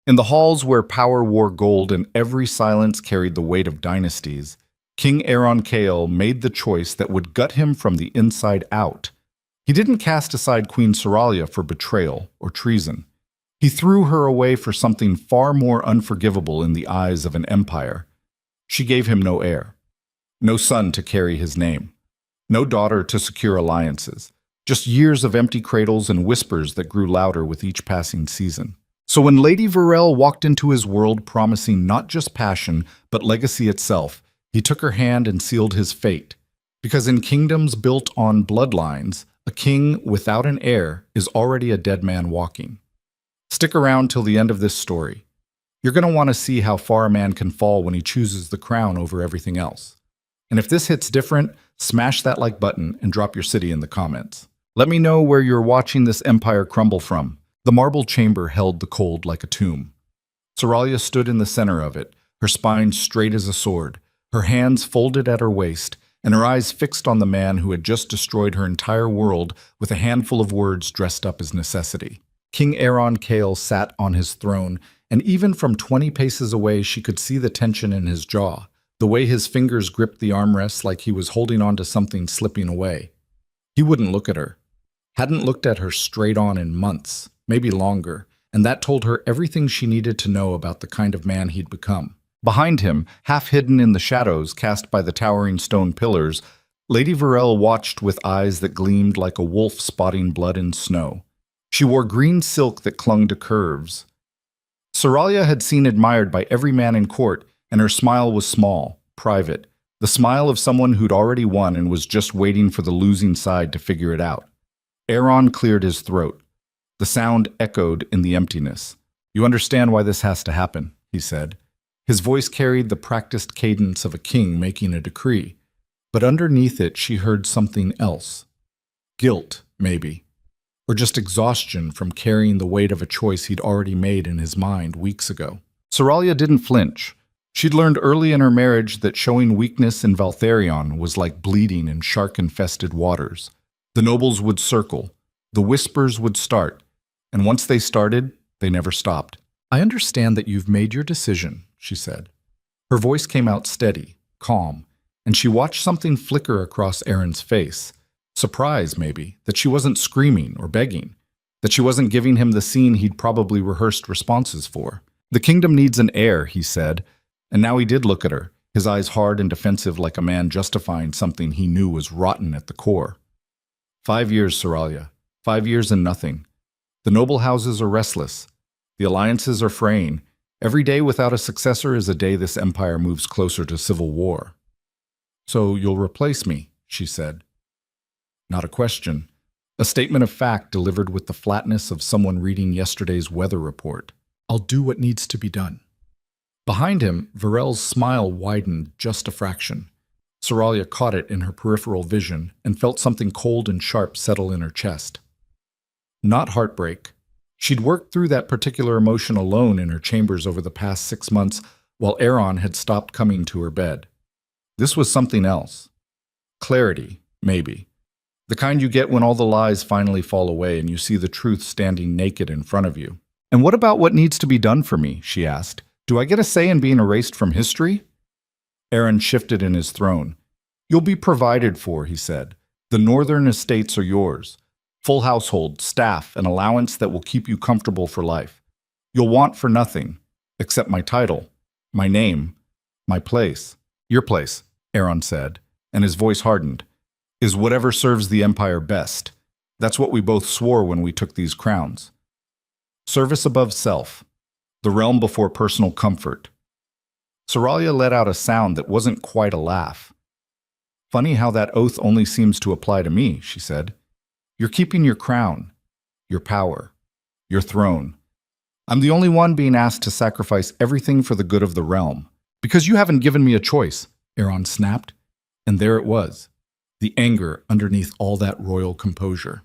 In the halls where power wore gold and every silence carried the weight of dynasties, King Heir made the choice that would gut him from the inside out. He didn't cast aside Queen Soralia for betrayal or treason. He threw her away for something far more unforgivable in the eyes of an empire. She gave him no heir, no son to carry his name, no daughter to secure alliances, just years of empty cradles and whispers that grew louder with each passing season. So when Lady Varel walked into his world promising not just passion, but legacy itself, he took her hand and sealed his fate. Because in kingdoms built on bloodlines, a king without an heir is already a dead man walking. Stick around till the end of this story. You're going to want to see how far a man can fall when he chooses the crown over everything else. And if this hits different, smash that like button and drop your city in the comments. Let me know where you're watching this empire crumble from. The marble chamber held the cold like a tomb. Soralia stood in the center of it, her spine straight as a sword, her hands folded at her waist, and her eyes fixed on the man who had just destroyed her entire world with a handful of words dressed up as necessity. King Heir sat on his throne, and even from 20 paces away she could see the tension in his jaw, the way his fingers gripped the armrests like he was holding on to something slipping away. He wouldn't look at her. Hadn't looked at her straight on in months, maybe longer, and that told her everything she needed to know about the kind of man he'd become. Behind him, half hidden in the shadows cast by the towering stone pillars, Lady Varel watched with eyes that gleamed like a wolf spotting blood in snow. She wore green silk that clung to curves. Soralia had seen admired by every man in court, and her smile was small, private, the smile of someone who'd already won and was just waiting for the losing side to figure it out. Heir cleared his throat. The sound echoed in the emptiness. "You understand why this has to happen," he said. His voice carried the practiced cadence of a king making a decree, but underneath it she heard something else. Guilt, maybe, or just exhaustion from carrying the weight of a choice he'd already made in his mind weeks ago. Soralia didn't flinch. She'd learned early in her marriage that showing weakness in Valtharion was like bleeding in shark-infested waters. The nobles would circle, the whispers would start, and once they started, they never stopped. "I understand that you've made your decision," she said. Her voice came out steady, calm, and she watched something flicker across Aaron's face. Surprise, maybe, that she wasn't screaming or begging, that she wasn't giving him the scene he'd probably rehearsed responses for. "The kingdom needs an heir," he said, and now he did look at her, his eyes hard and defensive like a man justifying something he knew was rotten at the core. 5 years, Soralia. 5 years and nothing. The noble houses are restless. The alliances are fraying. Every day without a successor is a day this empire moves closer to civil war. "So you'll replace me," she said. Not a question. A statement of fact delivered with the flatness of someone reading yesterday's weather report. "I'll do what needs to be done." Behind him, Varel's smile widened just a fraction. Soralia caught it in her peripheral vision and felt something cold and sharp settle in her chest. Not heartbreak. She'd worked through that particular emotion alone in her chambers over the past 6 months while Heir had stopped coming to her bed. This was something else. Clarity, maybe. The kind you get when all the lies finally fall away and you see the truth standing naked in front of you. "And what about what needs to be done for me?" she asked. "Do I get a say in being erased from history?" Aaron shifted in his throne. "You'll be provided for," he said. "The northern estates are yours. Full household, staff, and allowance that will keep you comfortable for life. You'll want for nothing, except my title, my name, my place." "Your place," Aaron said, and his voice hardened, "is whatever serves the empire best. That's what we both swore when we took these crowns. Service above self. The realm before personal comfort." Soralia let out a sound that wasn't quite a laugh. "Funny how that oath only seems to apply to me," she said. "You're keeping your crown, your power, your throne. I'm the only one being asked to sacrifice everything for the good of the realm. Because you haven't given me a choice," Aaron snapped. And there it was, the anger underneath all that royal composure.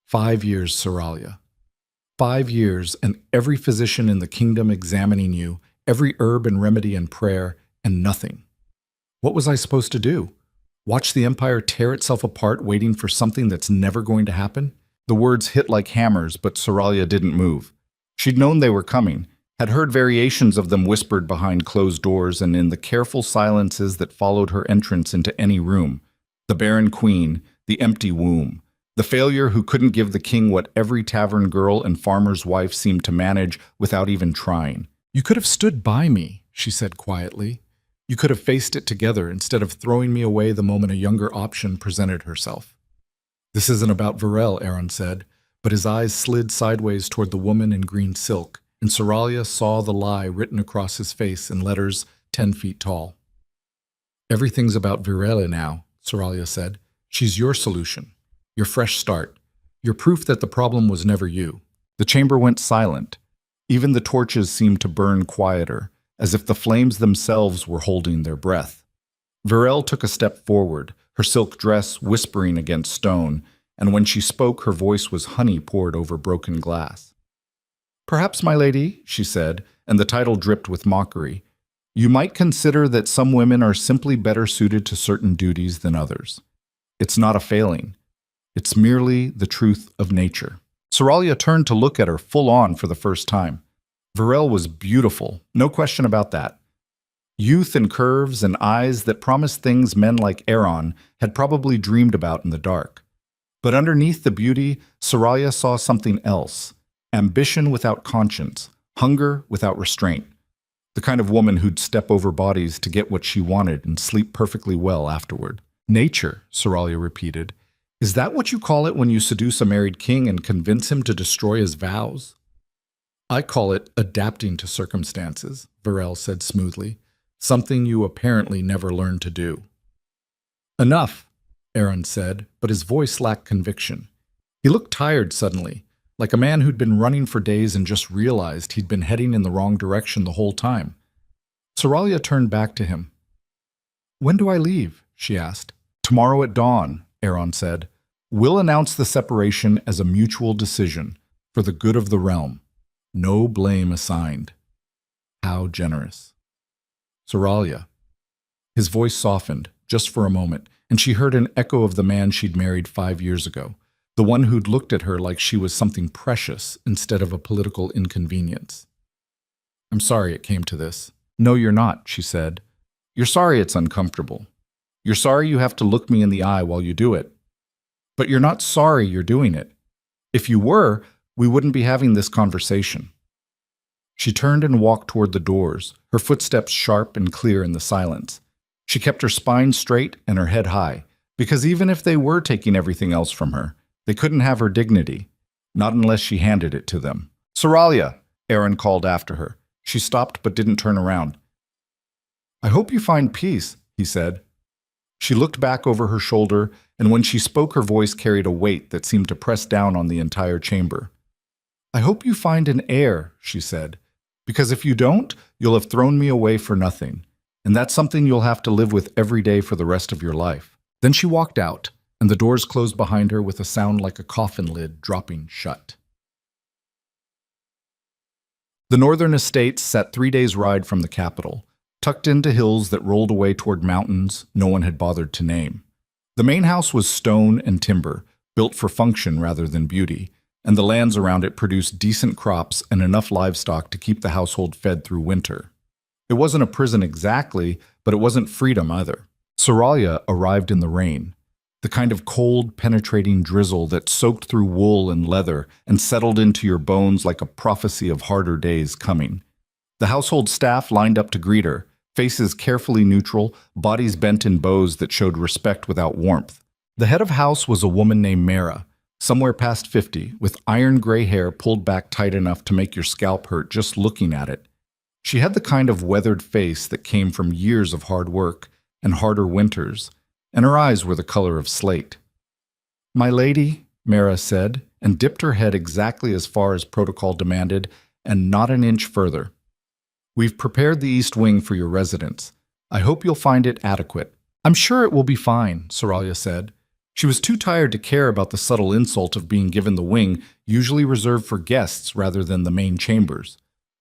5 years, Soralia. 5 years, and every physician in the kingdom examining you, every herb and remedy and prayer, and nothing. What was I supposed to do? Watch the empire tear itself apart waiting for something that's never going to happen? The words hit like hammers, but Soralia didn't move. She'd known they were coming, had heard variations of them whispered behind closed doors and in the careful silences that followed her entrance into any room. The barren queen, the empty womb, the failure who couldn't give the king what every tavern girl and farmer's wife seemed to manage without even trying. "You could have stood by me," she said quietly. "You could have faced it together instead of throwing me away the moment a younger option presented herself." "This isn't about Varel," Aaron said, but his eyes slid sideways toward the woman in green silk, and Soralia saw the lie written across his face in letters 10 feet tall. "Everything's about Virele now," Soralia said. "She's your solution, your fresh start, your proof that the problem was never you." The chamber went silent. Even the torches seemed to burn quieter, as if the flames themselves were holding their breath. Virel took a step forward, her silk dress whispering against stone, and when she spoke, her voice was honey poured over broken glass. "Perhaps, my lady," she said, and the title dripped with mockery, "you might consider that some women are simply better suited to certain duties than others. It's not a failing. It's merely the truth of nature." Soralia turned to look at her full on for the first time. Virel was beautiful, no question about that. Youth and curves and eyes that promised things men like Aaron had probably dreamed about in the dark. But underneath the beauty, Soralia saw something else. Ambition without conscience, hunger without restraint. The kind of woman who'd step over bodies to get what she wanted and sleep perfectly well afterward. "Nature," Soralia repeated. "Is that what you call it when you seduce a married king and convince him to destroy his vows?" "I call it adapting to circumstances," Virel said smoothly. "Something you apparently never learned to do." "Enough," Aaron said, but his voice lacked conviction. He looked tired suddenly, like a man who'd been running for days and just realized he'd been heading in the wrong direction the whole time. Soralia turned back to him. "When do I leave?" she asked. "Tomorrow at dawn," Aaron said. "We'll announce the separation as a mutual decision, for the good of the realm. No blame assigned." How generous. Soralia. His voice softened, just for a moment, and she heard an echo of the man she'd married 5 years ago, the one who'd looked at her like she was something precious instead of a political inconvenience. "I'm sorry it came to this." "No, you're not," she said. "You're sorry it's uncomfortable. You're sorry you have to look me in the eye while you do it. But you're not sorry you're doing it. If you were, we wouldn't be having this conversation." She turned and walked toward the doors, her footsteps sharp and clear in the silence. She kept her spine straight and her head high, because even if they were taking everything else from her, they couldn't have her dignity, not unless she handed it to them. "Soralia," Aaron called after her. She stopped but didn't turn around. "I hope you find peace," he said. She looked back over her shoulder, and when she spoke, her voice carried a weight that seemed to press down on the entire chamber. "I hope you find an heir," she said, "because if you don't, you'll have thrown me away for nothing, and that's something you'll have to live with every day for the rest of your life." Then she walked out, and the doors closed behind her with a sound like a coffin lid dropping shut. The northern estates sat 3 days' ride from the capital, tucked into hills that rolled away toward mountains no one had bothered to name. The main house was stone and timber, built for function rather than beauty, and the lands around it produced decent crops and enough livestock to keep the household fed through winter. It wasn't a prison exactly, but it wasn't freedom either. Soralia arrived in the rain, the kind of cold, penetrating drizzle that soaked through wool and leather and settled into your bones like a prophecy of harder days coming. The household staff lined up to greet her, faces carefully neutral, bodies bent in bows that showed respect without warmth. The head of house was a woman named Mara, somewhere past 50, with iron gray hair pulled back tight enough to make your scalp hurt just looking at it. She had the kind of weathered face that came from years of hard work and harder winters, and her eyes were the color of slate. "My lady," Mara said, and dipped her head exactly as far as protocol demanded, and not an inch further. "We've prepared the east wing for your residence. I hope you'll find it adequate." "I'm sure it will be fine," Soralia said. She was too tired to care about the subtle insult of being given the wing, usually reserved for guests rather than the main chambers.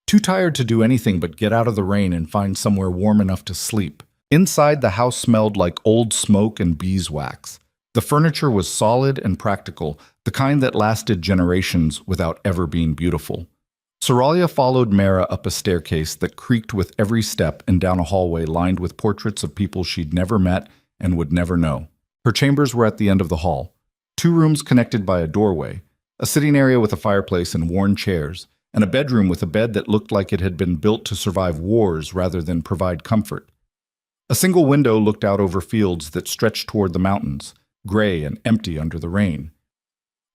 Too tired to do anything but get out of the rain and find somewhere warm enough to sleep. Inside, the house smelled like old smoke and beeswax. The furniture was solid and practical, the kind that lasted generations without ever being beautiful. Soralia followed Mara up a staircase that creaked with every step and down a hallway lined with portraits of people she'd never met and would never know. Her chambers were at the end of the hall, 2 rooms connected by a doorway, a sitting area with a fireplace and worn chairs, and a bedroom with a bed that looked like it had been built to survive wars rather than provide comfort. A single window looked out over fields that stretched toward the mountains, gray and empty under the rain.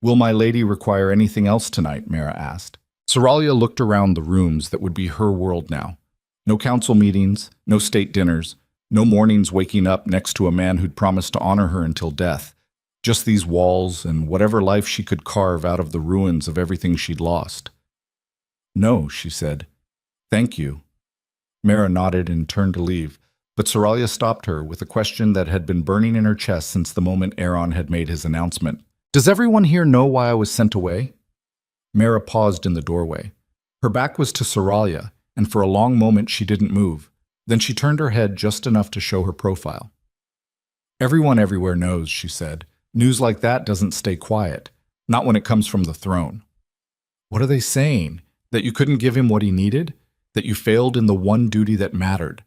"Will my lady require anything else tonight?" Mara asked. Soralia looked around the rooms that would be her world now. No council meetings, no state dinners, no mornings waking up next to a man who'd promised to honor her until death. Just these walls and whatever life she could carve out of the ruins of everything she'd lost. "No," she said. "Thank you." Mara nodded and turned to leave, but Soralia stopped her with a question that had been burning in her chest since the moment Aaron had made his announcement. "Does everyone here know why I was sent away?" Mara paused in the doorway. Her back was to Soralia, and for a long moment she didn't move. Then she turned her head just enough to show her profile. "Everyone everywhere knows," she said. "News like that doesn't stay quiet, not when it comes from the throne." "What are they saying? That you couldn't give him what he needed? That you failed in the one duty that mattered?"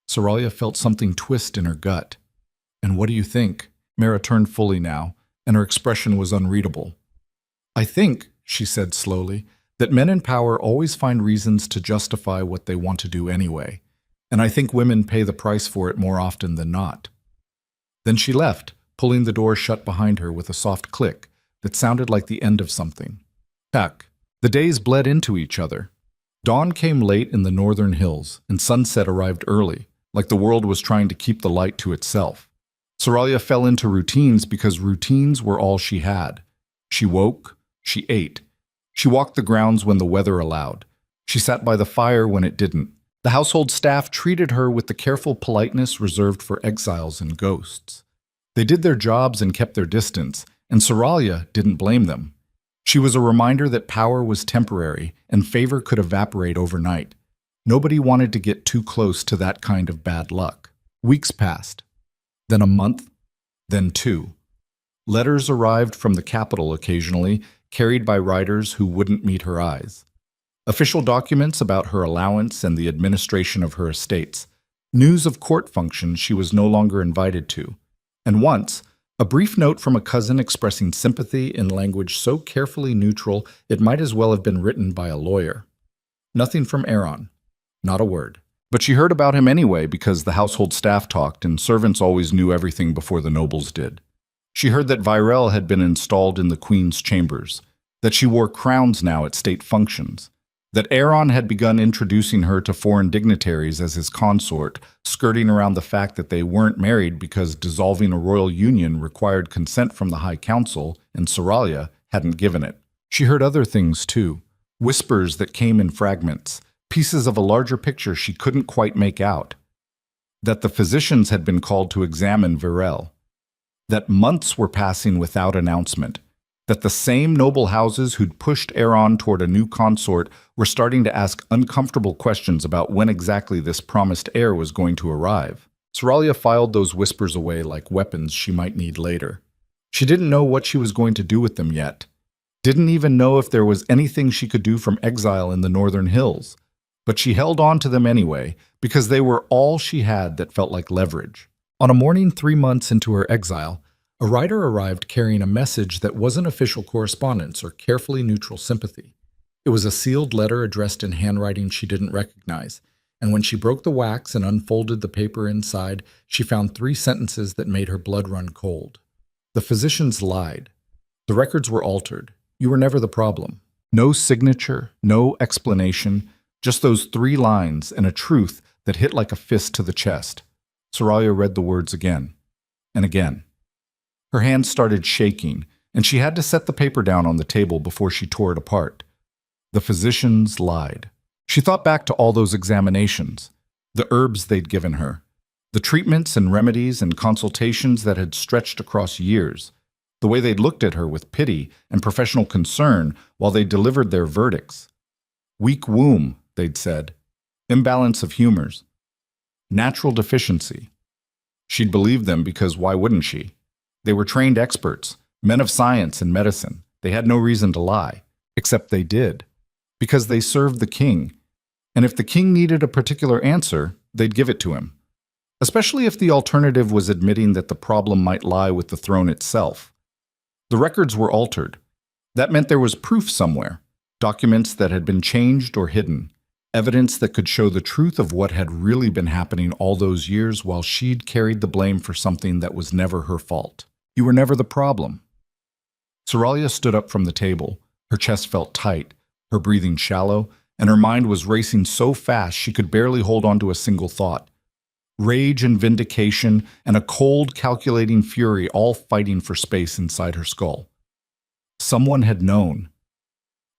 Soralia felt something twist in her gut. "And what do you think?" Mara turned fully now, and her expression was unreadable. "I think," she said slowly, "that men in power always find reasons to justify what they want to do anyway, and I think women pay the price for it more often than not." Then she left, pulling the door shut behind her with a soft click that sounded like the end of something. Tack. The days bled into each other. Dawn came late in the northern hills, and sunset arrived early, like the world was trying to keep the light to itself. Soralia fell into routines because routines were all she had. She woke, she ate. She walked the grounds when the weather allowed. She sat by the fire when it didn't. The household staff treated her with the careful politeness reserved for exiles and ghosts. They did their jobs and kept their distance, and Soralia didn't blame them. She was a reminder that power was temporary and favor could evaporate overnight. Nobody wanted to get too close to that kind of bad luck. Weeks passed, then a month, then 2. Letters arrived from the capital occasionally, carried by riders who wouldn't meet her eyes. Official documents about her allowance and the administration of her estates. News of court functions she was no longer invited to. And once, a brief note from a cousin expressing sympathy in language so carefully neutral it might as well have been written by a lawyer. Nothing from Aaron. Not a word. But she heard about him anyway because the household staff talked and servants always knew everything before the nobles did. She heard that Werewolf had been installed in the queen's chambers, that she wore crowns now at state functions, that Aaron had begun introducing her to foreign dignitaries as his consort, skirting around the fact that they weren't married because dissolving a royal union required consent from the High Council, and Soralia hadn't given it. She heard other things too, whispers that came in fragments, pieces of a larger picture she couldn't quite make out. That the physicians had been called to examine Werewolf. That months were passing without announcement. That the same noble houses who'd pushed Aaron toward a new consort were starting to ask uncomfortable questions about when exactly this promised heir was going to arrive. Soralia filed those whispers away like weapons she might need later. She didn't know what she was going to do with them yet. Didn't even know if there was anything she could do from exile in the northern hills. But she held on to them anyway, because they were all she had that felt like leverage. On a morning 3 months into her exile, a rider arrived carrying a message that wasn't official correspondence or carefully neutral sympathy. It was a sealed letter addressed in handwriting she didn't recognize, and when she broke the wax and unfolded the paper inside, she found 3 sentences that made her blood run cold. The physicians lied. The records were altered. You were never the problem. No signature, no explanation, just those 3 lines and a truth that hit like a fist to the chest. Soralia read the words again and again. Her hands started shaking, and she had to set the paper down on the table before she tore it apart. The physicians lied. She thought back to all those examinations, the herbs they'd given her, the treatments and remedies and consultations that had stretched across years, the way they'd looked at her with pity and professional concern while they delivered their verdicts. Weak womb, they'd said. Imbalance of humors. Natural deficiency. She'd believed them because why wouldn't she? They were trained experts, men of science and medicine. They had no reason to lie, except they did. Because they served the king. And if the king needed a particular answer, they'd give it to him. Especially if the alternative was admitting that the problem might lie with the throne itself. The records were altered. That meant there was proof somewhere, documents that had been changed or hidden, evidence that could show the truth of what had really been happening all those years while she'd carried the blame for something that was never her fault. You were never the problem. Soralia stood up from the table. Her chest felt tight, her breathing shallow, and her mind was racing so fast she could barely hold on to a single thought. Rage and vindication and a cold, calculating fury all fighting for space inside her skull. Someone had known.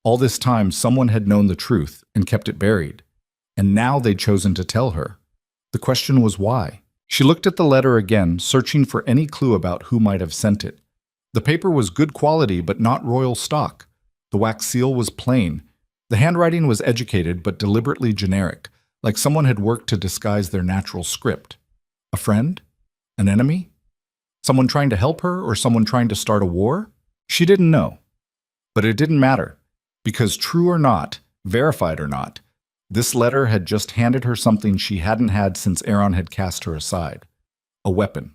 All this time, someone had known the truth and kept it buried. And now they'd chosen to tell her. The question was why. She looked at the letter again, searching for any clue about who might have sent it. The paper was good quality, but not royal stock. The wax seal was plain. The handwriting was educated, but deliberately generic, like someone had worked to disguise their natural script. A friend? An enemy? Someone trying to help her or someone trying to start a war? She didn't know. But it didn't matter, because true or not, verified or not, this letter had just handed her something she hadn't had since Aaron had cast her aside. A weapon.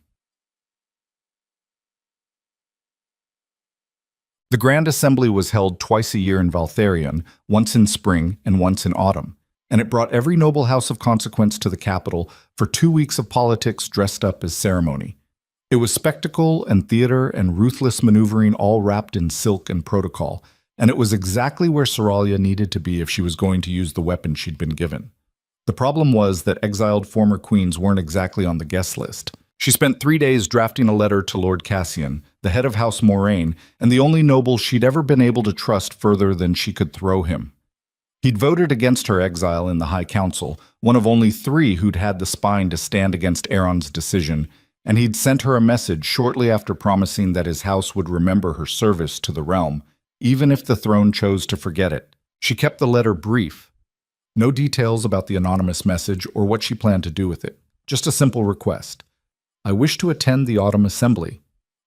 The Grand Assembly was held twice a year in Valtharion, once in spring and once in autumn, and it brought every noble house of consequence to the capital for 2 weeks of politics dressed up as ceremony. It was spectacle and theater and ruthless maneuvering all wrapped in silk and protocol, and it was exactly where Soralia needed to be if she was going to use the weapon she'd been given. The problem was that exiled former queens weren't exactly on the guest list. She spent 3 days drafting a letter to Lord Cassian, the head of House Moraine, and the only noble she'd ever been able to trust further than she could throw him. He'd voted against her exile in the High Council, one of only 3 who'd had the spine to stand against Aaron's decision, and he'd sent her a message shortly after promising that his house would remember her service to the realm, even if the throne chose to forget it. She kept the letter brief. No details about the anonymous message or what she planned to do with it. Just a simple request. I wish to attend the autumn assembly.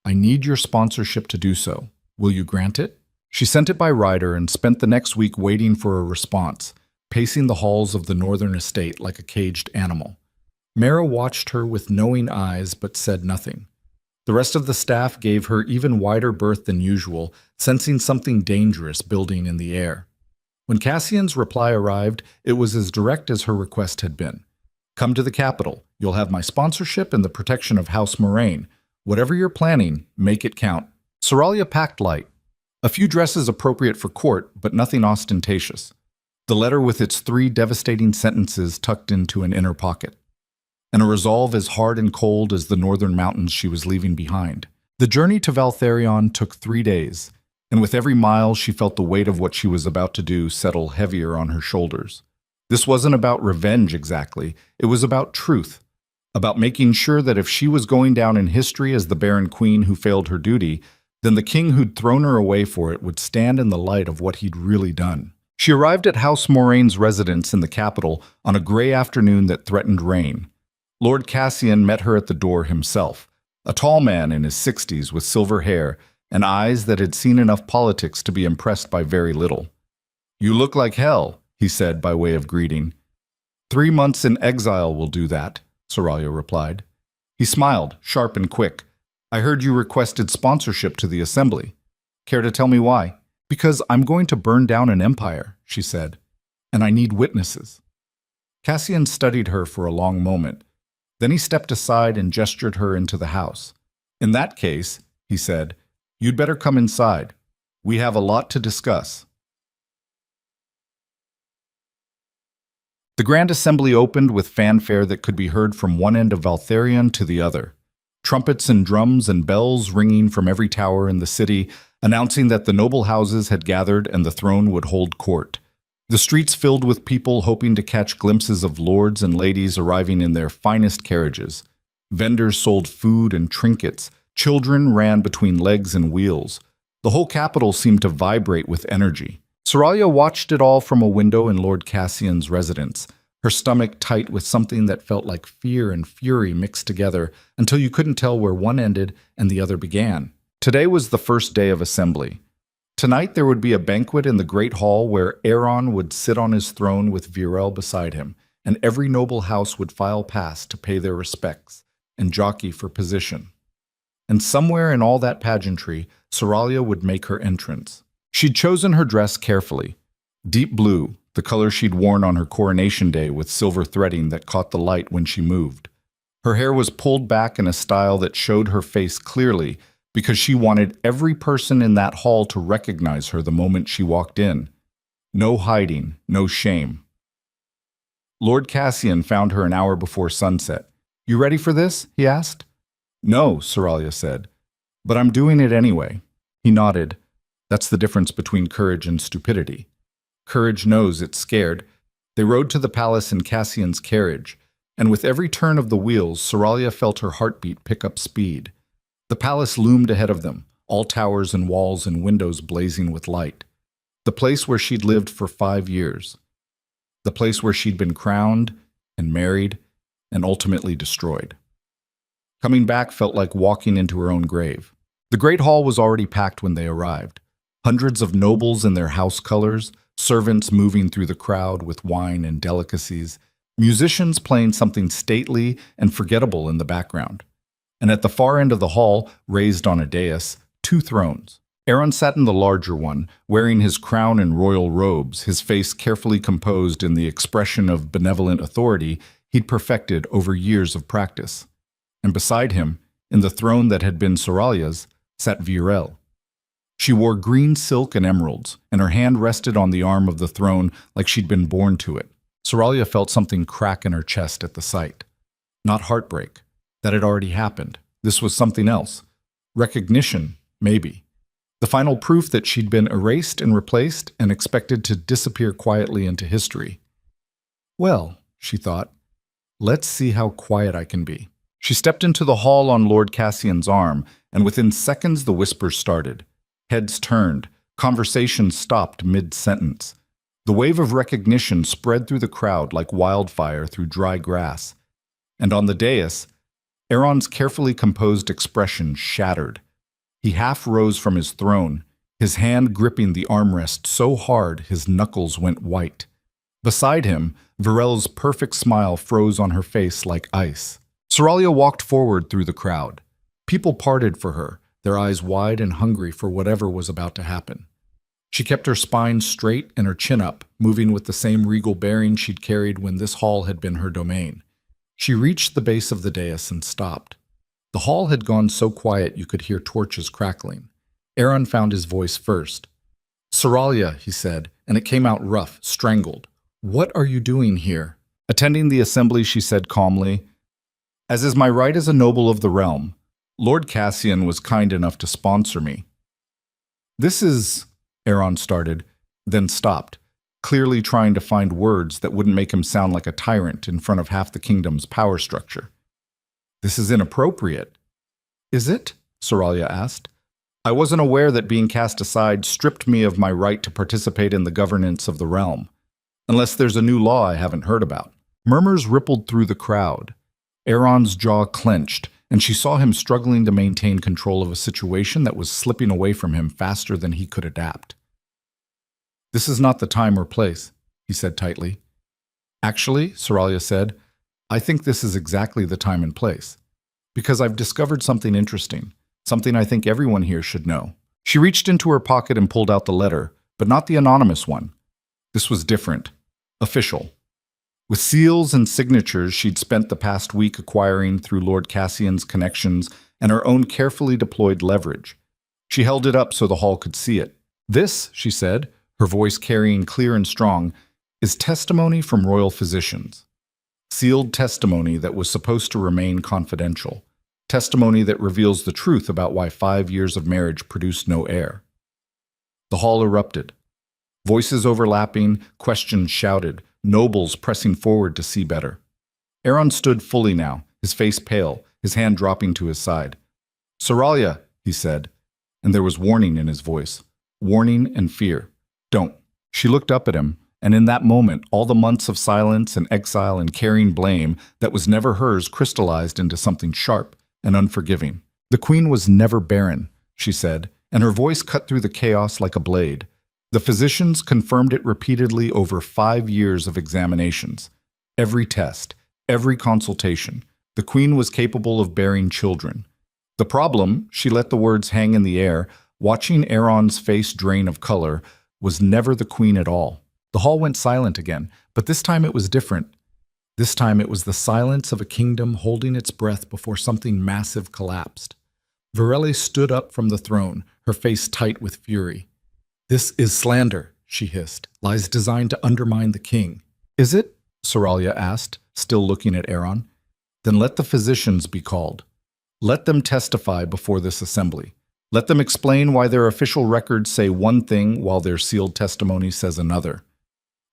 I need your sponsorship to do so. Will you grant it? She sent it by rider and spent the next week waiting for a response, pacing the halls of the northern estate like a caged animal. Mara watched her with knowing eyes but said nothing. The rest of the staff gave her even wider berth than usual, sensing something dangerous building in the air. When Cassian's reply arrived, it was as direct as her request had been. Come to the capital. You'll have my sponsorship and the protection of House Moraine. Whatever you're planning, make it count. Soralia packed light. A few dresses appropriate for court, but nothing ostentatious. The letter with its 3 devastating sentences tucked into an inner pocket. And a resolve as hard and cold as the northern mountains she was leaving behind. The journey to Valtharion took 3 days, and with every mile she felt the weight of what she was about to do settle heavier on her shoulders. This wasn't about revenge exactly, it was about truth. About making sure that if she was going down in history as the barren queen who failed her duty, then the king who'd thrown her away for it would stand in the light of what he'd really done. She arrived at House Moraine's residence in the capital on a gray afternoon that threatened rain. Lord Cassian met her at the door himself, a tall man in his 60s with silver hair and eyes that had seen enough politics to be impressed by very little. "You look like hell," he said by way of greeting. 3 months in exile will do that, Soralia replied. He smiled, sharp and quick. "I heard you requested sponsorship to the assembly. Care to tell me why?" "Because I'm going to burn down an empire," she said, "and I need witnesses." Cassian studied her for a long moment. Then he stepped aside and gestured her into the house. "In that case," he said, "you'd better come inside. We have a lot to discuss." The Grand Assembly opened with fanfare that could be heard from one end of Valtharion to the other. Trumpets and drums and bells ringing from every tower in the city, announcing that the noble houses had gathered and the throne would hold court. The streets filled with people hoping to catch glimpses of lords and ladies arriving in their finest carriages. Vendors sold food and trinkets. Children ran between legs and wheels. The whole capital seemed to vibrate with energy. Soralia watched it all from a window in Lord Cassian's residence, her stomach tight with something that felt like fear and fury mixed together until you couldn't tell where one ended and the other began. Today was the first day of assembly. Tonight there would be a banquet in the great hall where Aeron would sit on his throne with Virel beside him, and every noble house would file past to pay their respects and jockey for position. And somewhere in all that pageantry, Soralia would make her entrance. She'd chosen her dress carefully. Deep blue, the color she'd worn on her coronation day with silver threading that caught the light when she moved. Her hair was pulled back in a style that showed her face clearly because she wanted every person in that hall to recognize her the moment she walked in. No hiding, no shame. Lord Cassian found her an hour before sunset. "You ready for this?" he asked. "No," Soralia said, "but I'm doing it anyway." He nodded. That's the difference between courage and stupidity. Courage knows it's scared. They rode to the palace in Cassian's carriage, and with every turn of the wheels, Soralia felt her heartbeat pick up speed. The palace loomed ahead of them, all towers and walls and windows blazing with light. The place where she'd lived for 5 years. The place where she'd been crowned and married and ultimately destroyed. Coming back felt like walking into her own grave. The great hall was already packed when they arrived. Hundreds of nobles in their house colors, servants moving through the crowd with wine and delicacies, musicians playing something stately and forgettable in the background. And at the far end of the hall, raised on a dais, 2 thrones. Aeron sat in the larger one, wearing his crown and royal robes, his face carefully composed in the expression of benevolent authority he'd perfected over years of practice. And beside him, in the throne that had been Soralia's, sat Virel. She wore green silk and emeralds, and her hand rested on the arm of the throne like she'd been born to it. Soralia felt something crack in her chest at the sight. Not heartbreak. That had already happened. This was something else. Recognition, maybe. The final proof that she'd been erased and replaced and expected to disappear quietly into history. Well, she thought, let's see how quiet I can be. She stepped into the hall on Lord Cassian's arm, and within seconds the whispers started. Heads turned. Conversation stopped mid-sentence. The wave of recognition spread through the crowd like wildfire through dry grass. And on the dais, Aeron's carefully composed expression shattered. He half rose from his throne, his hand gripping the armrest so hard his knuckles went white. Beside him, Virel's perfect smile froze on her face like ice. Soralia walked forward through the crowd. People parted for her, their eyes wide and hungry for whatever was about to happen. She kept her spine straight and her chin up, moving with the same regal bearing she'd carried when this hall had been her domain. She reached the base of the dais and stopped. The hall had gone so quiet you could hear torches crackling. Aeron found his voice first. "Soralia," he said, and it came out rough, strangled. "What are you doing here?" Attending the assembly, she said calmly, "As is my right as a noble of the realm, Lord Cassian was kind enough to sponsor me." "This is," Aeron started, then stopped, clearly trying to find words that wouldn't make him sound like a tyrant in front of half the kingdom's power structure. "This is inappropriate." "Is it?" Soralia asked. "I wasn't aware that being cast aside stripped me of my right to participate in the governance of the realm. Unless there's a new law I haven't heard about." Murmurs rippled through the crowd. Aeron's jaw clenched, and she saw him struggling to maintain control of a situation that was slipping away from him faster than he could adapt. "This is not the time or place," he said tightly. "Actually," Soralia said, "I think this is exactly the time and place. Because I've discovered something interesting, something I think everyone here should know." She reached into her pocket and pulled out the letter, but not the anonymous one. This was different. Official. With seals and signatures she'd spent the past week acquiring through Lord Cassian's connections and her own carefully deployed leverage. She held it up so the hall could see it. "This," she said, her voice carrying clear and strong, "is testimony from royal physicians. Sealed testimony that was supposed to remain confidential. Testimony that reveals the truth about why 5 years of marriage produced no heir." The hall erupted. Voices overlapping, questions shouted, nobles pressing forward to see better. Aeron stood fully now, his face pale, his hand dropping to his side. "Soralia," he said, and there was warning in his voice. Warning and fear. "Don't." She looked up at him, and in that moment, all the months of silence and exile and carrying blame that was never hers crystallized into something sharp and unforgiving. "The queen was never barren," she said, and her voice cut through the chaos like a blade. The physicians confirmed it repeatedly over 5 years of examinations. Every test, every consultation, the queen was capable of bearing children. The problem, she let the words hang in the air, watching Aaron's face drain of color, was never the queen at all. The hall went silent again, but this time it was different. This time it was the silence of a kingdom holding its breath before something massive collapsed. Verelle stood up from the throne, her face tight with fury. "This is slander," she hissed, "lies designed to undermine the king." "Is it?" Soralia asked, still looking at Aaron. "Then let the physicians be called. Let them testify before this assembly. Let them explain why their official records say one thing while their sealed testimony says another."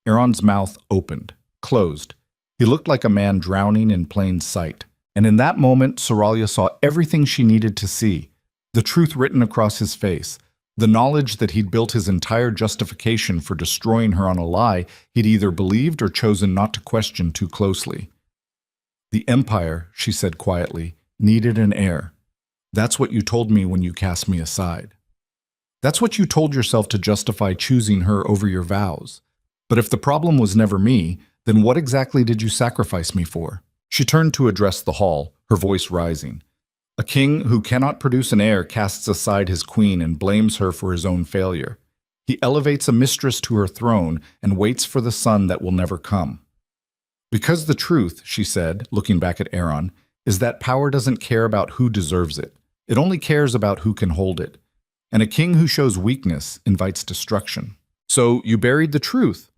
Aaron's mouth opened, closed. He looked like a man drowning in plain sight. And in that moment, Soralia saw everything she needed to see. The truth written across his face. The knowledge that he'd built his entire justification for destroying her on a lie he'd either believed or chosen not to question too closely. "The Empire," she said quietly, "needed an heir. That's what you told me when you cast me aside. That's what you told yourself to justify choosing her over your vows. But if the problem was never me, then what exactly did you sacrifice me for?" She turned to address the hall, her voice rising. "A king who cannot produce an heir casts aside his queen and blames her for his own failure. He elevates a mistress to her throne and waits for the son that will never come. Because the truth," she said, looking back at Aaron, "is that power doesn't care about who deserves it. It only cares about who can hold it. And a king who shows weakness invites destruction. So you buried the truth,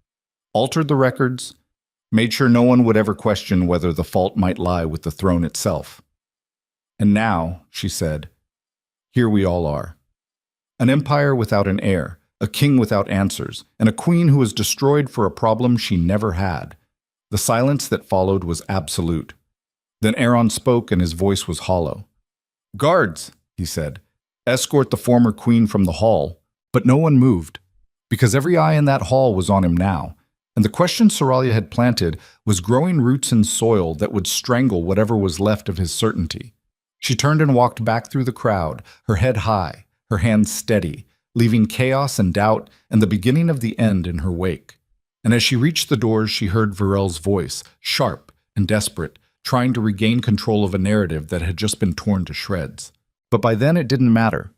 altered the records, made sure no one would ever question whether the fault might lie with the throne itself. And now," she said, "here we all are. An empire without an heir, a king without answers, and a queen who was destroyed for a problem she never had." The silence that followed was absolute. Then Aaron spoke and his voice was hollow. "Guards," he said, "escort the former queen from the hall." But no one moved, because every eye in that hall was on him now. And the question Soralia had planted was growing roots in soil that would strangle whatever was left of his certainty. She turned and walked back through the crowd, her head high, her hands steady, leaving chaos and doubt and the beginning of the end in her wake. And as she reached the doors, she heard Verelle's voice, sharp and desperate, trying to regain control of a narrative that had just been torn to shreds. But by then it didn't matter.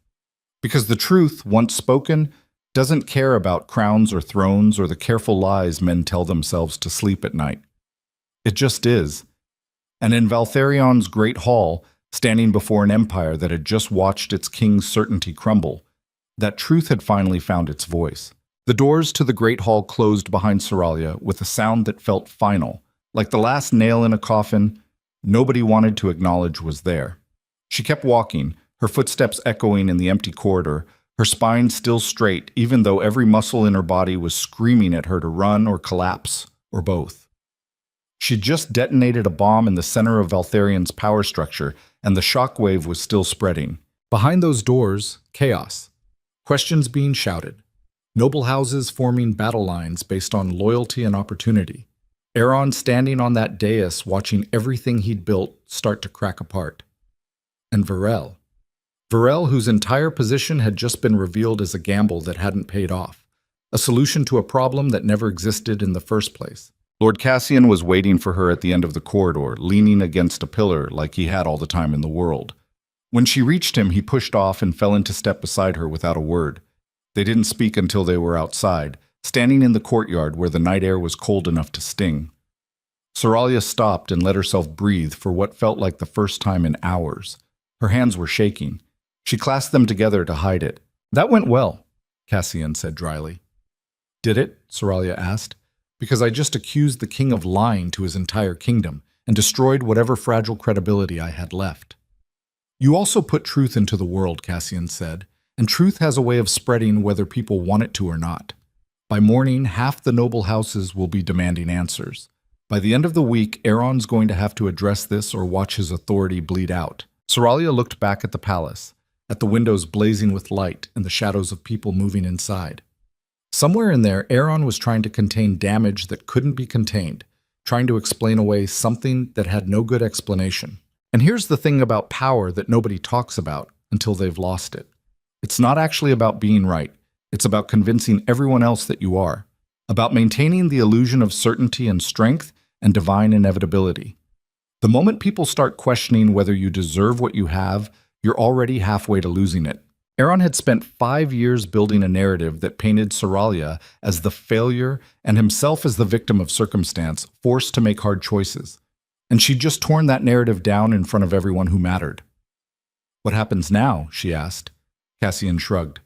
Because the truth, once spoken, doesn't care about crowns or thrones or the careful lies men tell themselves to sleep at night. It just is. And in Valtherion's great hall, standing before an empire that had just watched its king's certainty crumble, that truth had finally found its voice. The doors to the great hall closed behind Soralia with a sound that felt final, like the last nail in a coffin nobody wanted to acknowledge was there. She kept walking, her footsteps echoing in the empty corridor, her spine still straight, even though every muscle in her body was screaming at her to run or collapse, or both. She'd just detonated a bomb in the center of Valtherion's power structure, and the shockwave was still spreading. Behind those doors, chaos. Questions being shouted. Noble houses forming battle lines based on loyalty and opportunity. Aaron standing on that dais watching everything he'd built start to crack apart. And Verelle, whose entire position had just been revealed as a gamble that hadn't paid off, a solution to a problem that never existed in the first place. Lord Cassian was waiting for her at the end of the corridor, leaning against a pillar like he had all the time in the world. When she reached him, he pushed off and fell into step beside her without a word. They didn't speak until they were outside, standing in the courtyard where the night air was cold enough to sting. Soralia stopped and let herself breathe for what felt like the first time in hours. Her hands were shaking. She clasped them together to hide it. "That went well," Cassian said dryly. "Did it?" Soralia asked. "Because I just accused the king of lying to his entire kingdom and destroyed whatever fragile credibility I had left." "You also put truth into the world," Cassian said, "and truth has a way of spreading whether people want it to or not. By morning, half the noble houses will be demanding answers. By the end of the week, Aaron's going to have to address this or watch his authority bleed out." Soralia looked back at the palace, at the windows blazing with light and the shadows of people moving inside. Somewhere in there, Aaron was trying to contain damage that couldn't be contained, trying to explain away something that had no good explanation. And here's the thing about power that nobody talks about until they've lost it. It's not actually about being right. It's about convincing everyone else that you are, about maintaining the illusion of certainty and strength and divine inevitability. The moment people start questioning whether you deserve what you have, you're already halfway to losing it. Aaron had spent 5 years building a narrative that painted Soralia as the failure and himself as the victim of circumstance, forced to make hard choices. And she'd just torn that narrative down in front of everyone who mattered. "What happens now?" she asked. Cassian shrugged.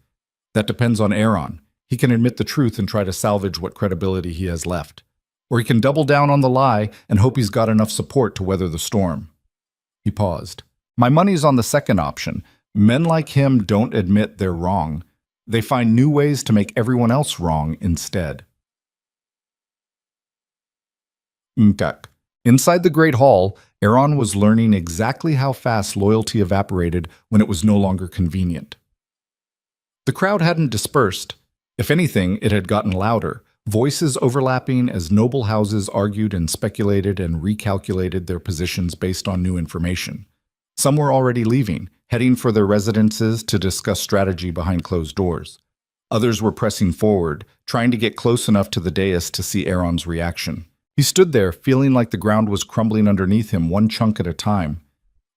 "That depends on Aaron. He can admit the truth and try to salvage what credibility he has left. Or he can double down on the lie and hope he's got enough support to weather the storm." He paused. "My money's on the second option. Men like him don't admit they're wrong. They find new ways to make everyone else wrong instead." Nkak. Inside the Great Hall, Aaron was learning exactly how fast loyalty evaporated when it was no longer convenient. The crowd hadn't dispersed. If anything, it had gotten louder, voices overlapping as noble houses argued and speculated and recalculated their positions based on new information. Some were already leaving, heading for their residences to discuss strategy behind closed doors. Others were pressing forward, trying to get close enough to the dais to see Aaron's reaction. He stood there, feeling like the ground was crumbling underneath him, one chunk at a time.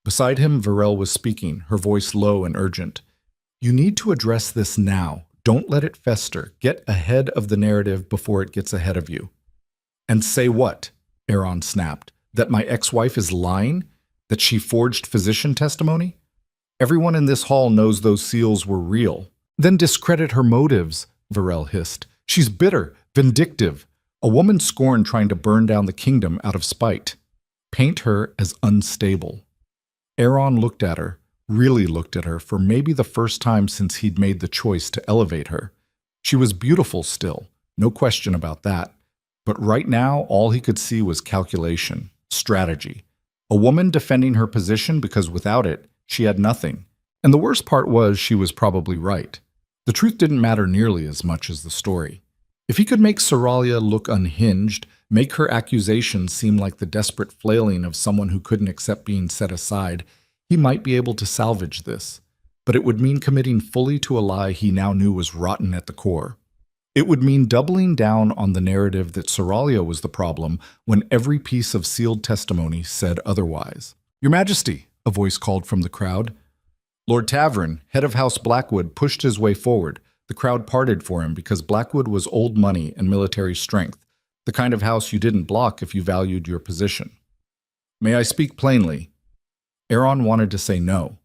Beside him, Varel was speaking, her voice low and urgent. "You need to address this now. Don't let it fester. Get ahead of the narrative before it gets ahead of you." "And say what?" Aaron snapped. "That my ex-wife is lying? That she forged physician testimony? Everyone in this hall knows those seals were real." "Then discredit her motives," Varel hissed. "She's bitter, vindictive. A woman scorned trying to burn down the kingdom out of spite. Paint her as unstable." Aaron looked at her, really looked at her, for maybe the first time since he'd made the choice to elevate her. She was beautiful still, no question about that. But right now, all he could see was calculation, strategy. A woman defending her position because without it, she had nothing. And the worst part was she was probably right. The truth didn't matter nearly as much as the story. If he could make Soralia look unhinged, make her accusations seem like the desperate flailing of someone who couldn't accept being set aside, he might be able to salvage this. But it would mean committing fully to a lie he now knew was rotten at the core. It would mean doubling down on the narrative that Soralia was the problem when every piece of sealed testimony said otherwise. "Your Majesty," a voice called from the crowd. Lord Tavern, head of House Blackwood, pushed his way forward. The crowd parted for him because Blackwood was old money and military strength, the kind of house you didn't block if you valued your position. "May I speak plainly?" Aaron wanted to say no,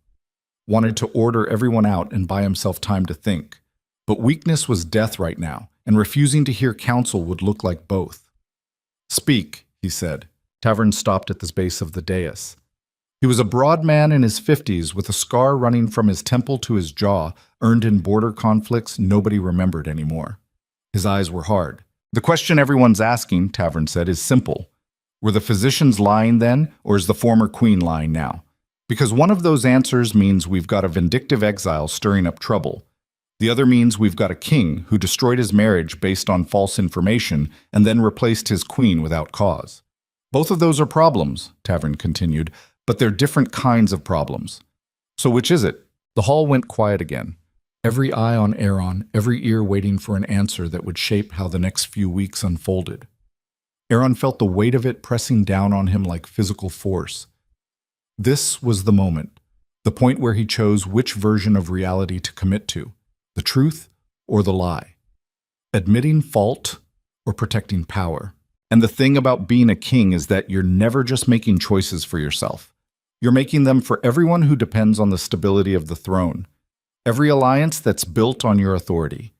wanted to order everyone out and buy himself time to think. But weakness was death right now, and refusing to hear counsel would look like both. "Speak," he said. Tavern stopped at the base of the dais. He was a broad man in his 50s with a scar running from his temple to his jaw, earned in border conflicts nobody remembered anymore. His eyes were hard. "The question everyone's asking," Tavern said, "is simple. Were the physicians lying then, or is the former queen lying now? Because one of those answers means we've got a vindictive exile stirring up trouble. The other means we've got a king who destroyed his marriage based on false information and then replaced his queen without cause. Both of those are problems," Tavern continued, "but they're different kinds of problems. So which is it?" The hall went quiet again. Every eye on Aaron, every ear waiting for an answer that would shape how the next few weeks unfolded. Aaron felt the weight of it pressing down on him like physical force. This was the moment, the point where he chose which version of reality to commit to, the truth or the lie, admitting fault or protecting power. And the thing about being a king is that you're never just making choices for yourself. You're making them for everyone who depends on the stability of the throne, every alliance that's built on your authority,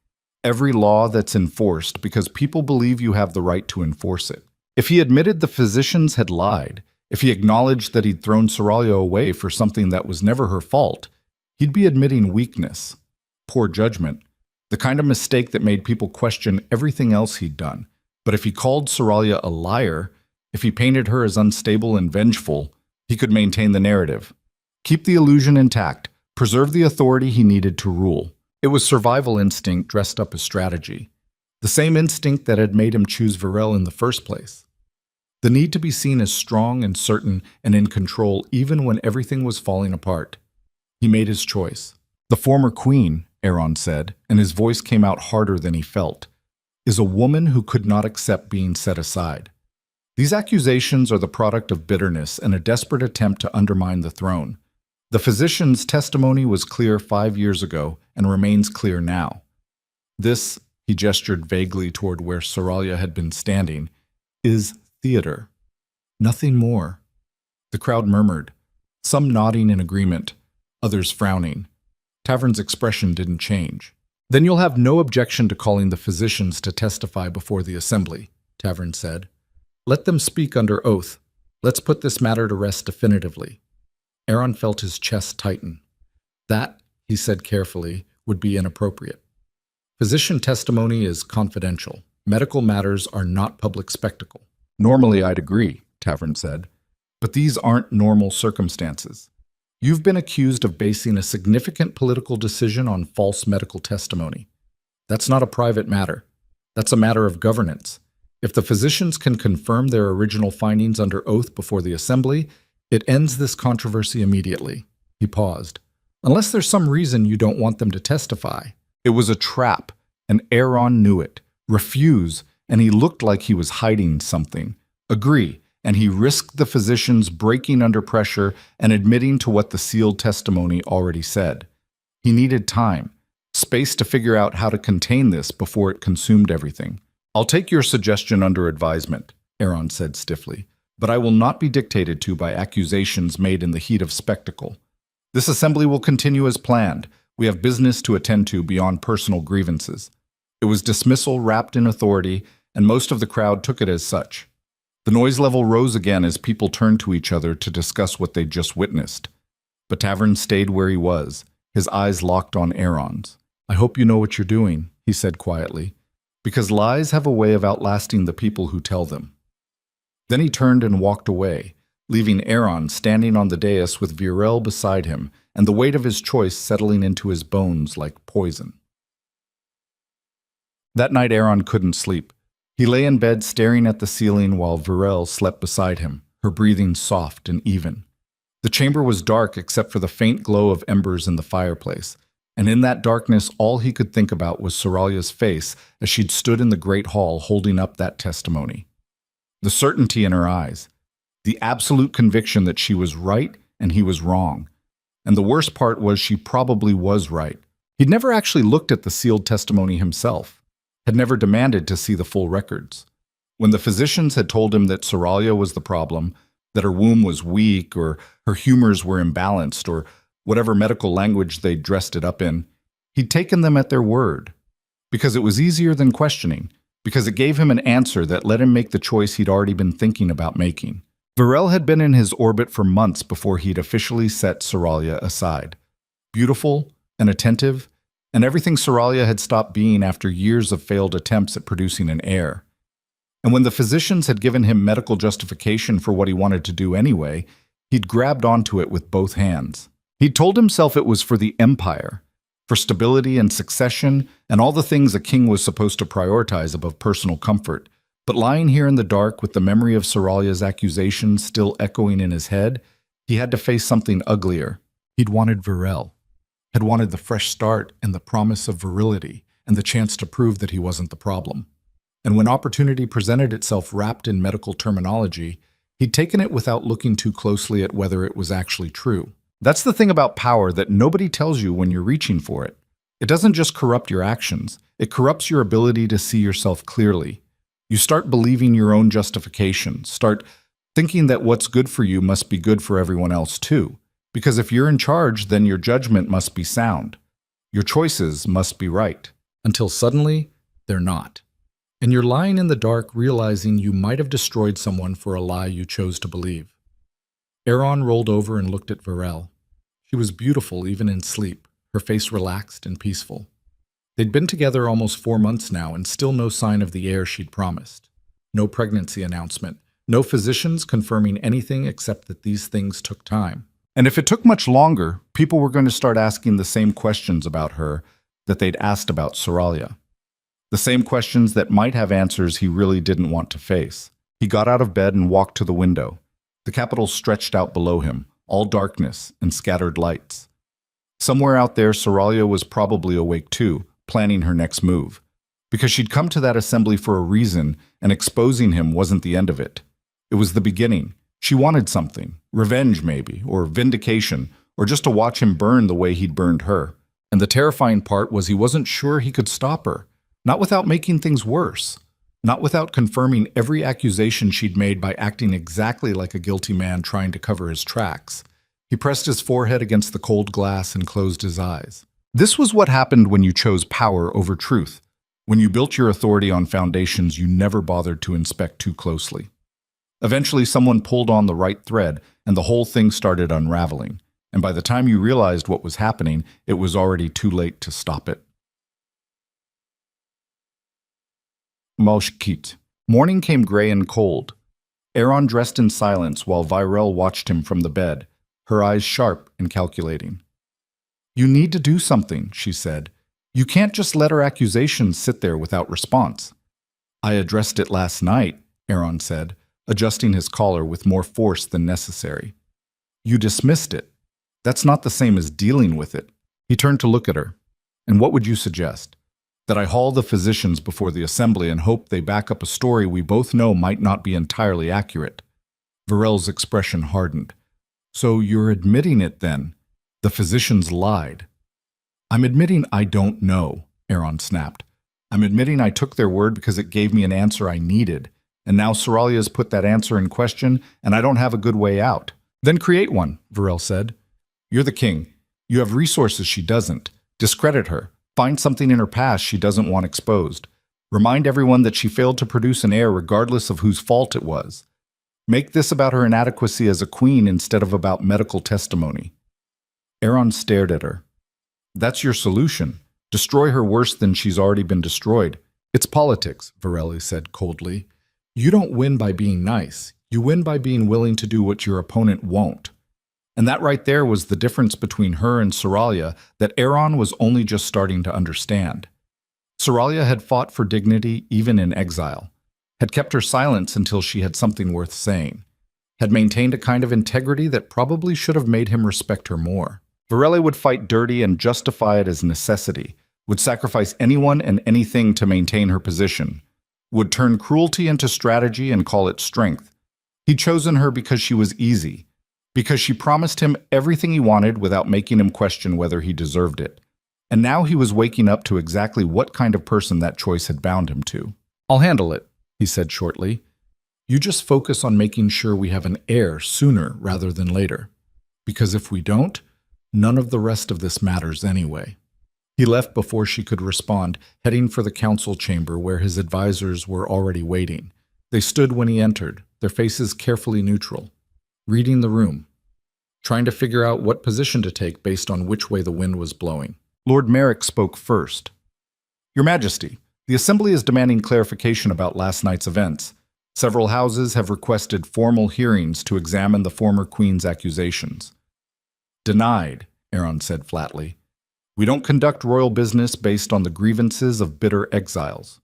every law that's enforced because people believe you have the right to enforce it. If he admitted the physicians had lied, if he acknowledged that he'd thrown Soralia away for something that was never her fault, he'd be admitting weakness, poor judgment, the kind of mistake that made people question everything else he'd done. But if he called Soralia a liar, if he painted her as unstable and vengeful, he could maintain the narrative, keep the illusion intact, preserve the authority he needed to rule. It was survival instinct dressed up as strategy, the same instinct that had made him choose Varel in the first place. The need to be seen as strong and certain and in control even when everything was falling apart. He made his choice. The former queen, Aaron said, and his voice came out harder than he felt, is a woman who could not accept being set aside. These accusations are the product of bitterness and a desperate attempt to undermine the throne. The physician's testimony was clear 5 years ago and remains clear now. This, he gestured vaguely toward where Soralia had been standing, is theater. Nothing more. The crowd murmured, some nodding in agreement, others frowning. Tavern's expression didn't change. Then you'll have no objection to calling the physicians to testify before the assembly, Tavern said. Let them speak under oath. Let's put this matter to rest definitively. Aaron felt his chest tighten. That, he said carefully, would be inappropriate. Physician testimony is confidential. Medical matters are not public spectacle. Normally I'd agree, Tavern said, but these aren't normal circumstances. You've been accused of basing a significant political decision on false medical testimony. That's not a private matter. That's a matter of governance. If the physicians can confirm their original findings under oath before the assembly, it ends this controversy immediately. He paused. Unless there's some reason you don't want them to testify. It was a trap, and Aaron knew it. Refuse, and he looked like he was hiding something. Agree, and he risked the physicians breaking under pressure and admitting to what the sealed testimony already said. He needed time, space to figure out how to contain this before it consumed everything. I'll take your suggestion under advisement, Aaron said stiffly, but I will not be dictated to by accusations made in the heat of spectacle. This assembly will continue as planned. We have business to attend to beyond personal grievances. It was dismissal wrapped in authority, and most of the crowd took it as such. The noise level rose again as people turned to each other to discuss what they'd just witnessed. But Tavern stayed where he was, his eyes locked on Aaron's. I hope you know what you're doing, he said quietly, because lies have a way of outlasting the people who tell them. Then he turned and walked away, leaving Aaron standing on the dais with Werewolf beside him and the weight of his choice settling into his bones like poison. That night Aaron couldn't sleep. He lay in bed staring at the ceiling while Werewolf slept beside him, her breathing soft and even. The chamber was dark except for the faint glow of embers in the fireplace, and in that darkness all he could think about was Soralia's face as she'd stood in the great hall holding up that testimony. The certainty in her eyes, the absolute conviction that she was right and he was wrong. And the worst part was she probably was right. He'd never actually looked at the sealed testimony himself, had never demanded to see the full records. When the physicians had told him that Soralia was the problem, that her womb was weak or her humors were imbalanced or whatever medical language they'd dressed it up in, he'd taken them at their word. Because it was easier than questioning, because it gave him an answer that let him make the choice he'd already been thinking about making. Werewolf had been in his orbit for months before he'd officially set Soralia aside. Beautiful and attentive, and everything Soralia had stopped being after years of failed attempts at producing an heir. And when the physicians had given him medical justification for what he wanted to do anyway, he'd grabbed onto it with both hands. He'd told himself it was for the empire, for stability and succession, and all the things a king was supposed to prioritize above personal comfort. But lying here in the dark with the memory of Soralia's accusations still echoing in his head, he had to face something uglier. He'd wanted Werewolf, had wanted the fresh start and the promise of virility and the chance to prove that he wasn't the problem. And when opportunity presented itself wrapped in medical terminology, he'd taken it without looking too closely at whether it was actually true. That's the thing about power that nobody tells you when you're reaching for it. It doesn't just corrupt your actions, it corrupts your ability to see yourself clearly. You start believing your own justifications, start thinking that what's good for you must be good for everyone else too. Because if you're in charge, then your judgment must be sound. Your choices must be right. Until suddenly, they're not. And you're lying in the dark realizing you might have destroyed someone for a lie you chose to believe. Aaron rolled over and looked at Werewolf. She was beautiful even in sleep, her face relaxed and peaceful. They'd been together almost 4 months now and still no sign of the heir she'd promised. No pregnancy announcement, no physicians confirming anything except that these things took time. And if it took much longer, people were going to start asking the same questions about her that they'd asked about Soralia. The same questions that might have answers he really didn't want to face. He got out of bed and walked to the window. The capital stretched out below him, all darkness and scattered lights. Somewhere out there, Soralia was probably awake too, planning her next move. Because she'd come to that assembly for a reason, and exposing him wasn't the end of it. It was the beginning. She wanted something, revenge maybe, or vindication, or just to watch him burn the way he'd burned her. And the terrifying part was he wasn't sure he could stop her, not without making things worse, not without confirming every accusation she'd made by acting exactly like a guilty man trying to cover his tracks. He pressed his forehead against the cold glass and closed his eyes. This was what happened when you chose power over truth, when you built your authority on foundations you never bothered to inspect too closely. Eventually, someone pulled on the right thread, and the whole thing started unraveling. And by the time you realized what was happening, it was already too late to stop it. Malshkit. Morning came gray and cold. Aaron dressed in silence while Virel watched him from the bed, her eyes sharp and calculating. "You need to do something," she said. "You can't just let her accusations sit there without response." "I addressed it last night," Aaron said, adjusting his collar with more force than necessary. "You dismissed it. That's not the same as dealing with it." He turned to look at her. "And what would you suggest? That I haul the physicians before the assembly and hope they back up a story we both know might not be entirely accurate?" Virel's expression hardened. "So you're admitting it then? The physicians lied." "I'm admitting I don't know," Aaron snapped. "I'm admitting I took their word because it gave me an answer I needed. And now Soralia's put that answer in question, and I don't have a good way out." "Then create one," Virel said. "You're the king. You have resources she doesn't. Discredit her. Find something in her past she doesn't want exposed. Remind everyone that she failed to produce an heir regardless of whose fault it was. Make this about her inadequacy as a queen instead of about medical testimony." Aaron stared at her. "That's your solution. Destroy her worse than she's already been destroyed." "It's politics," Virel said coldly. "You don't win by being nice. You win by being willing to do what your opponent won't." And that right there was the difference between her and Soralia that Aaron was only just starting to understand. Soralia had fought for dignity even in exile, had kept her silence until she had something worth saying, had maintained a kind of integrity that probably should have made him respect her more. Virel would fight dirty and justify it as necessity, would sacrifice anyone and anything to maintain her position, would turn cruelty into strategy and call it strength. He'd chosen her because she was easy, because she promised him everything he wanted without making him question whether he deserved it. And now he was waking up to exactly what kind of person that choice had bound him to. "I'll handle it," he said shortly. "You just focus on making sure we have an heir sooner rather than later. Because if we don't, none of the rest of this matters anyway." He left before she could respond, heading for the council chamber where his advisors were already waiting. They stood when he entered, their faces carefully neutral, reading the room, trying to figure out what position to take based on which way the wind was blowing. Lord Merrick spoke first. "Your Majesty, the Assembly is demanding clarification about last night's events. Several houses have requested formal hearings to examine the former Queen's accusations." "Denied," Aaron said flatly. "We don't conduct royal business based on the grievances of bitter exiles."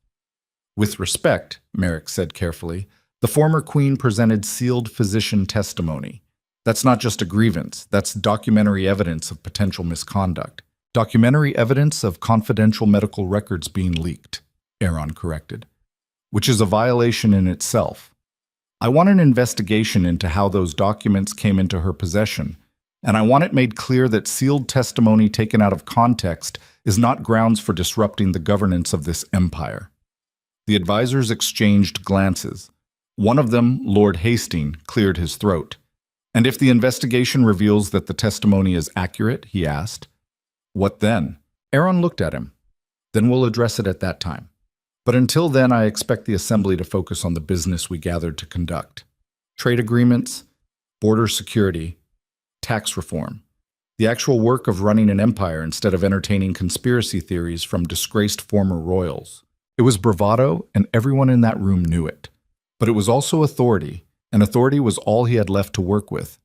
"With respect," Merrick said carefully, "the former Queen presented sealed physician testimony. That's not just a grievance, that's documentary evidence of potential misconduct. Documentary evidence of confidential medical records being leaked," Aaron corrected, "which is a violation in itself. I want an investigation into how those documents came into her possession, and I want it made clear that sealed testimony taken out of context is not grounds for disrupting the governance of this empire." The advisors exchanged glances. One of them, Lord Hastings, cleared his throat. "And if the investigation reveals that the testimony is accurate," he asked, "what then?" Aaron looked at him. "Then we'll address it at that time. But until then, I expect the Assembly to focus on the business we gathered to conduct. Trade agreements, border security, tax reform. The actual work of running an empire instead of entertaining conspiracy theories from disgraced former royals." It was bravado, and everyone in that room knew it. But it was also authority, and authority was all he had left to work with.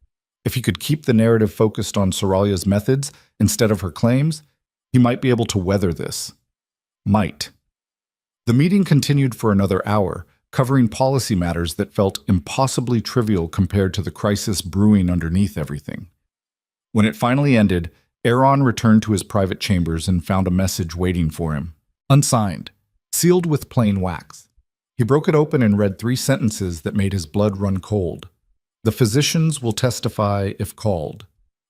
If he could keep the narrative focused on Soralia's methods instead of her claims, he might be able to weather this. Might. The meeting continued for another hour, covering policy matters that felt impossibly trivial compared to the crisis brewing underneath everything. When it finally ended, Aaron returned to his private chambers and found a message waiting for him, unsigned, sealed with plain wax. He broke it open and read 3 sentences that made his blood run cold. The physicians will testify if called.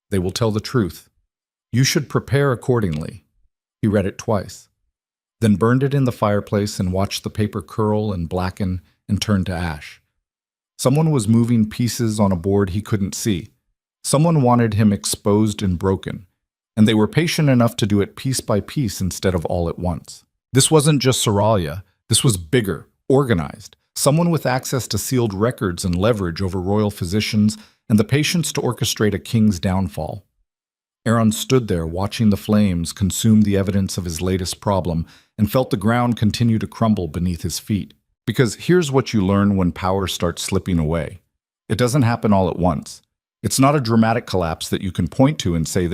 They will tell the truth. You should prepare accordingly. He read it twice, then burned it in the fireplace and watched the paper curl and blacken and turn to ash. Someone was moving pieces on a board he couldn't see. Someone wanted him exposed and broken, and they were patient enough to do it piece by piece instead of all at once. This wasn't just Soralia. This was bigger, organized. Someone with access to sealed records and leverage over royal physicians and the patience to orchestrate a king's downfall. Aaron stood there watching the flames consume the evidence of his latest problem and felt the ground continue to crumble beneath his feet. Because here's what you learn when power starts slipping away. It doesn't happen all at once. It's not a dramatic collapse that you can point to and say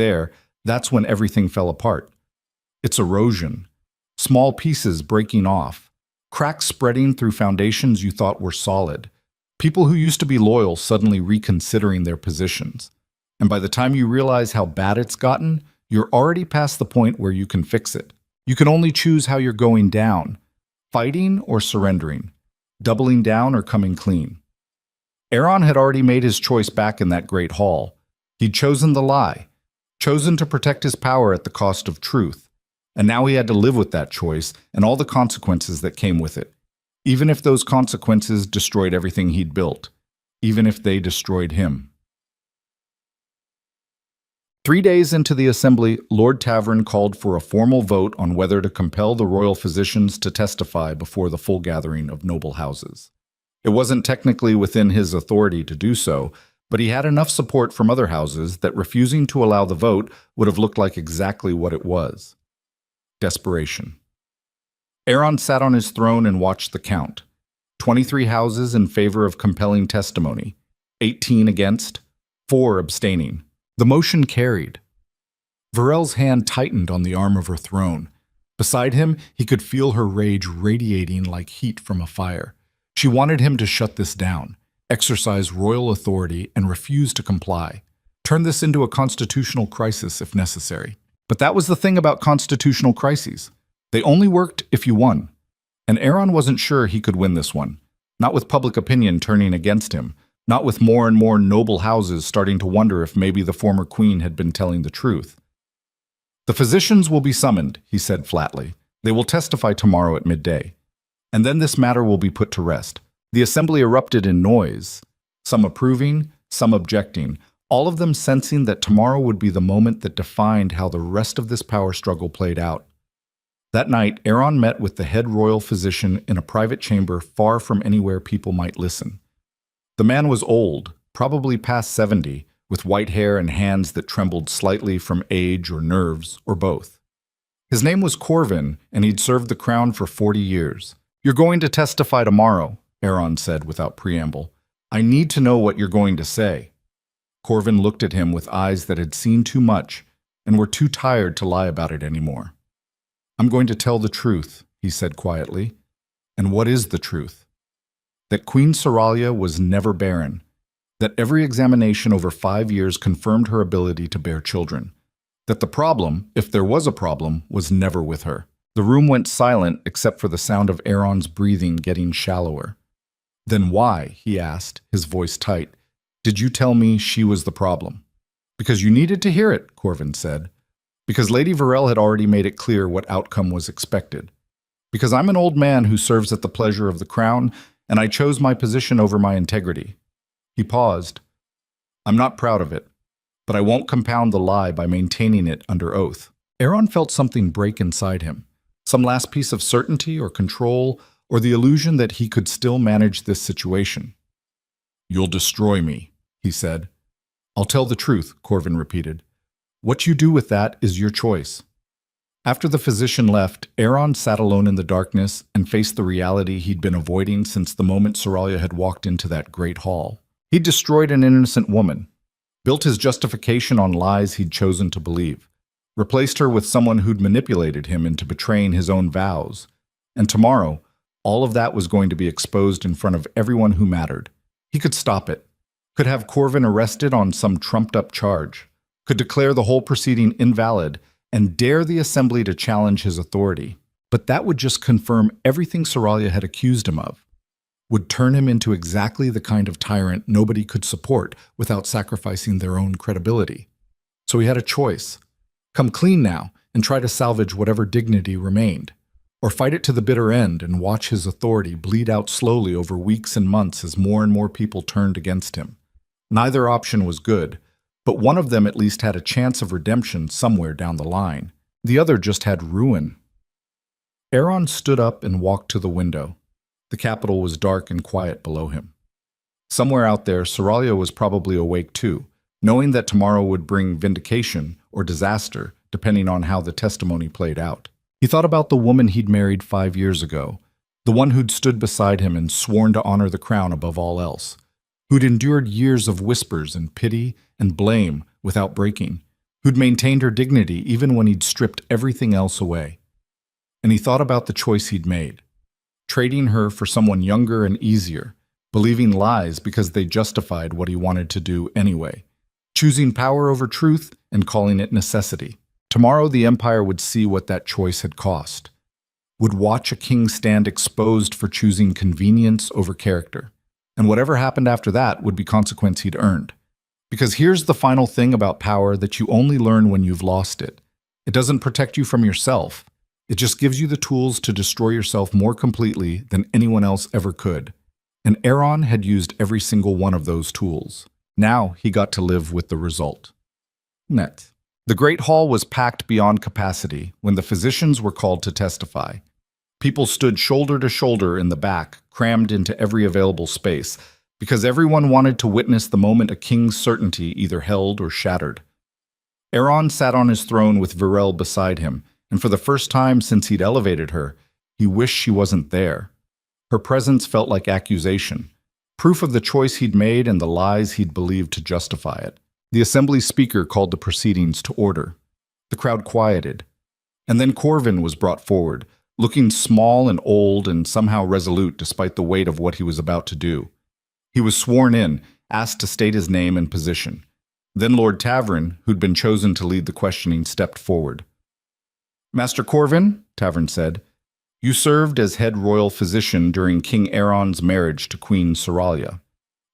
that's when everything fell apart. It's erosion. Small pieces breaking off. Cracks spreading through foundations you thought were solid. People who used to be loyal suddenly reconsidering their positions. And by the time you realize how bad it's gotten, you're already past the point where you can fix it. You can only choose how you're going down, fighting or surrendering, doubling down or coming clean. Aaron had already made his choice back in that great hall. He'd chosen the lie, chosen to protect his power at the cost of truth. And now he had to live with that choice and all the consequences that came with it, even if those consequences destroyed everything he'd built, even if they destroyed him. 3 days into the assembly, Lord Tavern called for a formal vote on whether to compel the royal physicians to testify before the full gathering of noble houses. It wasn't technically within his authority to do so, but he had enough support from other houses that refusing to allow the vote would have looked like exactly what it was. Desperation. Aaron sat on his throne and watched the count. 23 houses in favor of compelling testimony, 18 against, 4 abstaining. The motion carried. Varel's hand tightened on the arm of her throne. Beside him, he could feel her rage radiating like heat from a fire. She wanted him to shut this down, exercise royal authority, and refuse to comply. Turn this into a constitutional crisis if necessary. But that was the thing about constitutional crises. They only worked if you won. And Aaron wasn't sure he could win this one. Not with public opinion turning against him. Not with more and more noble houses starting to wonder if maybe the former queen had been telling the truth. The physicians will be summoned, he said flatly. They will testify tomorrow at midday. And then this matter will be put to rest. The assembly erupted in noise, some approving, some objecting, all of them sensing that tomorrow would be the moment that defined how the rest of this power struggle played out. That night, Aaron met with the head royal physician in a private chamber far from anywhere people might listen. The man was old, probably past 70, with white hair and hands that trembled slightly from age or nerves, or both. His name was Corvin, and he'd served the crown for 40 years. "You're going to testify tomorrow," Aaron said without preamble. "I need to know what you're going to say." Corvin looked at him with eyes that had seen too much and were too tired to lie about it anymore. "I'm going to tell the truth," he said quietly. "And what is the truth? That Queen Soralia was never barren, that every examination over 5 years confirmed her ability to bear children, that the problem, if there was a problem, was never with her." The room went silent except for the sound of Aaron's breathing getting shallower. "Then why," he asked, his voice tight, "did you tell me she was the problem?" "Because you needed to hear it," Corvin said. "Because Lady Varel had already made it clear what outcome was expected. Because I'm an old man who serves at the pleasure of the crown, and I chose my position over my integrity." He paused. "I'm not proud of it, but I won't compound the lie by maintaining it under oath." Aaron felt something break inside him, some last piece of certainty or control, or the illusion that he could still manage this situation. "You'll destroy me," he said. "I'll tell the truth," Corvin repeated. "What you do with that is your choice." After the physician left, Aaron sat alone in the darkness and faced the reality he'd been avoiding since the moment Soralia had walked into that great hall. He'd destroyed an innocent woman, built his justification on lies he'd chosen to believe, replaced her with someone who'd manipulated him into betraying his own vows. And tomorrow, all of that was going to be exposed in front of everyone who mattered. He could stop it, could have Corvin arrested on some trumped-up charge, could declare the whole proceeding invalid, and dare the assembly to challenge his authority. But that would just confirm everything Soralia had accused him of, would turn him into exactly the kind of tyrant nobody could support without sacrificing their own credibility. So he had a choice. Come clean now and try to salvage whatever dignity remained, or fight it to the bitter end and watch his authority bleed out slowly over weeks and months as more and more people turned against him. Neither option was good, but one of them at least had a chance of redemption somewhere down the line. The other just had ruin. Aaron stood up and walked to the window. The capital was dark and quiet below him. Somewhere out there, Soralia was probably awake too, knowing that tomorrow would bring vindication or disaster, depending on how the testimony played out. He thought about the woman he'd married 5 years ago, the one who'd stood beside him and sworn to honor the crown above all else, who'd endured years of whispers and pity and blame without breaking, who'd maintained her dignity even when he'd stripped everything else away. And he thought about the choice he'd made, trading her for someone younger and easier, believing lies because they justified what he wanted to do anyway, choosing power over truth and calling it necessity. Tomorrow the Empire would see what that choice had cost, would watch a king stand exposed for choosing convenience over character, and whatever happened after that would be consequence he'd earned. Because here's the final thing about power that you only learn when you've lost it. It doesn't protect you from yourself. It just gives you the tools to destroy yourself more completely than anyone else ever could. And Aaron had used every single one of those tools. Now he got to live with the result. Net. The Great Hall was packed beyond capacity when the physicians were called to testify. People stood shoulder to shoulder in the back, crammed into every available space, because everyone wanted to witness the moment a king's certainty either held or shattered. Aaron sat on his throne with Virel beside him, and for the first time since he'd elevated her, he wished she wasn't there. Her presence felt like accusation, proof of the choice he'd made and the lies he'd believed to justify it. The assembly speaker called the proceedings to order. The crowd quieted. And then Corvin was brought forward, looking small and old and somehow resolute despite the weight of what he was about to do. He was sworn in, asked to state his name and position. Then Lord Tavern, who'd been chosen to lead the questioning, stepped forward. Master Corvin, Tavern said, you served as head royal physician during King Aaron's marriage to Queen Soralia.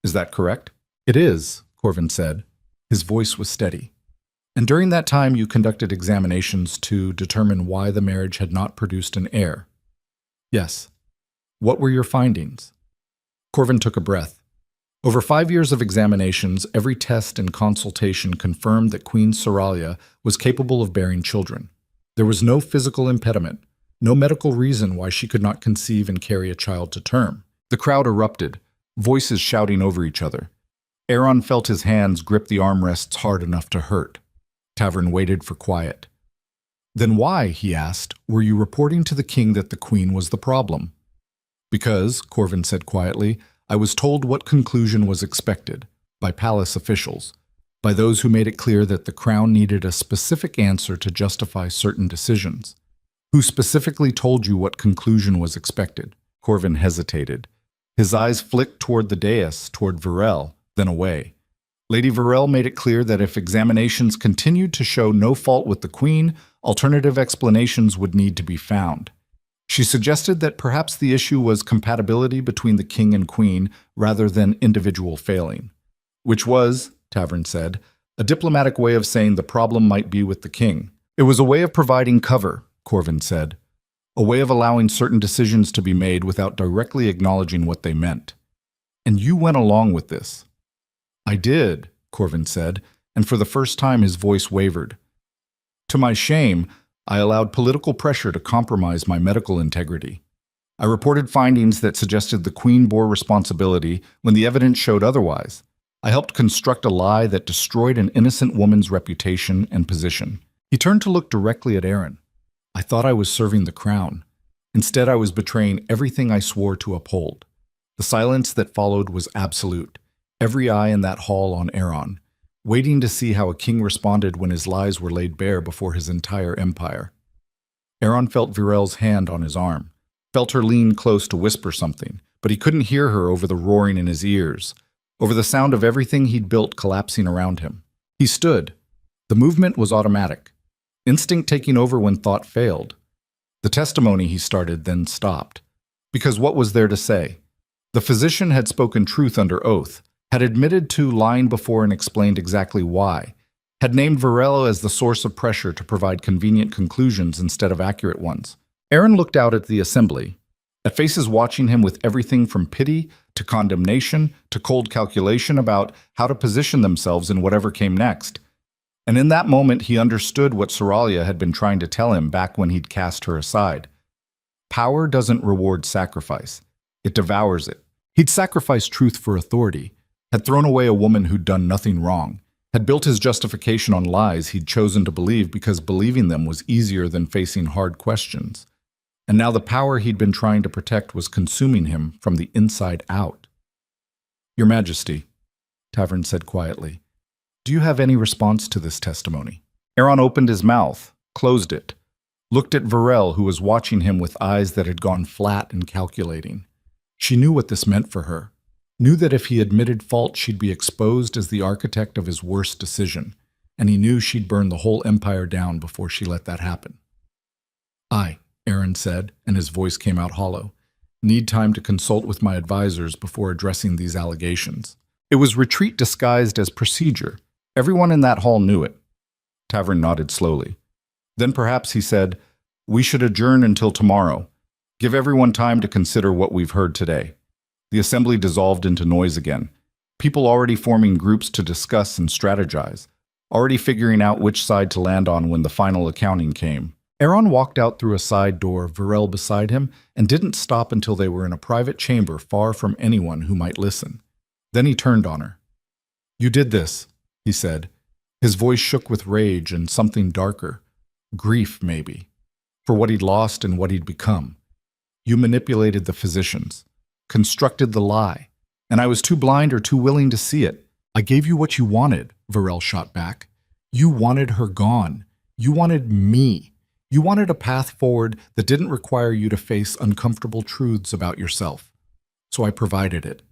Is that correct? It is, Corvin said. His voice was steady. And during that time you conducted examinations to determine why the marriage had not produced an heir. Yes. What were your findings? Corvin took a breath. Over 5 years of examinations, every test and consultation confirmed that Queen Soralia was capable of bearing children. There was no physical impediment, no medical reason why she could not conceive and carry a child to term. The crowd erupted, voices shouting over each other. Aaron felt his hands grip the armrests hard enough to hurt. Tavern waited for quiet. Then why, he asked, were you reporting to the king that the queen was the problem? Because, Corvin said quietly, I was told what conclusion was expected, by palace officials, by those who made it clear that the crown needed a specific answer to justify certain decisions. Who specifically told you what conclusion was expected? Corvin hesitated. His eyes flicked toward the dais, toward Virel, then away. Lady Virel made it clear that if examinations continued to show no fault with the queen, alternative explanations would need to be found. She suggested that perhaps the issue was compatibility between the king and queen rather than individual failing. Which was, Tavern said, a diplomatic way of saying the problem might be with the king. It was a way of providing cover, Corvin said, a way of allowing certain decisions to be made without directly acknowledging what they meant. And you went along with this. I did, Corvin said, and for the first time his voice wavered. To my shame, I allowed political pressure to compromise my medical integrity. I reported findings that suggested the queen bore responsibility when the evidence showed otherwise. I helped construct a lie that destroyed an innocent woman's reputation and position. He turned to look directly at Aaron. I thought I was serving the crown. Instead, I was betraying everything I swore to uphold. The silence that followed was absolute. Every eye in that hall on Aaron, waiting to see how a king responded when his lies were laid bare before his entire empire. Aaron felt Virel's hand on his arm, felt her lean close to whisper something, but he couldn't hear her over the roaring in his ears, over the sound of everything he'd built collapsing around him. He stood, The movement was automatic, instinct taking over when thought failed. The testimony he started then stopped. Because what was there to say? The physician had spoken truth under oath, had admitted to lying before and explained exactly why, had named Werewolf as the source of pressure to provide convenient conclusions instead of accurate ones. Aaron looked out at the assembly, at faces watching him with everything from pity to condemnation to cold calculation about how to position themselves in whatever came next. And in that moment, he understood what Soralia had been trying to tell him back when he'd cast her aside. Power doesn't reward sacrifice. It devours it. He'd sacrificed truth for authority, had thrown away a woman who'd done nothing wrong, had built his justification on lies he'd chosen to believe because believing them was easier than facing hard questions. And now the power he'd been trying to protect was consuming him from the inside out. "Your Majesty," Tavern said quietly, "do you have any response to this testimony?" Aaron opened his mouth, closed it, looked at Varel, who was watching him with eyes that had gone flat and calculating. She knew what this meant for her, knew that if he admitted fault she'd be exposed as the architect of his worst decision, and he knew she'd burn the whole empire down before she let that happen. "I," Aaron said, and his voice came out hollow, "need time to consult with my advisors before addressing these allegations." It was retreat disguised as procedure. Everyone in that hall knew it. Tavern nodded slowly. Then perhaps he said, "We should adjourn until tomorrow. Give everyone time to consider what we've heard today." The assembly dissolved into noise again. People already forming groups to discuss and strategize, already figuring out which side to land on when the final accounting came. Aaron walked out through a side door, Varel beside him, and didn't stop until they were in a private chamber far from anyone who might listen. Then he turned on her. "You did this," he said. His voice shook with rage and something darker. Grief, maybe, for what he'd lost and what he'd become. "You manipulated the physicians, constructed the lie, and I was too blind or too willing to see it. I gave you what you wanted," Varel shot back. "You wanted her gone. You wanted me. You wanted a path forward that didn't require you to face uncomfortable truths about yourself. So I provided it,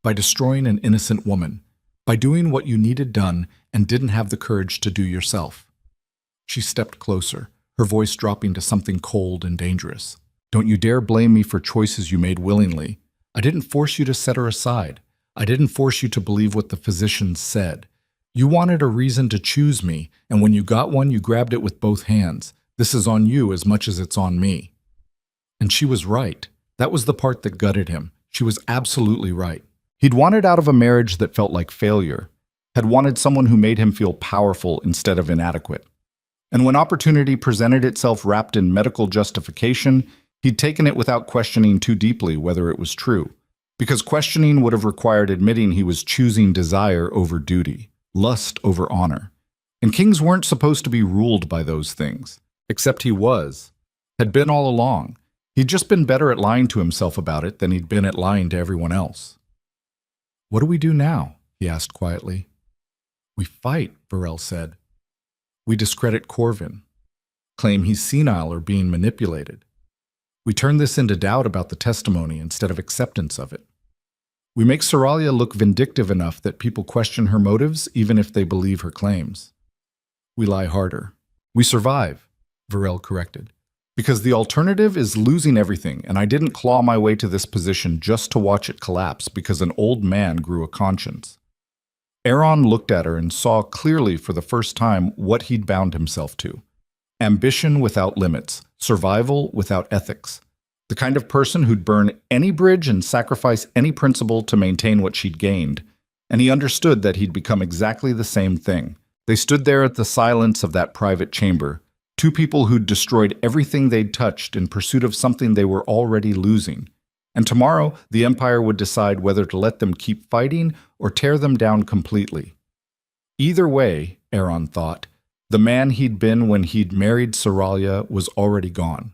by destroying an innocent woman, by doing what you needed done and didn't have the courage to do yourself." She stepped closer, her voice dropping to something cold and dangerous. "Don't you dare blame me for choices you made willingly. I didn't force you to set her aside. I didn't force you to believe what the physicians said. You wanted a reason to choose me, and when you got one, you grabbed it with both hands. This is on you as much as it's on me." And she was right. That was the part that gutted him. She was absolutely right. He'd wanted out of a marriage that felt like failure, had wanted someone who made him feel powerful instead of inadequate. And when opportunity presented itself wrapped in medical justification, he'd taken it without questioning too deeply whether it was true. Because questioning would have required admitting he was choosing desire over duty, lust over honor. And kings weren't supposed to be ruled by those things. Except he was. Had been all along. He'd just been better at lying to himself about it than he'd been at lying to everyone else. "What do we do now?" he asked quietly. "We fight," Varel said. "We discredit Corvin, claim he's senile or being manipulated. We turn this into doubt about the testimony instead of acceptance of it. We make Soralia look vindictive enough that people question her motives even if they believe her claims. We lie harder. We survive," Varel corrected. "Because the alternative is losing everything, and I didn't claw my way to this position just to watch it collapse because an old man grew a conscience." Aaron looked at her and saw clearly for the first time what he'd bound himself to. Ambition without limits, survival without ethics. The kind of person who'd burn any bridge and sacrifice any principle to maintain what she'd gained. And he understood that he'd become exactly the same thing. They stood there at the silence of that private chamber, two people who'd destroyed everything they'd touched in pursuit of something they were already losing. And tomorrow, the Empire would decide whether to let them keep fighting or tear them down completely. Either way, Aaron thought, the man he'd been when he'd married Soralia was already gone.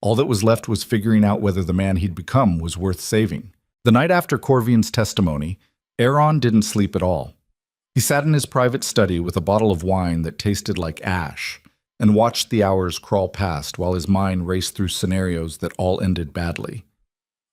All that was left was figuring out whether the man he'd become was worth saving. The night after Corvin's testimony, Aaron didn't sleep at all. He sat in his private study with a bottle of wine that tasted like ash, and watched the hours crawl past while his mind raced through scenarios that all ended badly.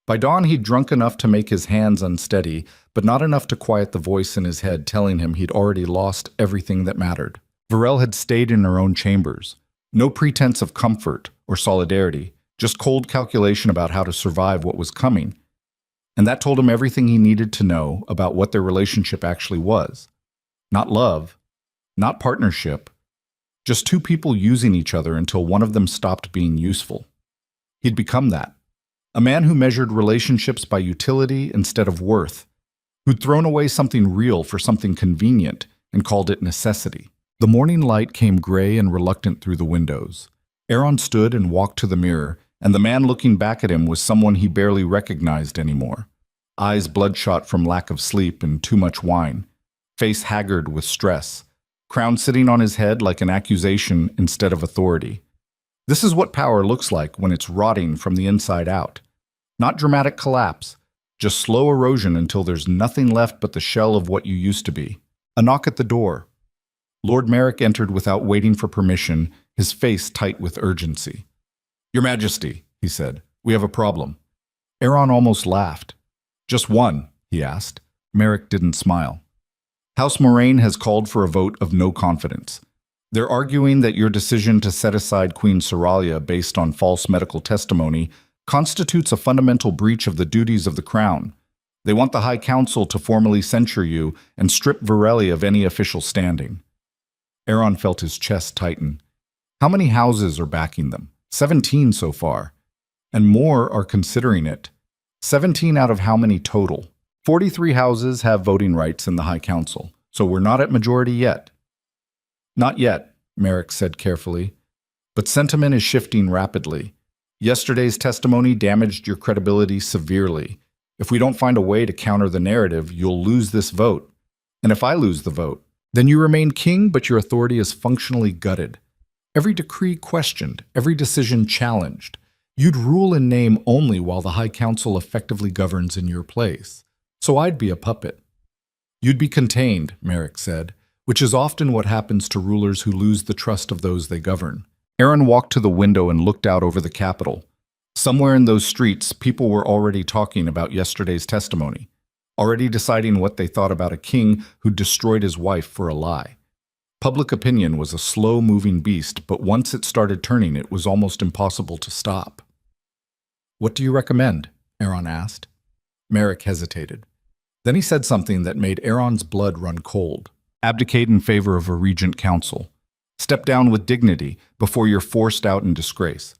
By dawn, he'd drunk enough to make his hands unsteady, but not enough to quiet the voice in his head telling him he'd already lost everything that mattered. Varel had stayed in her own chambers. No pretense of comfort or solidarity, just cold calculation about how to survive what was coming. And that told him everything he needed to know about what their relationship actually was. Not love, not partnership, just two people using each other until one of them stopped being useful. He'd become that. A man who measured relationships by utility instead of worth, who'd thrown away something real for something convenient and called it necessity. The morning light came gray and reluctant through the windows. Aaron stood and walked to the mirror, and the man looking back at him was someone he barely recognized anymore. Eyes bloodshot from lack of sleep and too much wine. Face haggard with stress. Crown sitting on his head like an accusation instead of authority. This is what power looks like when it's rotting from the inside out. Not dramatic collapse, just slow erosion until there's nothing left but the shell of what you used to be. A knock at the door. Lord Merrick entered without waiting for permission, his face tight with urgency. "Your Majesty," he said, "we have a problem." Aaron almost laughed. "Just one?" he asked. Merrick didn't smile. "House Moraine has called for a vote of no confidence. They're arguing that your decision to set aside Queen Seralia based on false medical testimony constitutes a fundamental breach of the duties of the crown. They want the High Council to formally censure you and strip Varelli of any official standing." Aaron felt his chest tighten. How many houses are backing them? 17 so far. And more are considering it. 17 out of how many total? 43 houses have voting rights in the High Council, so we're not at majority yet. "Not yet," Merrick said carefully. "But sentiment is shifting rapidly. Yesterday's testimony damaged your credibility severely. If we don't find a way to counter the narrative, you'll lose this vote. And if I lose the vote, then you remain king, but your authority is functionally gutted. Every decree questioned, every decision challenged. You'd rule in name only while the High Council effectively governs in your place. So I'd be a puppet." "You'd be contained," Merrick said, which is often what happens to rulers who lose the trust of those they govern. Aaron walked to the window and looked out over the capital. Somewhere in those streets, people were already talking about yesterday's testimony, already deciding what they thought about a king who destroyed his wife for a lie. Public opinion was a slow-moving beast, but once it started turning, it was almost impossible to stop. "What do you recommend?" Aaron asked. Merrick hesitated. Then he said something that made Aaron's blood run cold. "Abdicate in favor of a regent council. Step down with dignity before you're forced out in disgrace.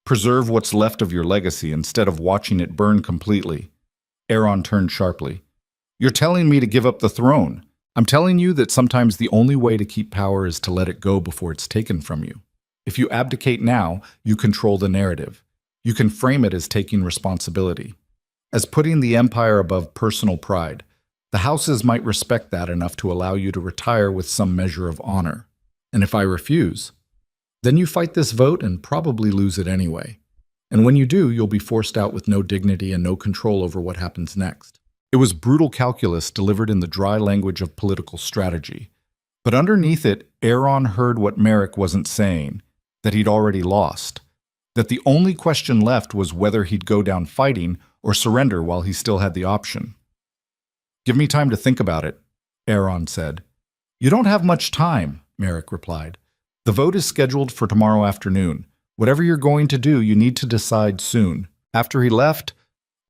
Preserve what's left of your legacy instead of watching it burn completely." Aaron turned sharply. "You're telling me to give up the throne. I'm telling you that sometimes the only way to keep power is to let it go before it's taken from you. If you abdicate now, you control the narrative. You can frame it as taking responsibility, as putting the empire above personal pride. The houses might respect that enough to allow you to retire with some measure of honor. And if I refuse, then you fight this vote and probably lose it anyway. And when you do, you'll be forced out with no dignity and no control over what happens next." It was brutal calculus delivered in the dry language of political strategy. But underneath it, Aaron heard what Merrick wasn't saying, that he'd already lost, that the only question left was whether he'd go down fighting or surrender while he still had the option. "Give me time to think about it," Aaron said. "You don't have much time," Merrick replied. "The vote is scheduled for tomorrow afternoon. Whatever you're going to do, you need to decide soon." After he left,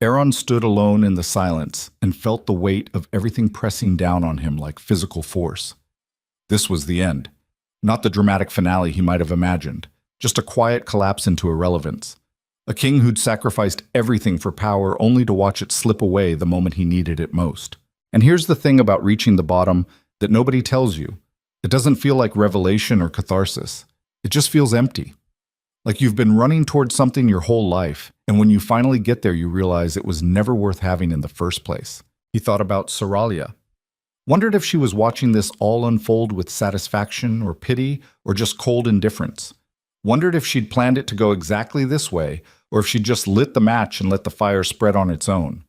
Aaron stood alone in the silence and felt the weight of everything pressing down on him like physical force. This was the end. Not the dramatic finale he might have imagined, just a quiet collapse into irrelevance. A king who'd sacrificed everything for power only to watch it slip away the moment he needed it most. And here's the thing about reaching the bottom that nobody tells you. It doesn't feel like revelation or catharsis. It just feels empty. Like you've been running towards something your whole life, and when you finally get there, you realize it was never worth having in the first place. He thought about Seralia. Wondered if she was watching this all unfold with satisfaction or pity or just cold indifference. Wondered if she'd planned it to go exactly this way, or if she'd just lit the match and let the fire spread on its own.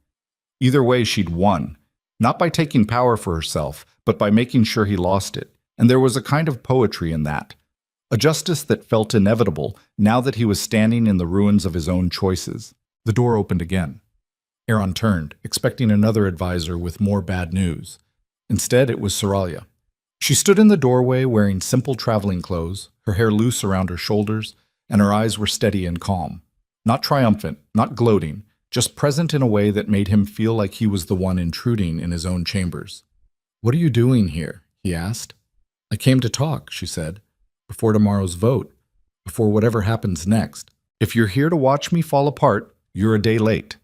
Either way, she'd won. Not by taking power for herself, but by making sure he lost it. And there was a kind of poetry in that. A justice that felt inevitable now that he was standing in the ruins of his own choices. The door opened again. Aaron turned, expecting another advisor with more bad news. Instead, it was Seralia. She stood in the doorway wearing simple traveling clothes, her hair loose around her shoulders, and her eyes were steady and calm. Not triumphant, not gloating, just present in a way that made him feel like he was the one intruding in his own chambers. "What are you doing here?" he asked. "I came to talk," she said, "before tomorrow's vote, before whatever happens next. If you're here to watch me fall apart, you're a day late."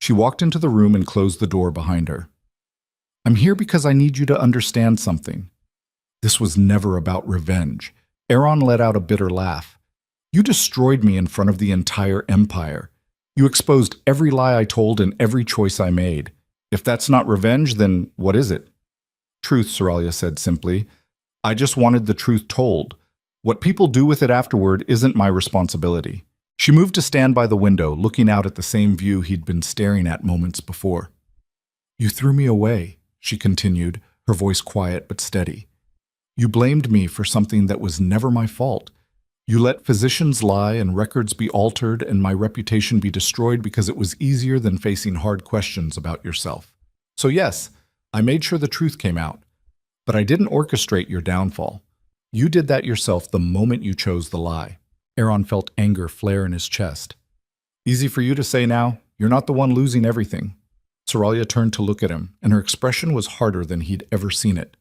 She walked into the room and closed the door behind her. "I'm here because I need you to understand something." This was never about revenge. Aaron let out a bitter laugh. "You destroyed me in front of the entire empire. You exposed every lie I told and every choice I made. If that's not revenge, then what is it?" "Truth," Soralia said simply. "I just wanted the truth told. What people do with it afterward isn't my responsibility." She moved to stand by the window, looking out at the same view he'd been staring at moments before. "You threw me away," she continued, her voice quiet but steady. "You blamed me for something that was never my fault. You let physicians lie and records be altered and my reputation be destroyed because it was easier than facing hard questions about yourself. So yes, I made sure the truth came out. But I didn't orchestrate your downfall. You did that yourself the moment you chose the lie." Aaron felt anger flare in his chest. "Easy for you to say now. You're not the one losing everything." Soralia turned to look at him, and her expression was harder than he'd ever seen it.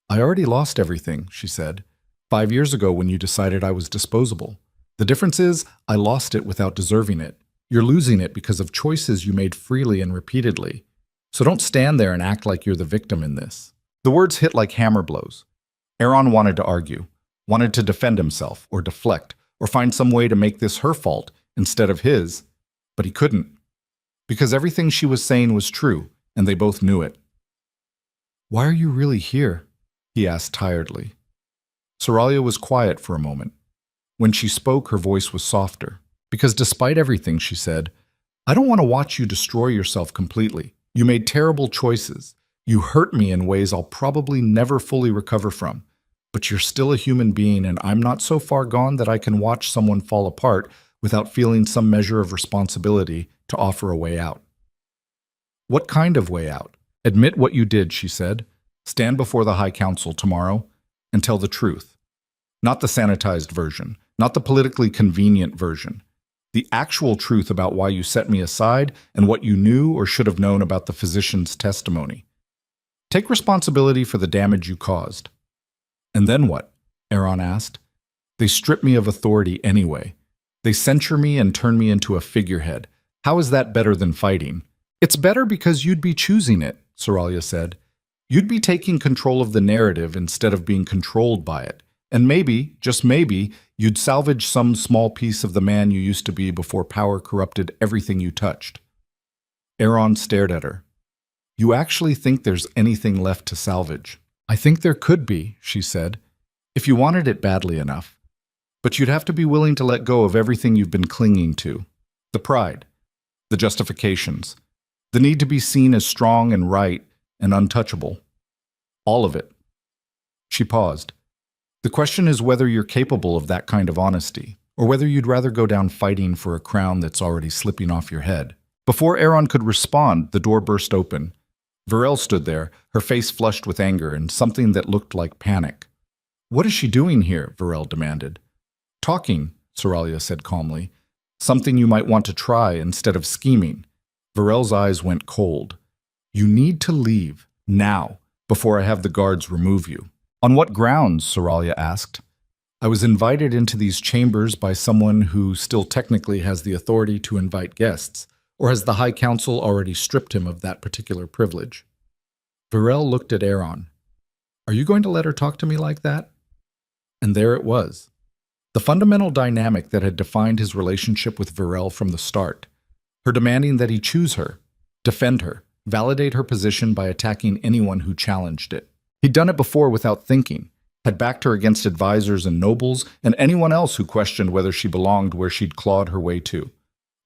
"I already lost everything," she said. 5 years ago when you decided I was disposable. The difference is, I lost it without deserving it. You're losing it because of choices you made freely and repeatedly. So don't stand there and act like you're the victim in this." The words hit like hammer blows. Aaron wanted to argue, wanted to defend himself, or deflect, or find some way to make this her fault instead of his, but he couldn't. Because everything she was saying was true, and they both knew it. "Why are you really here?" he asked tiredly. Soralia was quiet for a moment. When she spoke, her voice was softer. "Because despite everything," she said, "I don't want to watch you destroy yourself completely. You made terrible choices. You hurt me in ways I'll probably never fully recover from. But you're still a human being, and I'm not so far gone that I can watch someone fall apart without feeling some measure of responsibility to offer a way out." "What kind of way out?" "Admit what you did," she said. "Stand before the High Council tomorrow and tell the truth. Not the sanitized version, not the politically convenient version. The actual truth about why you set me aside and what you knew or should have known about the physician's testimony. Take responsibility for the damage you caused." "And then what?" Aaron asked. "They strip me of authority anyway. They censure me and turn me into a figurehead. How is that better than fighting?" "It's better because you'd be choosing it," Soralia said. "You'd be taking control of the narrative instead of being controlled by it. And maybe, just maybe, you'd salvage some small piece of the man you used to be before power corrupted everything you touched." Aaron stared at her. "You actually think there's anything left to salvage?" "I think there could be," she said, "if you wanted it badly enough. But you'd have to be willing to let go of everything you've been clinging to. The pride, the justifications, the need to be seen as strong and right and untouchable. All of it." She paused. "The question is whether you're capable of that kind of honesty, or whether you'd rather go down fighting for a crown that's already slipping off your head." Before Aaron could respond, the door burst open. Varel stood there, her face flushed with anger and something that looked like panic. "What is she doing here?" Varel demanded. "Talking," Soralia said calmly. "Something you might want to try instead of scheming." Varel's eyes went cold. "You need to leave, now, before I have the guards remove you." "On what grounds?" Soralia asked. "I was invited into these chambers by someone who still technically has the authority to invite guests. Or has the High Council already stripped him of that particular privilege?" Varel looked at Aaron. "Are you going to let her talk to me like that?" And there it was. The fundamental dynamic that had defined his relationship with Varel from the start. Her demanding that he choose her, defend her, validate her position by attacking anyone who challenged it. He'd done it before without thinking, had backed her against advisors and nobles and anyone else who questioned whether she belonged where she'd clawed her way to.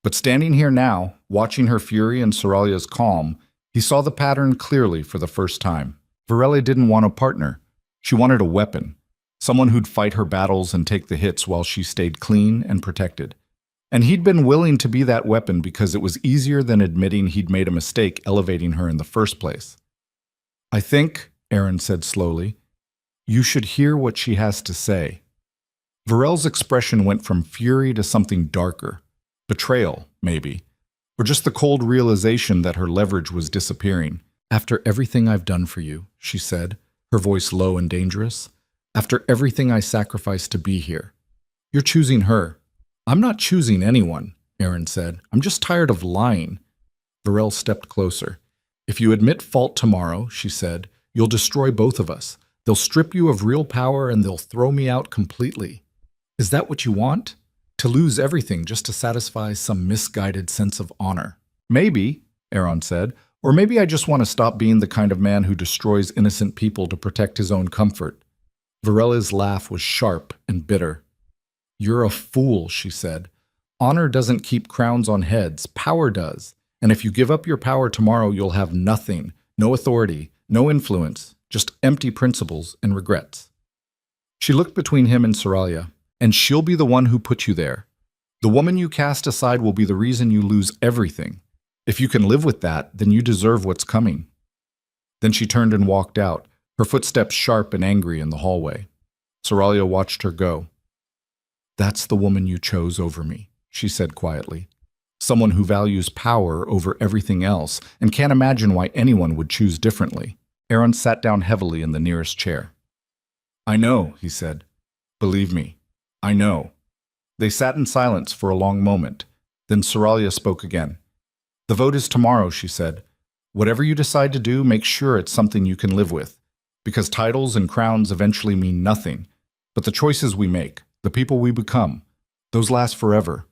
But standing here now, watching her fury and Soralia's calm, he saw the pattern clearly for the first time. Varela didn't want a partner. She wanted a weapon, someone who'd fight her battles and take the hits while she stayed clean and protected. And he'd been willing to be that weapon because it was easier than admitting he'd made a mistake elevating her in the first place. "I think," Aaron said slowly, You should hear what she has to say." Varel's expression went from fury to something darker. Betrayal, maybe. Or just the cold realization that her leverage was disappearing. "After everything I've done for you," she said, her voice low and dangerous. "After everything I sacrificed to be here. You're choosing her." "I'm not choosing anyone," Aaron said. "I'm just tired of lying." Varel stepped closer. "If you admit fault tomorrow," she said, "you'll destroy both of us. They'll strip you of real power and they'll throw me out completely. Is that what you want? To lose everything just to satisfy some misguided sense of honor?" "Maybe," Aaron said. "Or maybe I just want to stop being the kind of man who destroys innocent people to protect his own comfort." Varela's laugh was sharp and bitter. "You're a fool," she said. "Honor doesn't keep crowns on heads. Power does. And if you give up your power tomorrow, you'll have nothing. No authority, no influence, just empty principles and regrets." She looked between him and Soraya. "And she'll be the one who put you there. The woman you cast aside will be the reason you lose everything. If you can live with that, then you deserve what's coming." Then she turned and walked out, her footsteps sharp and angry in the hallway. Soraya watched her go. "That's the woman you chose over me," she said quietly. "Someone who values power over everything else and can't imagine why anyone would choose differently." Aaron sat down heavily in the nearest chair. "I know," he said. "Believe me, I know." They sat in silence for a long moment. Then Soraya spoke again. "The vote is tomorrow," she said. "Whatever you decide to do, make sure it's something you can live with. Because titles and crowns eventually mean nothing. But the choices we make, the people we become, those last forever."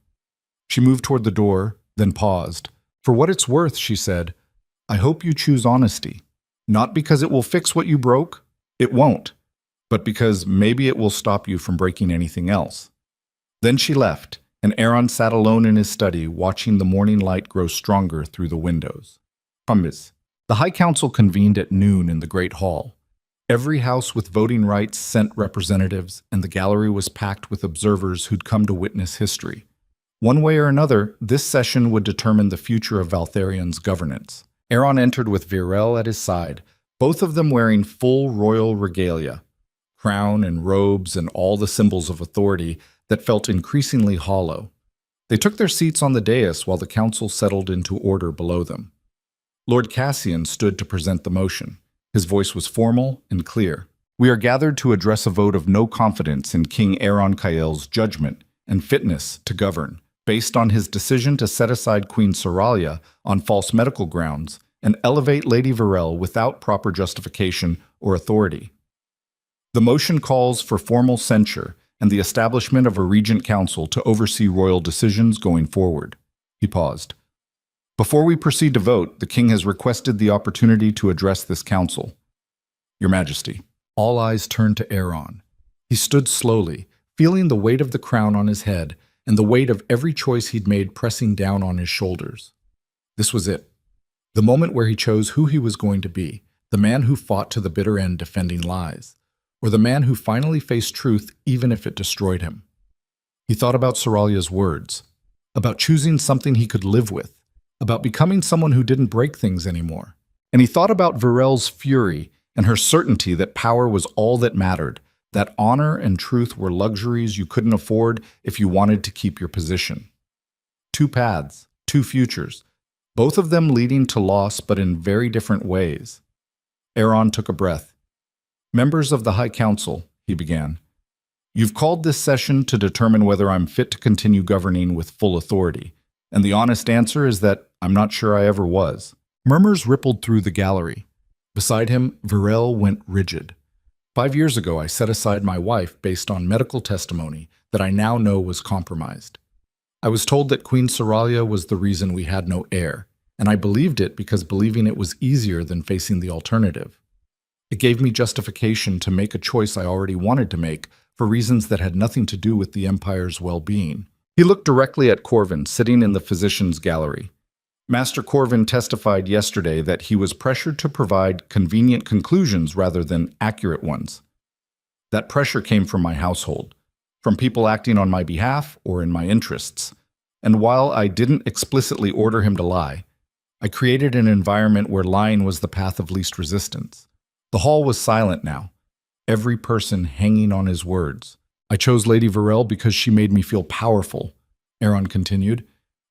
She moved toward the door, then paused. "For what it's worth," she said, "I hope you choose honesty. Not because it will fix what you broke. It won't. But because maybe it will stop you from breaking anything else." Then she left, and Aaron sat alone in his study, watching the morning light grow stronger through the windows. The High Council convened at noon in the Great Hall. Every house with voting rights sent representatives, and the gallery was packed with observers who'd come to witness history. One way or another, this session would determine the future of Valtharian's governance. Aaron entered with Virel at his side, both of them wearing full royal regalia, crown and robes and all the symbols of authority that felt increasingly hollow. They took their seats on the dais while the council settled into order below them. Lord Cassian stood to present the motion. His voice was formal and clear. "We are gathered to address a vote of no confidence in King Aaron Kael's judgment and fitness to govern, based on his decision to set aside Queen Soraya on false medical grounds and elevate Lady Virel without proper justification or authority. The motion calls for formal censure and the establishment of a regent council to oversee royal decisions going forward." He paused. "Before we proceed to vote, the king has requested the opportunity to address this council." "Your Majesty." All eyes turned to Aaron. He stood slowly, feeling the weight of the crown on his head and the weight of every choice he'd made pressing down on his shoulders. This was it. The moment where he chose who he was going to be, the man who fought to the bitter end defending lies, or the man who finally faced truth even if it destroyed him. He thought about Soraya's words, about choosing something he could live with, about becoming someone who didn't break things anymore. And he thought about Virel's fury and her certainty that power was all that mattered, that honor and truth were luxuries you couldn't afford if you wanted to keep your position. Two paths, two futures, both of them leading to loss but in very different ways. Aaron took a breath. "Members of the High Council," he began, "you've called this session to determine whether I'm fit to continue governing with full authority, and the honest answer is that I'm not sure I ever was." Murmurs rippled through the gallery. Beside him, Virel went rigid. 5 years ago, I set aside my wife based on medical testimony that I now know was compromised. I was told that Queen Soraya was the reason we had no heir, and I believed it because believing it was easier than facing the alternative. It gave me justification to make a choice I already wanted to make for reasons that had nothing to do with the Empire's well-being. He looked directly at Corvin, sitting in the physician's gallery. Master Corvin testified yesterday that he was pressured to provide convenient conclusions rather than accurate ones. That pressure came from my household, from people acting on my behalf or in my interests. And while I didn't explicitly order him to lie, I created an environment where lying was the path of least resistance. The hall was silent now. every person hanging on his words. I chose Lady Varel because she made me feel powerful, Aaron continued,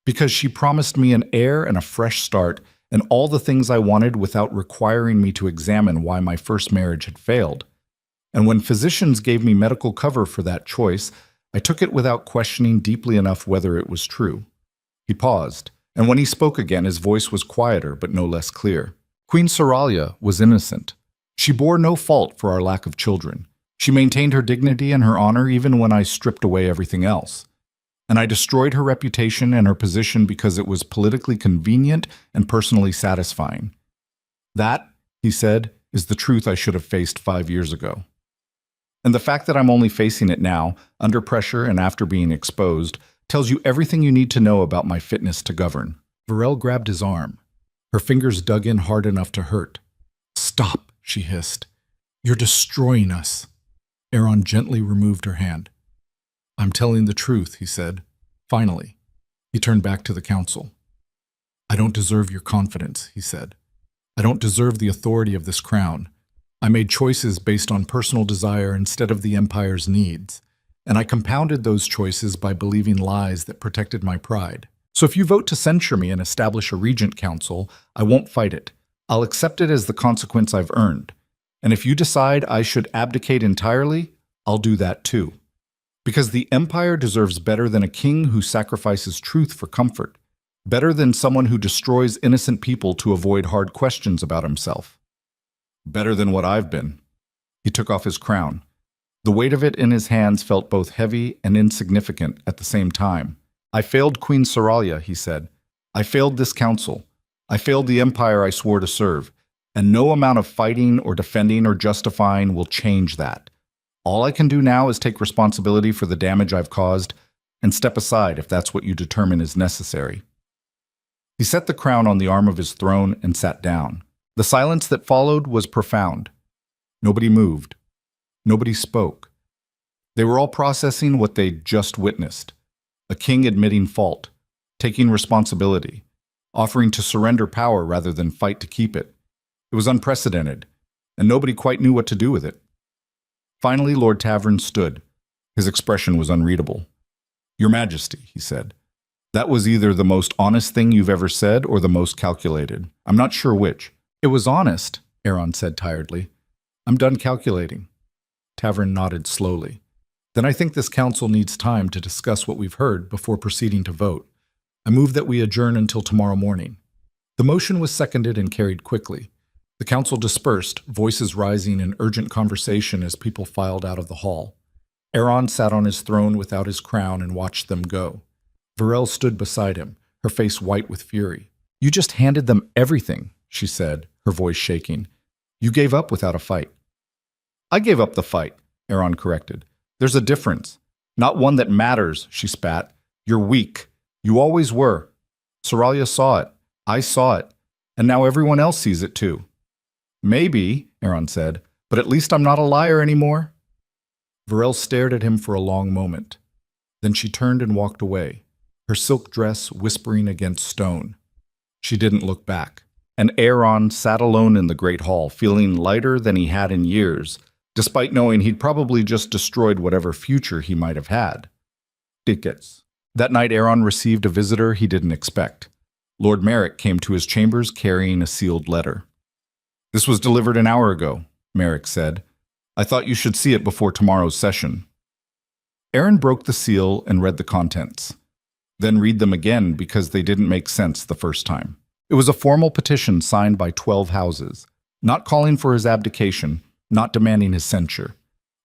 because she promised me an heir and a fresh start and all the things I wanted without requiring me to examine why my first marriage had failed. And when physicians gave me medical cover for that choice, I took it without questioning deeply enough whether it was true. He paused, and when he spoke again, his voice was quieter but no less clear. Queen Seralia was innocent. She bore no fault for our lack of children. She maintained her dignity and her honor even when I stripped away everything else. And I destroyed her reputation and her position because it was politically convenient and personally satisfying. That, he said, is the truth I should have faced 5 years ago. And the fact that I'm only facing it now, under pressure and after being exposed, tells you everything you need to know about my fitness to govern. Varel grabbed his arm. Her fingers dug in hard enough to hurt. Stop, she hissed. You're destroying us. Aaron gently removed her hand. I'm telling the truth, he said. Finally, he turned back to the council. I don't deserve your confidence, he said. I don't deserve the authority of this crown. I made choices based on personal desire instead of the Empire's needs, and I compounded those choices by believing lies that protected my pride. So if you vote to censure me and establish a regent council, I won't fight it. I'll accept it as the consequence I've earned. And if you decide I should abdicate entirely, I'll do that too. Because the Empire deserves better than a king who sacrifices truth for comfort, better than someone who destroys innocent people to avoid hard questions about himself. Better than what I've been. He took off his crown. The weight of it in his hands felt both heavy and insignificant at the same time. I failed Queen Seralia, he said. I failed this council. I failed the Empire I swore to serve. And no amount of fighting or defending or justifying will change that. All I can do now is take responsibility for the damage I've caused and step aside if that's what you determine is necessary. He set the crown on the arm of his throne and sat down. The silence that followed was profound. Nobody moved. Nobody spoke. They were all processing what they'd just witnessed. A king admitting fault, taking responsibility, offering to surrender power rather than fight to keep it. It was unprecedented, and nobody quite knew what to do with it. Finally, Lord Tavern stood. His expression was unreadable. Your Majesty, he said. That was either the most honest thing you've ever said or the most calculated. I'm not sure which. It was honest, Aaron said tiredly. I'm done calculating. Tavern nodded slowly. Then I think this council needs time to discuss what we've heard before proceeding to vote. I move that we adjourn until tomorrow morning. The motion was seconded and carried quickly. The council dispersed, voices rising in urgent conversation as people filed out of the hall. Aaron sat on his throne without his crown and watched them go. Varel stood beside him, her face white with fury. You just handed them everything, she said, her voice shaking. You gave up without a fight. I gave up the fight, Aaron corrected. There's a difference. Not one that matters, she spat. You're weak. You always were. Seralia saw it. I saw it. And now everyone else sees it too. Maybe, Aaron said, but at least I'm not a liar anymore. Varel stared at him for a long moment. Then she turned and walked away, her silk dress whispering against stone. She didn't look back. And Aaron sat alone in the great hall, feeling lighter than he had in years, despite knowing he'd probably just destroyed whatever future he might have had. Tickets. That night Aaron received a visitor he didn't expect. Lord Merrick came to his chambers carrying a sealed letter. This was delivered an hour ago, Merrick said. I thought you should see it before tomorrow's session. Aaron broke the seal and read the contents. Then read them again because they didn't make sense the first time. It was a formal petition signed by 12 houses, not calling for his abdication, not demanding his censure,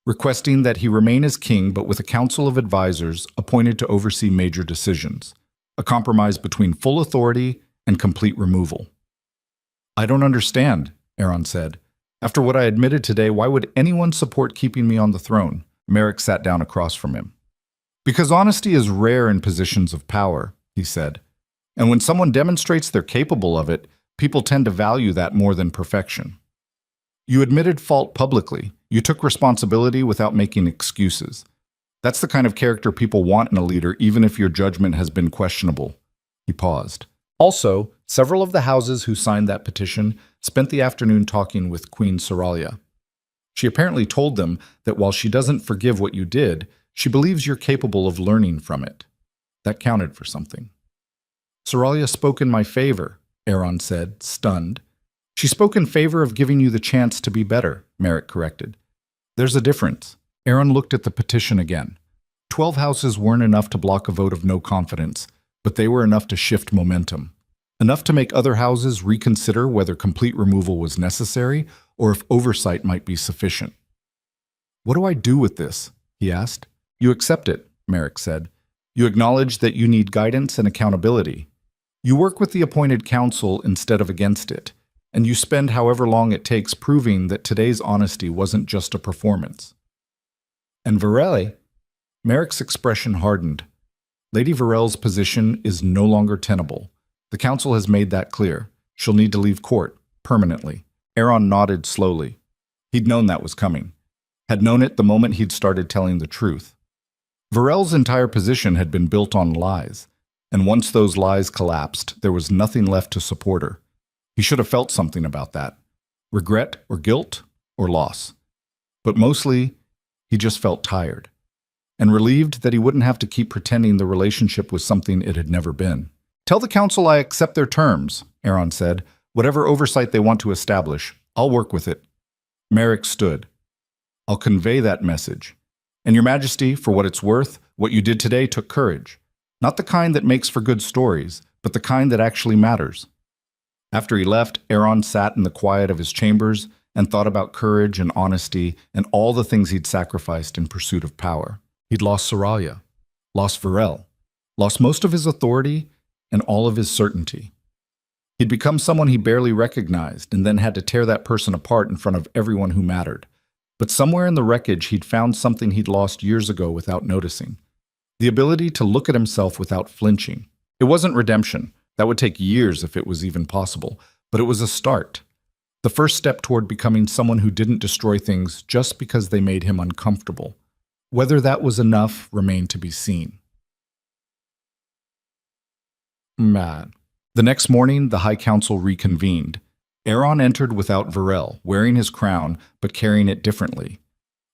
requesting that he remain as king but with a council of advisors appointed to oversee major decisions, a compromise between full authority and complete removal. I don't understand, Aaron said. After what I admitted today, why would anyone support keeping me on the throne? Merrick sat down across from him. Because honesty is rare in positions of power, he said. And when someone demonstrates they're capable of it, people tend to value that more than perfection. You admitted fault publicly. You took responsibility without making excuses. That's the kind of character people want in a leader, even if your judgment has been questionable. He paused. Also, several of the houses who signed that petition spent the afternoon talking with Queen Seralia. She apparently told them that while she doesn't forgive what you did, she believes you're capable of learning from it. That counted for something. Soralia spoke in my favor, Aaron said, stunned. She spoke in favor of giving you the chance to be better, Merrick corrected. There's a difference. Aaron looked at the petition again. 12 houses weren't enough to block a vote of no confidence, but they were enough to shift momentum. Enough to make other houses reconsider whether complete removal was necessary or if oversight might be sufficient. What do I do with this? He asked. You accept it, Merrick said. You acknowledge that you need guidance and accountability. You work with the appointed council instead of against it, and you spend however long it takes proving that today's honesty wasn't just a performance. And Varelli? Merrick's expression hardened. Lady Varel's position is no longer tenable. The council has made that clear. She'll need to leave court, permanently. Aaron nodded slowly. He'd known that was coming. Had known it the moment he'd started telling the truth. Varel's entire position had been built on lies, and once those lies collapsed, there was nothing left to support her. He should have felt something about that. Regret or guilt or loss. But mostly, he just felt tired, and relieved that he wouldn't have to keep pretending the relationship was something it had never been. Tell the council I accept their terms, Aaron said. Whatever oversight they want to establish, I'll work with it. Merrick stood. I'll convey that message. And Your Majesty, for what it's worth, what you did today took courage. Not the kind that makes for good stories, but the kind that actually matters. After he left, Aaron sat in the quiet of his chambers and thought about courage and honesty and all the things he'd sacrificed in pursuit of power. He'd lost Soralia, lost Varel, lost most of his authority and all of his certainty. He'd become someone he barely recognized and then had to tear that person apart in front of everyone who mattered. But somewhere in the wreckage, he'd found something he'd lost years ago without noticing. The ability to look at himself without flinching. It wasn't redemption. That would take years if it was even possible. But it was a start. The first step toward becoming someone who didn't destroy things just because they made him uncomfortable. Whether that was enough remained to be seen. Mad. The next morning, the High Council reconvened. Aaron entered without Varel, wearing his crown, but carrying it differently.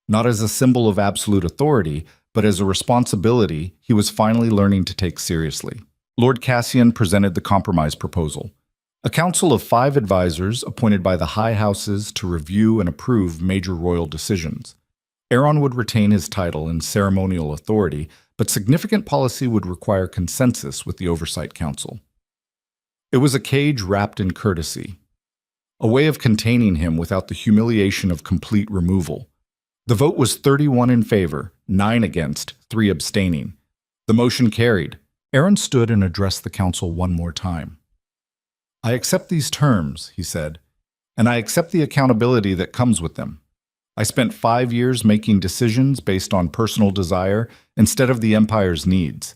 Not as a symbol of absolute authority, but as a responsibility he was finally learning to take seriously. Lord Cassian presented the compromise proposal. A council of 5 advisors appointed by the High Houses to review and approve major royal decisions. Aaron would retain his title and ceremonial authority, but significant policy would require consensus with the Oversight Council. It was a cage wrapped in courtesy. A way of containing him without the humiliation of complete removal. The vote was 31 in favor, 9 against, 3 abstaining. The motion carried. Aaron stood and addressed the council one more time. I accept these terms, he said, and I accept the accountability that comes with them. I spent 5 years making decisions based on personal desire instead of the Empire's needs.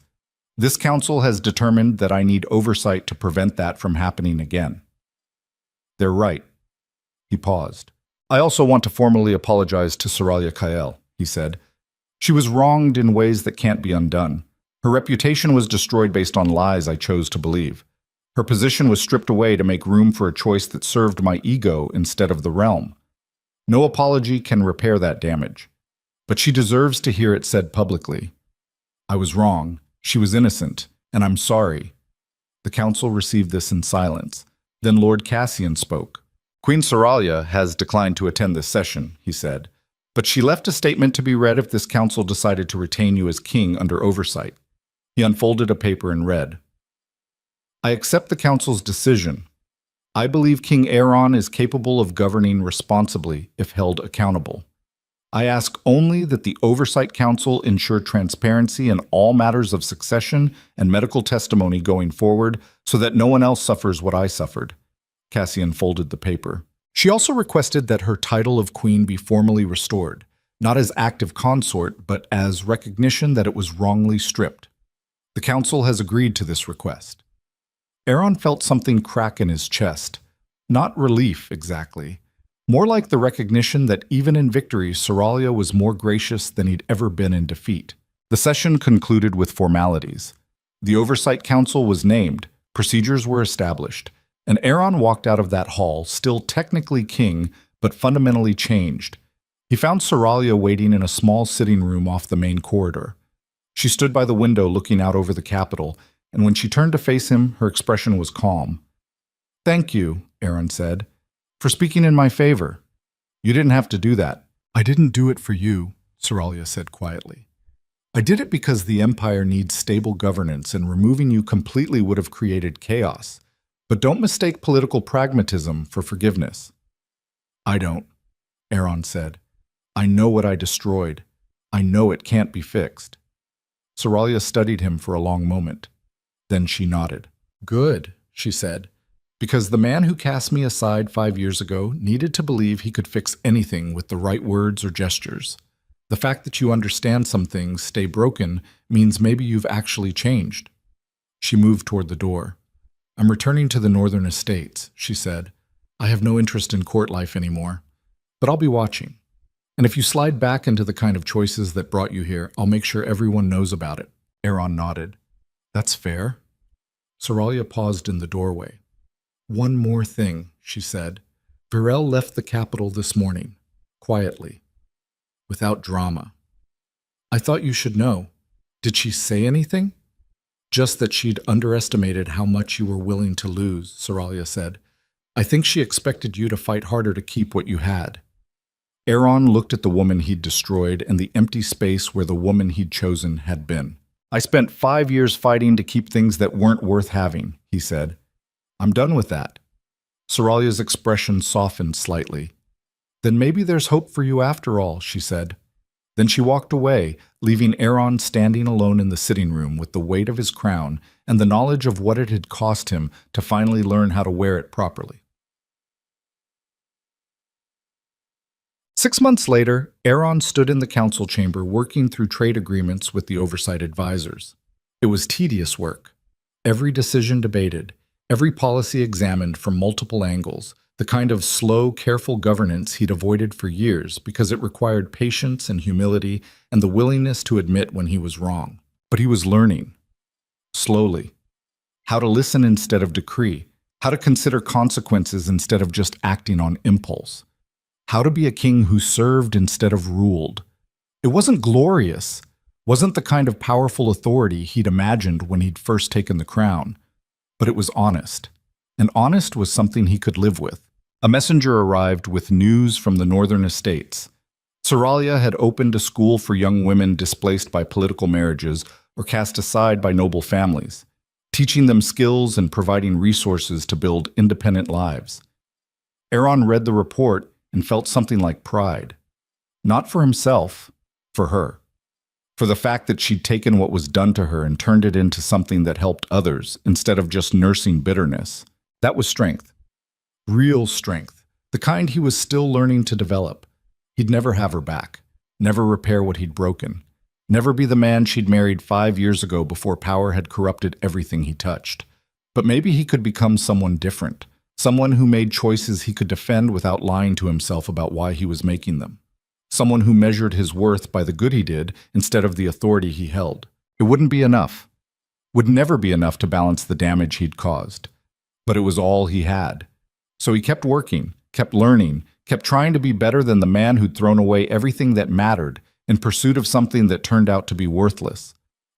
This council has determined that I need oversight to prevent that from happening again. They're right. He paused. I also want to formally apologize to Soralia Kael, he said. She was wronged in ways that can't be undone. Her reputation was destroyed based on lies I chose to believe. Her position was stripped away to make room for a choice that served my ego instead of the realm. No apology can repair that damage. But she deserves to hear it said publicly. I was wrong. She was innocent, and I'm sorry. The council received this in silence. Then Lord Cassian spoke. Queen Soralia has declined to attend this session, he said, but she left a statement to be read if this council decided to retain you as king under oversight. He unfolded a paper and read, I accept the council's decision. I believe King Aaron is capable of governing responsibly if held accountable. I ask only that the Oversight Council ensure transparency in all matters of succession and medical testimony going forward so that no one else suffers what I suffered. Cassian folded the paper. She also requested that her title of queen be formally restored, not as active consort, but as recognition that it was wrongly stripped. The council has agreed to this request. Aaron felt something crack in his chest. Not relief, exactly. More like the recognition that even in victory, Soralia was more gracious than he'd ever been in defeat. The session concluded with formalities. The Oversight Council was named, procedures were established, and Aaron walked out of that hall, still technically king, but fundamentally changed. He found Soralia waiting in a small sitting room off the main corridor. She stood by the window looking out over the capital, and when she turned to face him, her expression was calm. "Thank you," Aaron said, "for speaking in my favor. You didn't have to do that." "I didn't do it for you," Soralia said quietly. "I did it because the Empire needs stable governance, and removing you completely would have created chaos. But don't mistake political pragmatism for forgiveness." "I don't," Aaron said. "I know what I destroyed. I know it can't be fixed." Soralia studied him for a long moment. Then she nodded. "Good," she said, "because the man who cast me aside 5 years ago needed to believe he could fix anything with the right words or gestures. The fact that you understand some things stay broken means maybe you've actually changed." She moved toward the door. "I'm returning to the Northern Estates," she said. "I have no interest in court life anymore. But I'll be watching. And if you slide back into the kind of choices that brought you here, I'll make sure everyone knows about it." Aaron nodded. "That's fair." Soralia paused in the doorway. "One more thing," she said. "Virel left the capital this morning, quietly, without drama. I thought you should know. Did she say anything?" "Just that she'd underestimated how much you were willing to lose," Soralia said. "I think she expected you to fight harder to keep what you had." Aaron looked at the woman he'd destroyed and the empty space where the woman he'd chosen had been. "I spent 5 years fighting to keep things that weren't worth having," he said. "I'm done with that." Soralia's expression softened slightly. "Then maybe there's hope for you after all," she said. Then she walked away, leaving Aaron standing alone in the sitting room with the weight of his crown and the knowledge of what it had cost him to finally learn how to wear it properly. 6 months later, Aaron stood in the council chamber working through trade agreements with the oversight advisors. It was tedious work. Every decision debated, every policy examined from multiple angles, the kind of slow, careful governance he'd avoided for years because it required patience and humility and the willingness to admit when he was wrong. But he was learning, slowly, how to listen instead of decree, how to consider consequences instead of just acting on impulse. How to be a king who served instead of ruled. It wasn't glorious, wasn't the kind of powerful authority he'd imagined when he'd first taken the crown, but it was honest. And honest was something he could live with. A messenger arrived with news from the Northern Estates. Soralia had opened a school for young women displaced by political marriages or cast aside by noble families, teaching them skills and providing resources to build independent lives. Aaron read the report and felt something like pride. Not for himself, for her. For the fact that she'd taken what was done to her and turned it into something that helped others instead of just nursing bitterness. That was strength. Real strength. The kind he was still learning to develop. He'd never have her back. Never repair what he'd broken. Never be the man she'd married 5 years ago before power had corrupted everything he touched. But maybe he could become someone different. Someone who made choices he could defend without lying to himself about why he was making them. Someone who measured his worth by the good he did instead of the authority he held. It wouldn't be enough. Would never be enough to balance the damage he'd caused. But it was all he had. So he kept working, kept learning, kept trying to be better than the man who'd thrown away everything that mattered in pursuit of something that turned out to be worthless.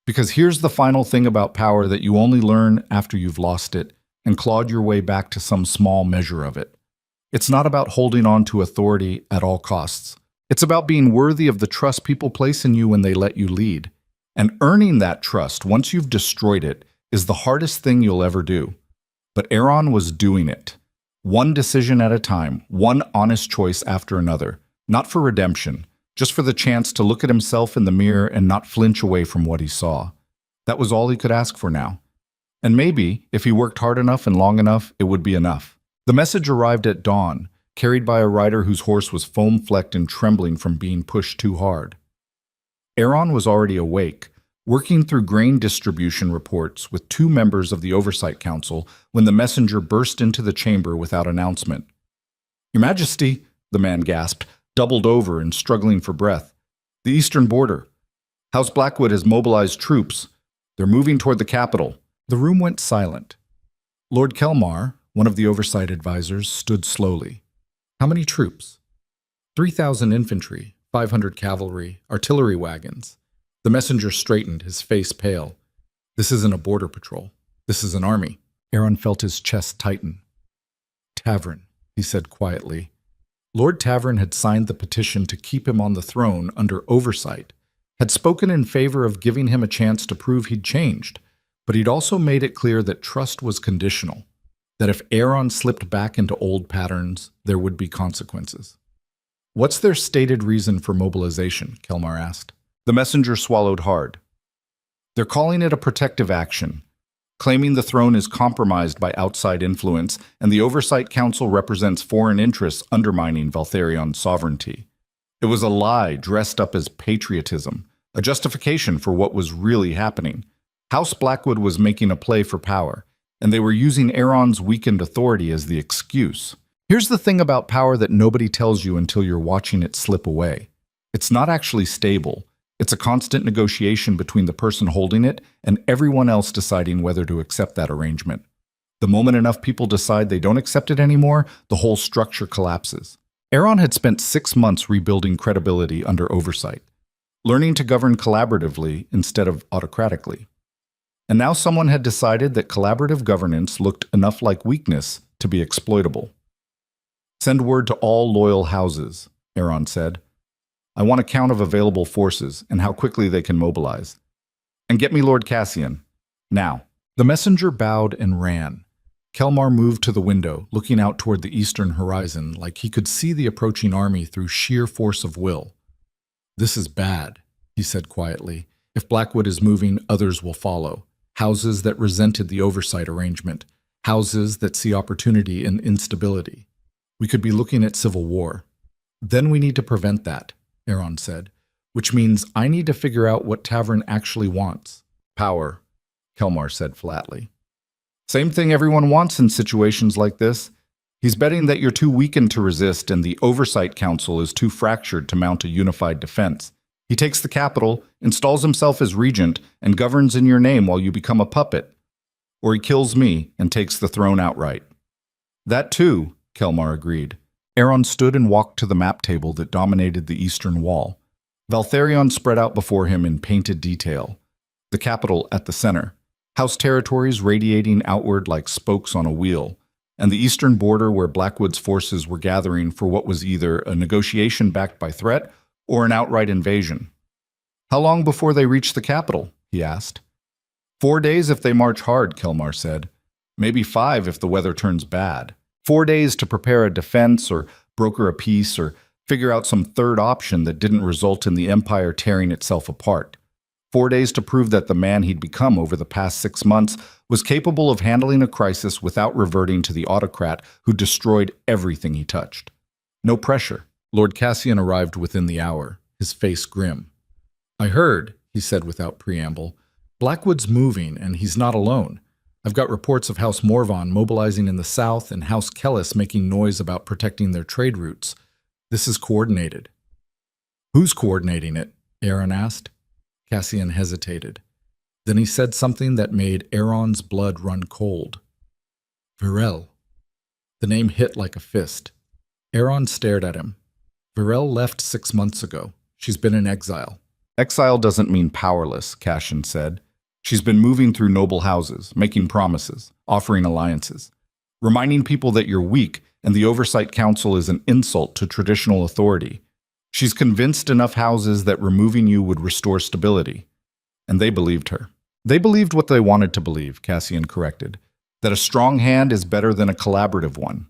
Because here's the final thing about power that you only learn after you've lost it and clawed your way back to some small measure of it. It's not about holding on to authority at all costs. It's about being worthy of the trust people place in you when they let you lead. And earning that trust once you've destroyed it is the hardest thing you'll ever do. But Aaron was doing it. One decision at a time, one honest choice after another. Not for redemption, just for the chance to look at himself in the mirror and not flinch away from what he saw. That was all he could ask for now. And maybe, if he worked hard enough and long enough, it would be enough. The message arrived at dawn, carried by a rider whose horse was foam-flecked and trembling from being pushed too hard. Aaron was already awake, working through grain distribution reports with 2 members of the Oversight Council when the messenger burst into the chamber without announcement. "Your Majesty," the man gasped, doubled over and struggling for breath. "The eastern border. House Blackwood has mobilized troops. They're moving toward the capital." The room went silent. Lord Kelmar, one of the oversight advisors, stood slowly. "How many troops?" 3,000 infantry, 500 cavalry, artillery wagons. The messenger straightened, his face pale. This isn't a border patrol. This is an army. Aaron felt his chest tighten. Tavern, he said quietly. Lord Tavern had signed the petition to keep him on the throne under oversight, had spoken in favor of giving him a chance to prove he'd changed, but he'd also made it clear that trust was conditional, that if Aaron slipped back into old patterns, there would be consequences. What's their stated reason for mobilization? Kelmar asked. The messenger swallowed hard. They're calling it a protective action, claiming the throne is compromised by outside influence, and the Oversight Council represents foreign interests undermining Valtherion's sovereignty. It was a lie dressed up as patriotism, a justification for what was really happening. House Blackwood was making a play for power, and they were using Aaron's weakened authority as the excuse. Here's the thing about power that nobody tells you until you're watching it slip away. It's not actually stable. It's a constant negotiation between the person holding it and everyone else deciding whether to accept that arrangement. The moment enough people decide they don't accept it anymore, the whole structure collapses. Aaron had spent 6 months rebuilding credibility under oversight, learning to govern collaboratively instead of autocratically. And now someone had decided that collaborative governance looked enough like weakness to be exploitable. Send word to all loyal houses, Aaron said. I want a count of available forces and how quickly they can mobilize. And get me Lord Cassian. Now. The messenger bowed and ran. Kelmar moved to the window, looking out toward the eastern horizon like he could see the approaching army through sheer force of will. This is bad, he said quietly. If Blackwood is moving, others will follow. Houses that resented the oversight arrangement. Houses that see opportunity in instability. We could be looking at civil war. Then we need to prevent that, Aaron said, which means I need to figure out what Tavern actually wants. Power, Kelmar said flatly. Same thing everyone wants in situations like this. He's betting that you're too weakened to resist and the Oversight Council is too fractured to mount a unified defense. He takes the capital, installs himself as regent, and governs in your name while you become a puppet. Or he kills me and takes the throne outright. That too, Kelmar agreed. Aaron stood and walked to the map table that dominated the eastern wall. Valtherion spread out before him in painted detail. The capital at the center, house territories radiating outward like spokes on a wheel, and the eastern border where Blackwood's forces were gathering for what was either a negotiation backed by threat or an outright invasion. How long before they reach the capital? He asked. 4 days if they march hard, Kelmar said. Maybe 5 if the weather turns bad. 4 days to prepare a defense or broker a peace or figure out some third option that didn't result in the empire tearing itself apart. 4 days to prove that the man he'd become over the past 6 months was capable of handling a crisis without reverting to the autocrat who destroyed everything he touched. No pressure. Lord Cassian arrived within the hour, his face grim. I heard, he said without preamble, Blackwood's moving and he's not alone. I've got reports of House Morvan mobilizing in the south and House Kellis making noise about protecting their trade routes. This is coordinated. Who's coordinating it? Aaron asked. Cassian hesitated. Then he said something that made Aaron's blood run cold. Virel. The name hit like a fist. Aaron stared at him. Virel left 6 months ago. She's been in exile. Exile doesn't mean powerless, Cassian said. She's been moving through noble houses, making promises, offering alliances, reminding people that you're weak and the Oversight Council is an insult to traditional authority. She's convinced enough houses that removing you would restore stability. And they believed her. They believed what they wanted to believe, Cassian corrected, that a strong hand is better than a collaborative one.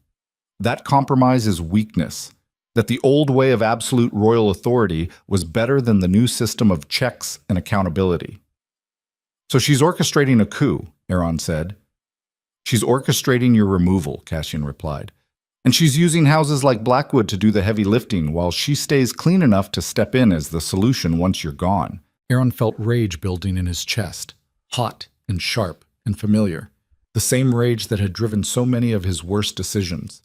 That compromise is weakness, that the old way of absolute royal authority was better than the new system of checks and accountability. So she's orchestrating a coup, Aaron said. She's orchestrating your removal, Cassian replied. And she's using houses like Blackwood to do the heavy lifting while she stays clean enough to step in as the solution once you're gone. Aaron felt rage building in his chest, hot and sharp and familiar, the same rage that had driven so many of his worst decisions.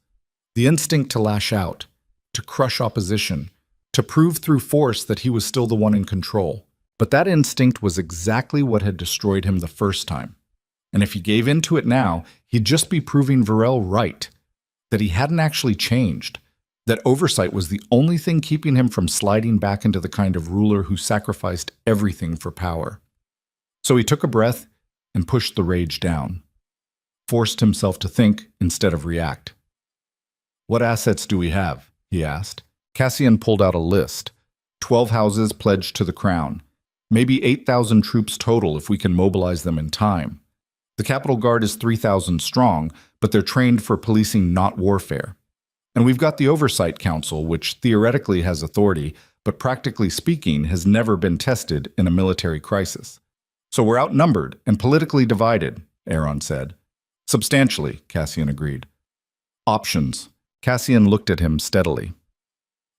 The instinct to lash out, to crush opposition, to prove through force that he was still the one in control. But that instinct was exactly what had destroyed him the first time. And if he gave in to it now, he'd just be proving Virel right, that he hadn't actually changed, That oversight was the only thing keeping him from sliding back into the kind of ruler who sacrificed everything for power. So he took a breath and pushed the rage down, forced himself to think instead of react. "What assets do we have?" he asked. Cassian pulled out a list. 12 houses pledged to the crown. Maybe 8,000 troops total if we can mobilize them in time. The Capital Guard is 3,000 strong, but they're trained for policing, not warfare. And we've got the Oversight Council, which theoretically has authority, but practically speaking has never been tested in a military crisis. So we're outnumbered and politically divided, Aaron said. Substantially, Cassian agreed. Options. Cassian looked at him steadily.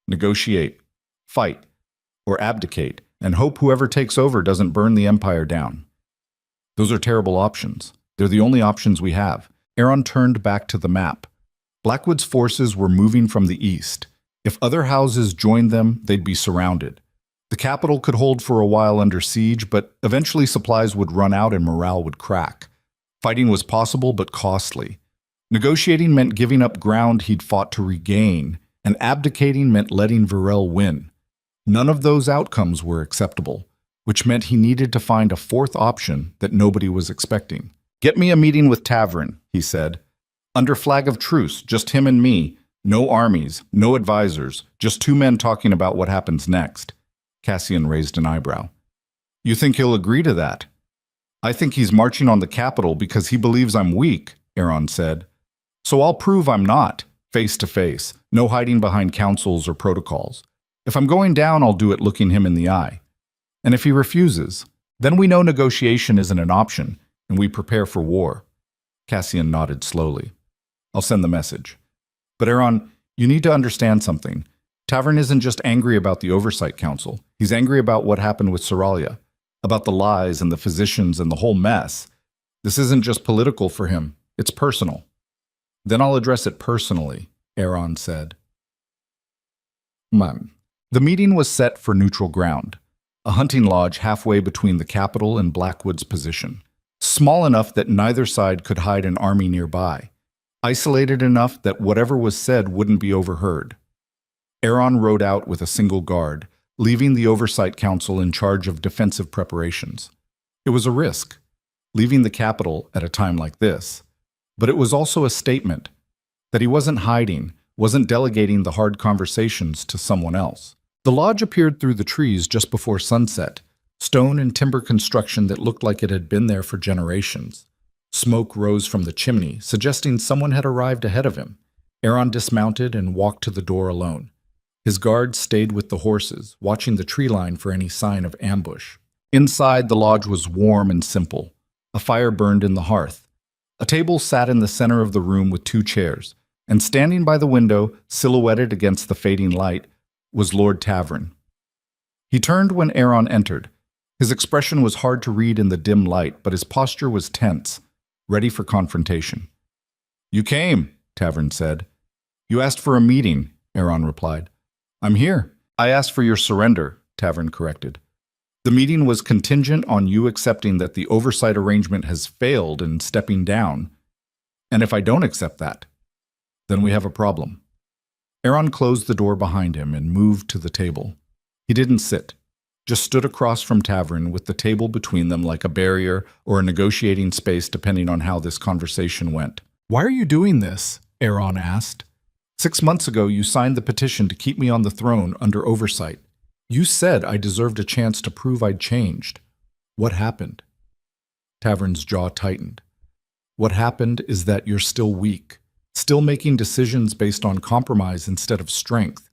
Negotiate, fight, or abdicate, and hope whoever takes over doesn't burn the empire down. Those are terrible options. They're the only options we have. Aaron turned back to the map. Blackwood's forces were moving from the east. If other houses joined them, they'd be surrounded. The capital could hold for a while under siege, but eventually supplies would run out and morale would crack. Fighting was possible but costly. Negotiating meant giving up ground he'd fought to regain, and abdicating meant letting Varel win. None of those outcomes were acceptable, which meant he needed to find a fourth option that nobody was expecting. "Get me a meeting with Tavern," he said. "Under flag of truce, just him and me. No armies, no advisors, just two men talking about what happens next." Cassian raised an eyebrow. "You think he'll agree to that?" "I think he's marching on the capital because he believes I'm weak," Aaron said. "So I'll prove I'm not, face to face, no hiding behind councils or protocols. If I'm going down, I'll do it looking him in the eye. And if he refuses, then we know negotiation isn't an option, and we prepare for war." Cassian nodded slowly. "I'll send the message. But Aaron, you need to understand something. Tavern isn't just angry about the Oversight Council. He's angry about what happened with Soralia, about the lies and the physicians and the whole mess. This isn't just political for him. It's personal." "Then I'll address it personally," Aaron said. The meeting was set for neutral ground, a hunting lodge halfway between the capital and Blackwood's position, small enough that neither side could hide an army nearby, isolated enough that whatever was said wouldn't be overheard. Aaron rode out with a single guard, leaving the Oversight Council in charge of defensive preparations. It was a risk, leaving the capital at a time like this, but it was also a statement that he wasn't hiding, wasn't delegating the hard conversations to someone else. The lodge appeared through the trees just before sunset, stone and timber construction that looked like it had been there for generations. Smoke rose from the chimney, suggesting someone had arrived ahead of him. Aaron dismounted and walked to the door alone. His guards stayed with the horses, watching the tree line for any sign of ambush. Inside, the lodge was warm and simple. A fire burned in the hearth. A table sat in the center of the room with two chairs, and standing by the window, silhouetted against the fading light, was Lord Tavern. He turned when Aaron entered. His expression was hard to read in the dim light, but his posture was tense, ready for confrontation. "You came," Tavern said. "You asked for a meeting," Aaron replied. "I'm here." "I asked for your surrender," Tavern corrected. "The meeting was contingent on you accepting that the oversight arrangement has failed and stepping down. And if I don't accept that, then we have a problem." Aaron closed the door behind him and moved to the table. He didn't sit, just stood across from Tavern with the table between them like a barrier or a negotiating space depending on how this conversation went. "Why are you doing this?" Aaron asked. 6 months ago, you signed the petition to keep me on the throne under oversight. You said I deserved a chance to prove I'd changed. What happened?" Tavern's jaw tightened. "What happened is that you're still weak, still making decisions based on compromise instead of strength.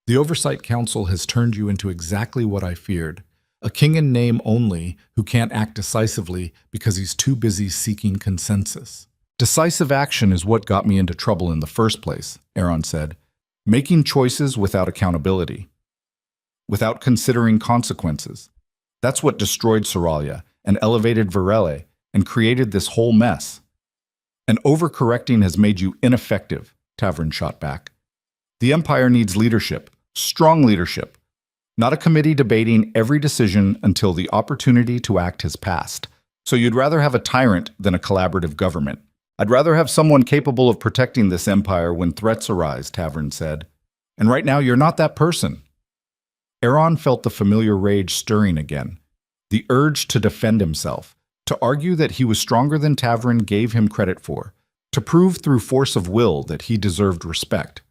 The Oversight Council has turned you into exactly what I feared, a king in name only who can't act decisively because he's too busy seeking consensus." "Decisive action is what got me into trouble in the first place," Aaron said. "Making choices without accountability, without considering consequences. That's what destroyed Soralia and elevated Varele and created this whole mess. And overcorrecting has made you ineffective," Tavern shot back. "The Empire needs leadership, strong leadership, not a committee debating every decision until the opportunity to act has passed. So you'd rather have a tyrant than a collaborative government." "I'd rather have someone capable of protecting this empire when threats arise," Tavern said. And right now, you're not that person. Aaron felt the familiar rage stirring again, the urge to defend himself, to argue that he was stronger than Tavrin gave him credit for, to prove through force of will that he deserved respect.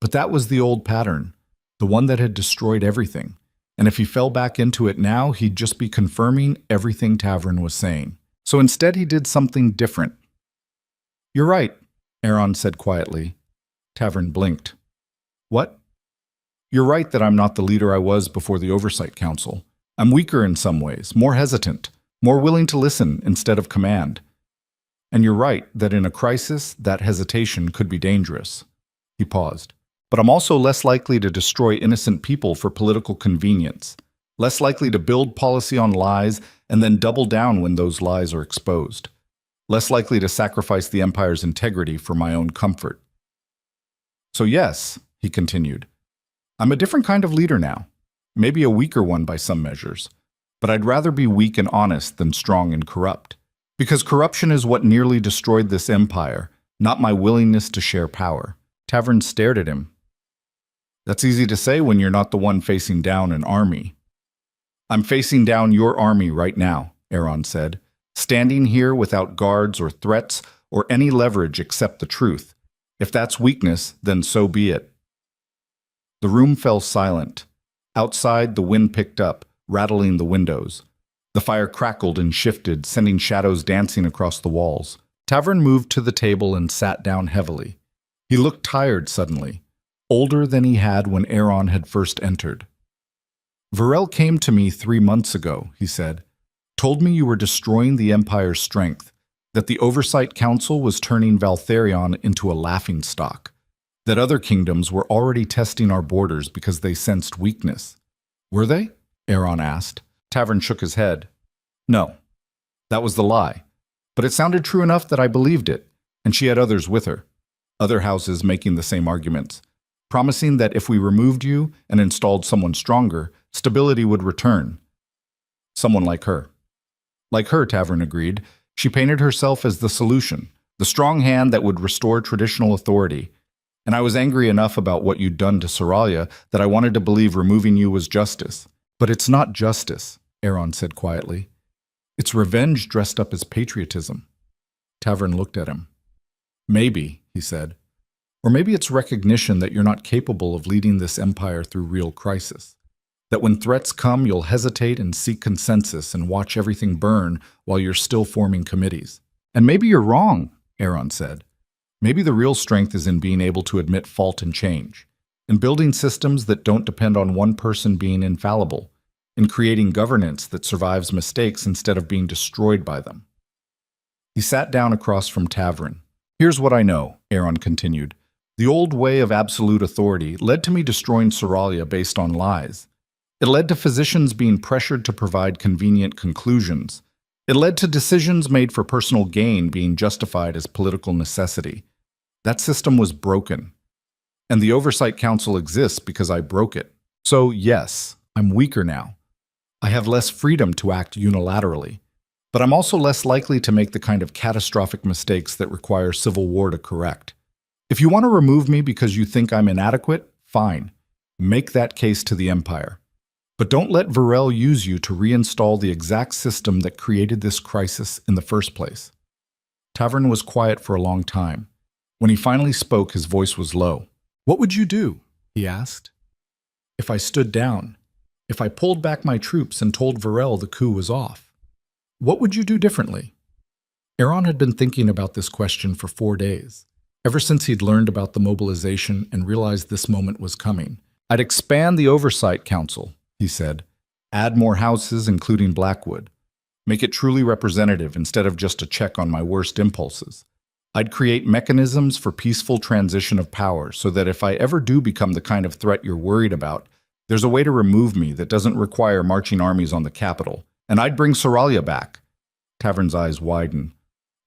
But that was the old pattern, the one that had destroyed everything. And if he fell back into it now, he'd just be confirming everything Tavrin was saying. So instead, he did something different. "You're right," Aaron said quietly. Tavrin blinked. "What?" "You're right that I'm not the leader I was before the Oversight Council. I'm weaker in some ways, more hesitant, more willing to listen instead of command. And you're right that in a crisis, that hesitation could be dangerous." He paused. "But I'm also less likely to destroy innocent people for political convenience, less likely to build policy on lies and then double down when those lies are exposed, less likely to sacrifice the Empire's integrity for my own comfort. So yes," he continued, "I'm a different kind of leader now, maybe a weaker one by some measures, but I'd rather be weak and honest than strong and corrupt, because corruption is what nearly destroyed this empire, not my willingness to share power." Tavrin stared at him. "That's easy to say when you're not the one facing down an army." "I'm facing down your army right now," Aaron said, "standing here without guards or threats or any leverage except the truth. If that's weakness, then so be it." The room fell silent. Outside, the wind picked up, rattling the windows. The fire crackled and shifted, sending shadows dancing across the walls. Tavrin moved to the table and sat down heavily. He looked tired suddenly, older than he had when Aaron had first entered. "Varel came to me 3 months ago," he said, "told me you were destroying the Empire's strength, that the Oversight Council was turning Valtharion into a laughingstock, that other kingdoms were already testing our borders because they sensed weakness." "Were they?" Aaron asked. Tavrin shook his head. "No, that was the lie. But it sounded true enough that I believed it, and she had others with her, other houses making the same arguments, promising that if we removed you and installed someone stronger, stability would return. Someone like her." "Like her," Tavrin agreed. "She painted herself as the solution, the strong hand that would restore traditional authority. And I was angry enough about what you'd done to Soralia that I wanted to believe removing you was justice." "But it's not justice," Aaron said quietly. "It's revenge dressed up as patriotism." Tavrin looked at him. "Maybe," he said. "Or maybe it's recognition that you're not capable of leading this empire through real crisis. That when threats come, you'll hesitate and seek consensus and watch everything burn while you're still forming committees. And maybe you're wrong," Aaron said. "Maybe the real strength is in being able to admit fault and change, in building systems that don't depend on one person being infallible, in creating governance that survives mistakes instead of being destroyed by them." He sat down across from Tavrin. "Here's what I know," Aaron continued. "The old way of absolute authority led to me destroying Soralia based on lies. It led to physicians being pressured to provide convenient conclusions. It led to decisions made for personal gain being justified as political necessity. That system was broken. And the Oversight Council exists because I broke it. So, yes, I'm weaker now. I have less freedom to act unilaterally. But I'm also less likely to make the kind of catastrophic mistakes that require civil war to correct. If you want to remove me because you think I'm inadequate, fine. Make that case to the Empire. But don't let Varel use you to reinstall the exact system that created this crisis in the first place." Tavrin was quiet for a long time. When he finally spoke, his voice was low. "What would you do?" he asked. "If I stood down, if I pulled back my troops and told Varel the coup was off, what would you do differently?" Aaron had been thinking about this question for 4 days, ever since he'd learned about the mobilization and realized this moment was coming. "I'd expand the Oversight Council," he said. "Add more houses, including Blackwood. Make it truly representative instead of just a check on my worst impulses. I'd create mechanisms for peaceful transition of power so that if I ever do become the kind of threat you're worried about, there's a way to remove me that doesn't require marching armies on the capital. And I'd bring Soralia back." Tavrin's eyes widened.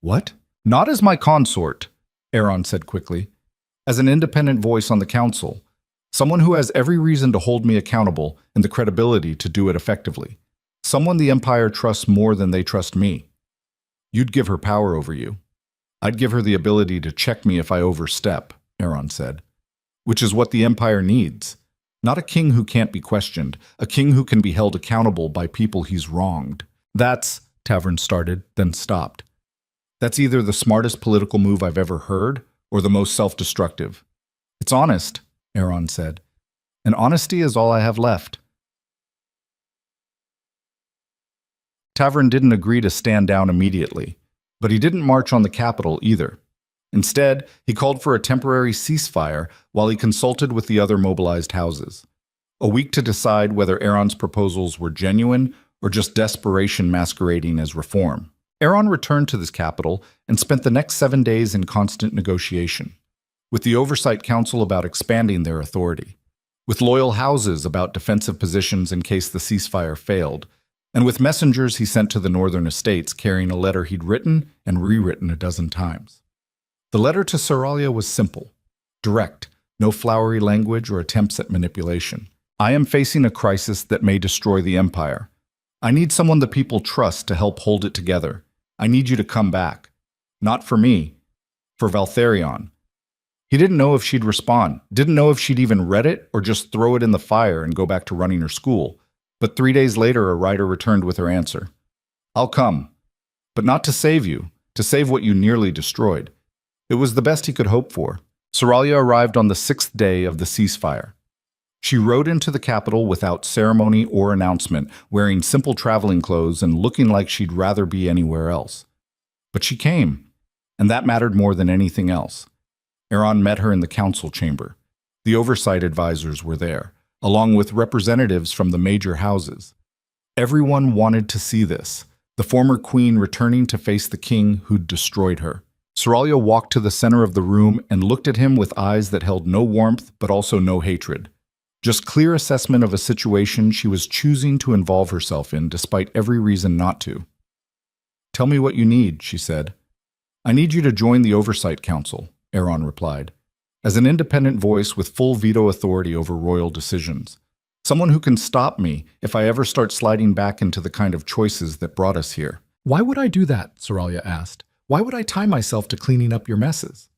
"What?" "Not as my consort," Aaron said quickly. "As an independent voice on the council. Someone who has every reason to hold me accountable and the credibility to do it effectively. Someone the Empire trusts more than they trust me. You'd give her power over you. I'd give her the ability to check me if I overstep," Aaron said. which is what the empire needs. Not a king who can't be questioned, a king who can be held accountable by people he's wronged. That's, Tavern started, then stopped. That's either the smartest political move I've ever heard, or the most self-destructive. It's honest, Aaron said, and honesty is all I have left. Tavern didn't agree to stand down immediately, but he didn't march on the capital either. Instead, he called for a temporary ceasefire while he consulted with the other mobilized houses. A week to decide whether Aaron's proposals were genuine or just desperation masquerading as reform. Aaron returned to this capital and spent the next 7 days in constant negotiation, with the Oversight Council about expanding their authority, with loyal houses about defensive positions in case the ceasefire failed, and with messengers he sent to the northern estates carrying a letter he'd written and rewritten a dozen times. The letter to Seralia was simple, direct, no flowery language or attempts at manipulation. I am facing a crisis that may destroy the empire. I need someone the people trust to help hold it together. I need you to come back. Not for me, for Valtharion. He didn't know if she'd respond, didn't know if she'd even read it or just throw it in the fire and go back to running her school. But 3 days later, a writer returned with her answer. I'll come, but not to save you, to save what you nearly destroyed. It was the best he could hope for. Seralia arrived on the 6th day of the ceasefire. She rode into the capital without ceremony or announcement, wearing simple traveling clothes and looking like she'd rather be anywhere else. But she came, and that mattered more than anything else. Aaron met her in the council chamber. The oversight advisors were there, along with representatives from the major houses. Everyone wanted to see this, the former queen returning to face the king who'd destroyed her. Seralia walked to the center of the room and looked at him with eyes that held no warmth but also no hatred. Just clear assessment of a situation she was choosing to involve herself in despite every reason not to. Tell me what you need, she said. I need you to join the Oversight Council, Aaron replied, as an independent voice with full veto authority over royal decisions. Someone who can stop me if I ever start sliding back into the kind of choices that brought us here. Why would I do that? Seralia asked. Why would I tie myself to cleaning up your messes?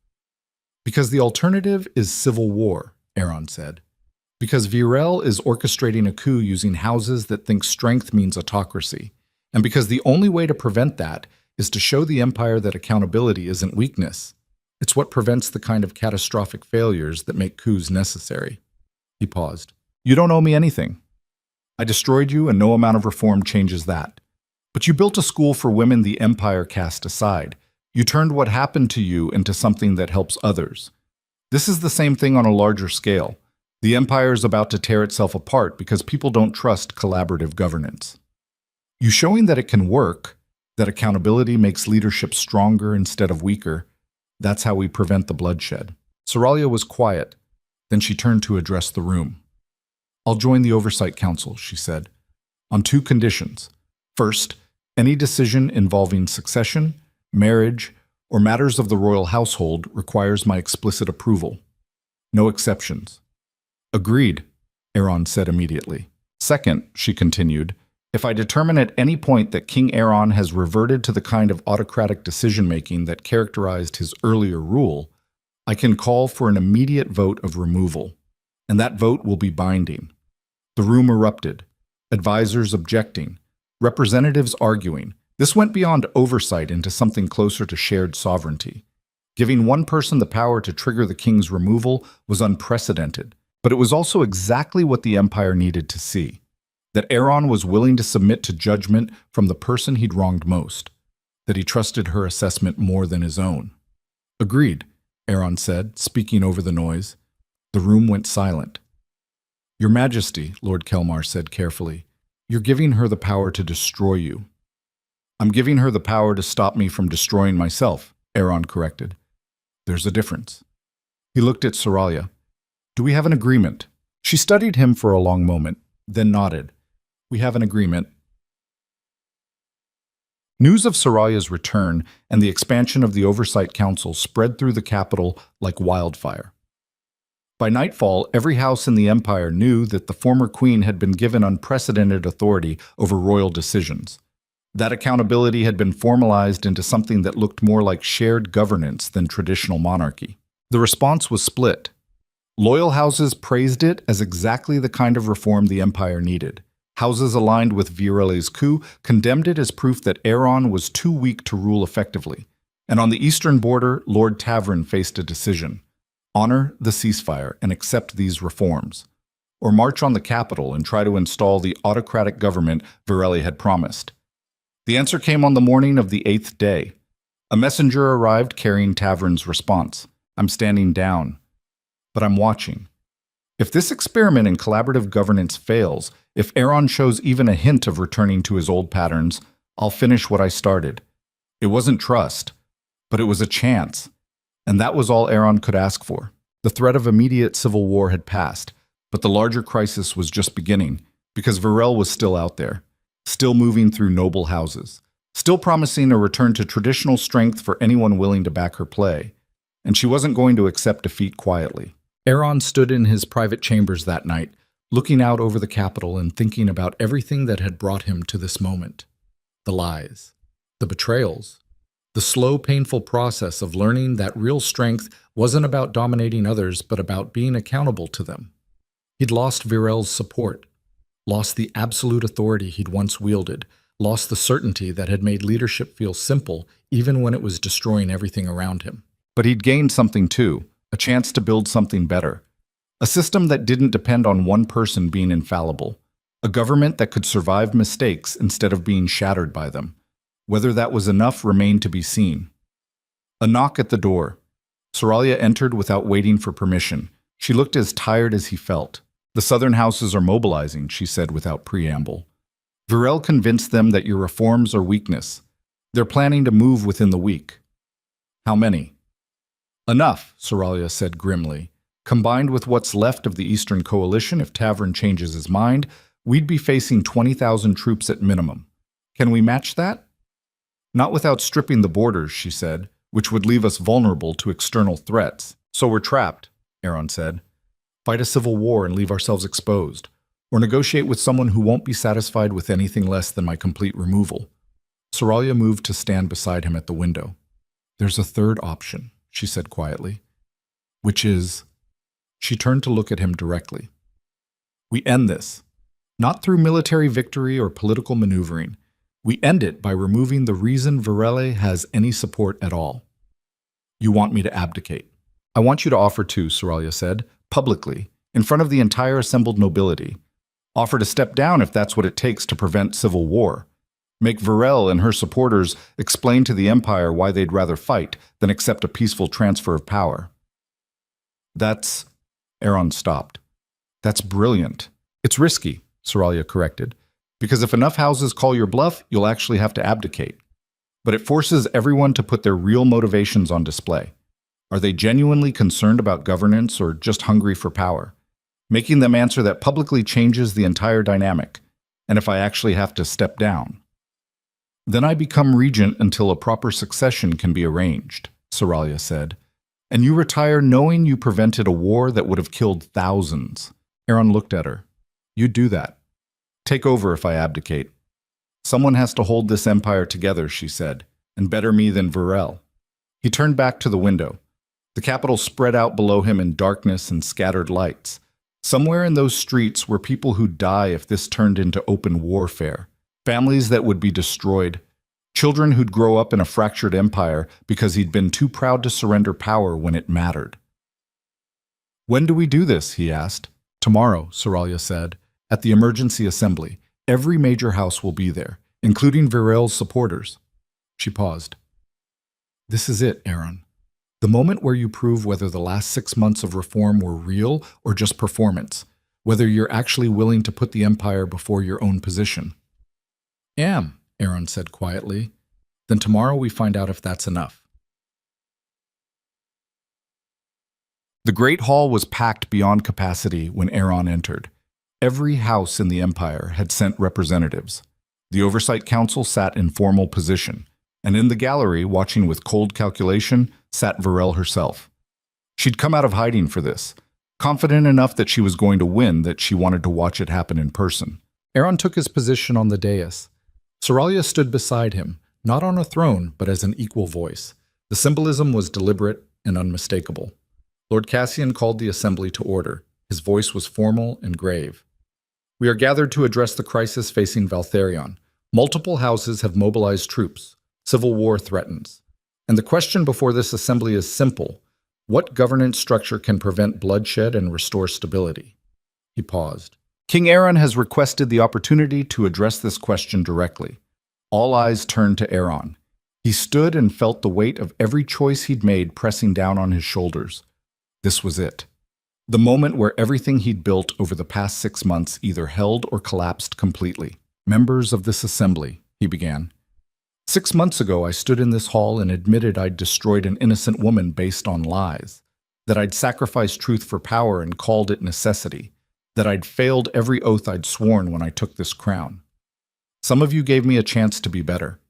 Because the alternative is civil war, Aaron said. Because Virel is orchestrating a coup using houses that think strength means autocracy. And because the only way to prevent that is to show the empire that accountability isn't weakness. It's what prevents the kind of catastrophic failures that make coups necessary. He paused. You don't owe me anything. I destroyed you and no amount of reform changes that. But you built a school for women the empire cast aside. You turned what happened to you into something that helps others. This is the same thing on a larger scale. The empire is about to tear itself apart because people don't trust collaborative governance. You showing that it can work, that accountability makes leadership stronger instead of weaker, that's how we prevent the bloodshed. Seralia was quiet. Then she turned to address the room. I'll join the Oversight Council, she said, on 2 conditions. First, any decision involving succession, marriage, or matters of the royal household requires my explicit approval. No exceptions. Agreed, Aaron said immediately. Second, she continued, if I determine at any point that King Aaron has reverted to the kind of autocratic decision-making that characterized his earlier rule, I can call for an immediate vote of removal, and that vote will be binding. The room erupted, advisors objecting, representatives arguing. This went beyond oversight into something closer to shared sovereignty. Giving one person the power to trigger the king's removal was unprecedented, but it was also exactly what the empire needed to see. That Aaron was willing to submit to judgment from the person he'd wronged most, that he trusted her assessment more than his own. Agreed, Aaron said, speaking over the noise. The room went silent. Your Majesty, Lord Kelmar said carefully, you're giving her the power to destroy you. I'm giving her the power to stop me from destroying myself, Aaron corrected. There's a difference. He looked at Seralia. Do we have an agreement? She studied him for a long moment, then nodded. We have an agreement. News of Seralia's return and the expansion of the Oversight Council spread through the capital like wildfire. By nightfall, every house in the empire knew that the former queen had been given unprecedented authority over royal decisions. That accountability had been formalized into something that looked more like shared governance than traditional monarchy. The response was split. Loyal houses praised it as exactly the kind of reform the empire needed. Houses aligned with Virelle's coup condemned it as proof that Aeron was too weak to rule effectively. And on the eastern border, Lord Tavern faced a decision: honor the ceasefire and accept these reforms, or march on the capital and try to install the autocratic government Virelle had promised. The answer came on the morning of the 8th day. A messenger arrived carrying Tavern's response: I'm standing down, but I'm watching. If this experiment in collaborative governance fails, if Aeron shows even a hint of returning to his old patterns, I'll finish what I started. It wasn't trust, but it was a chance. And that was all Aeron could ask for. The threat of immediate civil war had passed, but the larger crisis was just beginning, because Virelle was still out there, still moving through noble houses, still promising a return to traditional strength for anyone willing to back her play. And she wasn't going to accept defeat quietly. Aeron stood in his private chambers that night, looking out over the capital and thinking about everything that had brought him to this moment. The lies, the betrayals, the slow, painful process of learning that real strength wasn't about dominating others, but about being accountable to them. He'd lost Virelle's support, lost the absolute authority he'd once wielded, lost the certainty that had made leadership feel simple even when it was destroying everything around him. But he'd gained something too, a chance to build something better. A system that didn't depend on one person being infallible. A government that could survive mistakes instead of being shattered by them. Whether that was enough remained to be seen. A knock at the door. Soralia entered without waiting for permission. She looked as tired as he felt. The southern houses are mobilizing, she said without preamble. Virelle convinced them that your reforms are weakness. They're planning to move within the week. How many? Enough, Soralia said grimly. Combined with what's left of the Eastern Coalition, if Tavern changes his mind, we'd be facing 20,000 troops at minimum. Can we match that? Not without stripping the borders, she said, which would leave us vulnerable to external threats. So we're trapped, Aeron said. Fight a civil war and leave ourselves exposed, or negotiate with someone who won't be satisfied with anything less than my complete removal. Soralia moved to stand beside him at the window. There's a third option, she said quietly, which is... She turned to look at him directly. We end this, not through military victory or political maneuvering. We end it by removing the reason Virelle has any support at all. You want me to abdicate. I want you to offer to, Soralia said, publicly, in front of the entire assembled nobility. Offer to step down if that's what it takes to prevent civil war. Make Virelle and her supporters explain to the Empire why they'd rather fight than accept a peaceful transfer of power. That's... Aeron stopped. That's brilliant. It's risky, Soralia corrected, because if enough houses call your bluff, you'll actually have to abdicate. But it forces everyone to put their real motivations on display. Are they genuinely concerned about governance or just hungry for power? Making them answer that publicly changes the entire dynamic. And if I actually have to step down? Then I become regent until a proper succession can be arranged, Soralia said. And you retire knowing you prevented a war that would have killed thousands. Aeron looked at her. You'd do that. Take over if I abdicate. Someone has to hold this empire together, she said, and better me than Virelle. He turned back to the window. The capital spread out below him in darkness and scattered lights. Somewhere in those streets were people who'd die if this turned into open warfare. Families that would be destroyed. Children who'd grow up in a fractured empire because he'd been too proud to surrender power when it mattered. When do we do this? He asked. Tomorrow, Soralia said. At the emergency assembly. Every major house will be there, including Virelle's supporters. She paused. This is it, Aeron. The moment where you prove whether the last 6 months of reform were real or just performance, whether you're actually willing to put the empire before your own position. Am, Aeron said quietly. Then tomorrow we find out if that's enough. The Great Hall was packed beyond capacity when Aeron entered. Every house in the empire had sent representatives. The Oversight Council sat in formal position, and in the gallery, watching with cold calculation, sat Virelle herself. She'd come out of hiding for this, confident enough that she was going to win that she wanted to watch it happen in person. Aeron took his position on the dais. Soralia stood beside him, not on a throne, but as an equal voice. The symbolism was deliberate and unmistakable. Lord Cassian called the assembly to order. His voice was formal and grave. We are gathered to address the crisis facing Valtharion. Multiple houses have mobilized troops. Civil war threatens. And the question before this assembly is simple. What governance structure can prevent bloodshed and restore stability? He paused. King Aeron has requested the opportunity to address this question directly. All eyes turned to Aeron. He stood and felt the weight of every choice he'd made pressing down on his shoulders. This was it. The moment where everything he'd built over the past 6 months either held or collapsed completely. Members of this assembly, he began. 6 months ago, I stood in this hall and admitted I'd destroyed an innocent woman based on lies, that I'd sacrificed truth for power and called it necessity, that I'd failed every oath I'd sworn when I took this crown. Some of you gave me a chance to be better,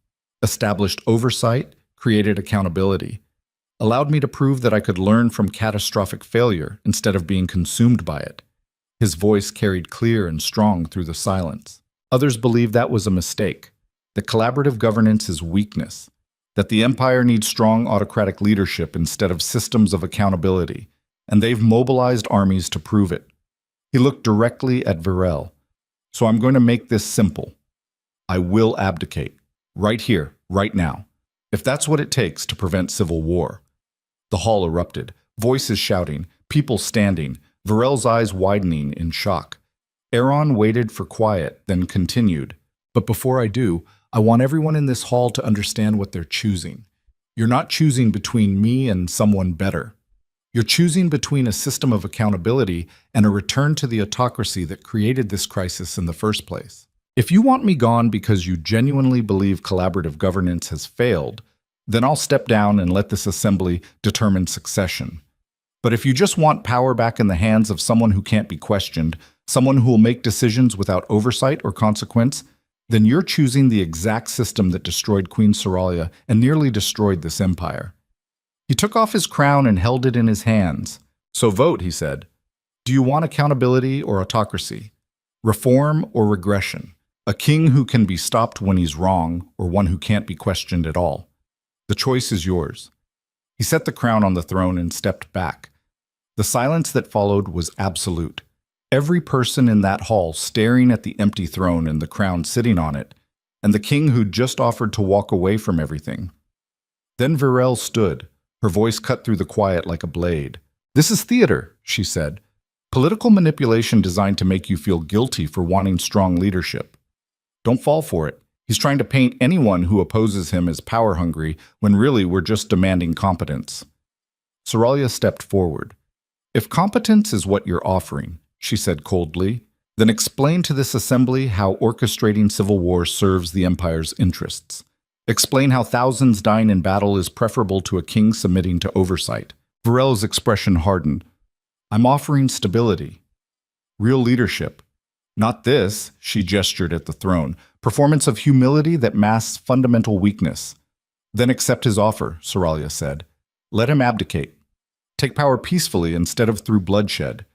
established oversight, created accountability, allowed me to prove that I could learn from catastrophic failure instead of being consumed by it. His voice carried clear and strong through the silence. Others believed that was a mistake, that collaborative governance is weakness, that the Empire needs strong autocratic leadership instead of systems of accountability, and they've mobilized armies to prove it. He looked directly at Varel. So I'm going to make this simple. I will abdicate, right here, right now, if that's what it takes to prevent civil war. The hall erupted, voices shouting, people standing, Varel's eyes widening in shock. Aeron waited for quiet, then continued. But before I do, I want everyone in this hall to understand what they're choosing. You're not choosing between me and someone better. You're choosing between a system of accountability and a return to the autocracy that created this crisis in the first place. If you want me gone because you genuinely believe collaborative governance has failed, then I'll step down and let this assembly determine succession. But if you just want power back in the hands of someone who can't be questioned, someone who will make decisions without oversight or consequence, then you're choosing the exact system that destroyed Queen Seralia and nearly destroyed this empire. He took off his crown and held it in his hands. So vote, he said. Do you want accountability or autocracy? Reform or regression? A king who can be stopped when he's wrong, or one who can't be questioned at all? The choice is yours. He set the crown on the throne and stepped back. The silence that followed was absolute. Every person in that hall staring at the empty throne and the crown sitting on it, and the king who'd just offered to walk away from everything. Then Varel stood, her voice cut through the quiet like a blade. This is theater, she said. Political manipulation designed to make you feel guilty for wanting strong leadership. Don't fall for it. He's trying to paint anyone who opposes him as power-hungry when really we're just demanding competence. Seralia stepped forward. If competence is what you're offering, she said coldly, then explain to this assembly how orchestrating civil war serves the Empire's interests. Explain how thousands dying in battle is preferable to a king submitting to oversight. Varel's expression hardened. I'm offering stability. Real leadership. Not this, she gestured at the throne. Performance of humility that masks fundamental weakness. Then accept his offer, Seralia said. Let him abdicate. Take power peacefully instead of through bloodshed.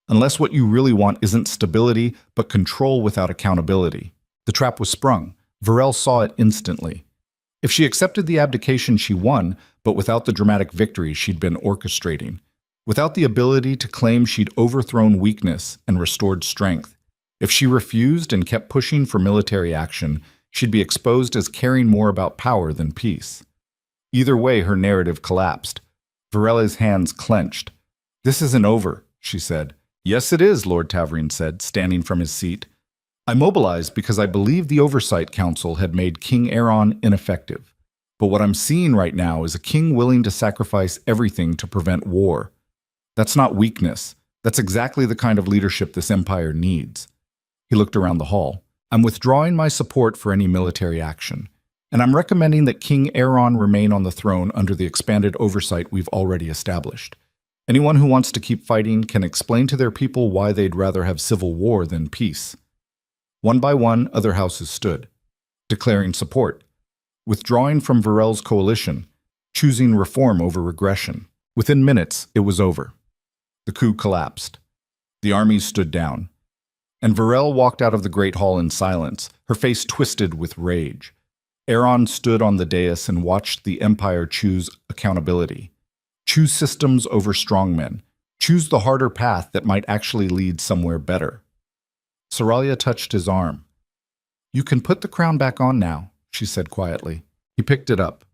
Unless what you really want isn't stability, but control without accountability. The trap was sprung. Varel saw it instantly. If she accepted the abdication, she won, but without the dramatic victory she'd been orchestrating. Without the ability to claim she'd overthrown weakness and restored strength. If she refused and kept pushing for military action, she'd be exposed as caring more about power than peace. Either way, her narrative collapsed. Varela's hands clenched. This isn't over, she said. Yes, it is, Lord Tavrine said, standing from his seat. I mobilized because I believed the Oversight Council had made King Aeron ineffective. But what I'm seeing right now is a king willing to sacrifice everything to prevent war. That's not weakness. That's exactly the kind of leadership this empire needs. He looked around the hall. I'm withdrawing my support for any military action, and I'm recommending that King Aeron remain on the throne under the expanded oversight we've already established. Anyone who wants to keep fighting can explain to their people why they'd rather have civil war than peace. One by one, other houses stood, declaring support, withdrawing from Varel's coalition, choosing reform over regression. Within minutes, it was over. The coup collapsed. The armies stood down. And Varel walked out of the great hall in silence, her face twisted with rage. Aeron stood on the dais and watched the Empire choose accountability. Choose systems over strongmen. Choose the harder path that might actually lead somewhere better. Soralia touched his arm. You can put the crown back on now, she said quietly. He picked it up,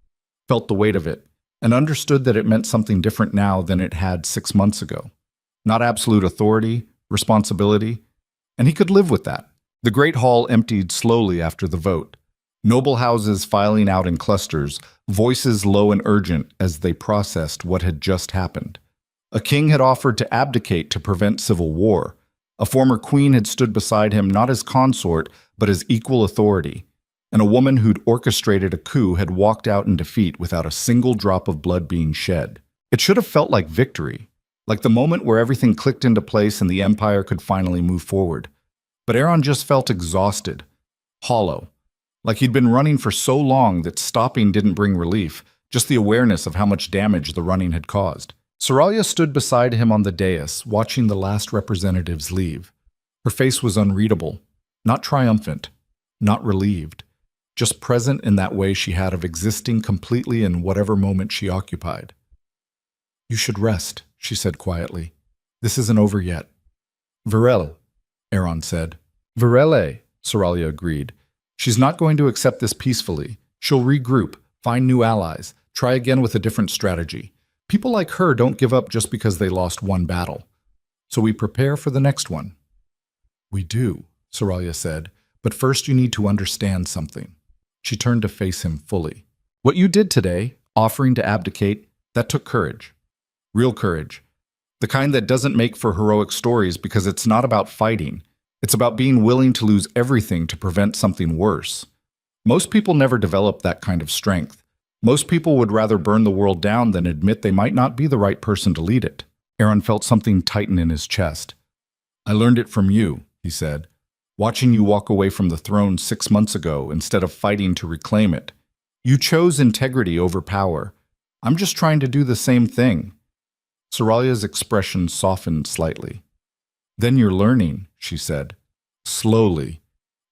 felt the weight of it, and understood that it meant something different now than it had 6 months ago. Not absolute authority, responsibility, and he could live with that. The great hall emptied slowly after the vote. Noble houses filing out in clusters, voices low and urgent as they processed what had just happened. A king had offered to abdicate to prevent civil war. A former queen had stood beside him not as consort, but as equal authority. And a woman who'd orchestrated a coup had walked out in defeat without a single drop of blood being shed. It should have felt like victory, like the moment where everything clicked into place and the empire could finally move forward. But Aaron just felt exhausted, hollow, like he'd been running for so long that stopping didn't bring relief, just the awareness of how much damage the running had caused. Soralia stood beside him on the dais, watching the last representatives leave. Her face was unreadable, not triumphant, not relieved, just present in that way she had of existing completely in whatever moment she occupied. You should rest, she said quietly. This isn't over yet. Virel, Aaron said. Virele, Soralia agreed. She's not going to accept this peacefully. She'll regroup, find new allies, try again with a different strategy. People like her don't give up just because they lost one battle. So we prepare for the next one. We do, Soralia said, but first you need to understand something. She turned to face him fully. What you did today, offering to abdicate, that took courage. Real courage. The kind that doesn't make for heroic stories because it's not about fighting. It's about being willing to lose everything to prevent something worse. Most people never develop that kind of strength. Most people would rather burn the world down than admit they might not be the right person to lead it. Aaron felt something tighten in his chest. I learned it from you, he said. Watching you walk away from the throne 6 months ago instead of fighting to reclaim it. You chose integrity over power. I'm just trying to do the same thing. Soralia's expression softened slightly. Then you're learning, she said. Slowly.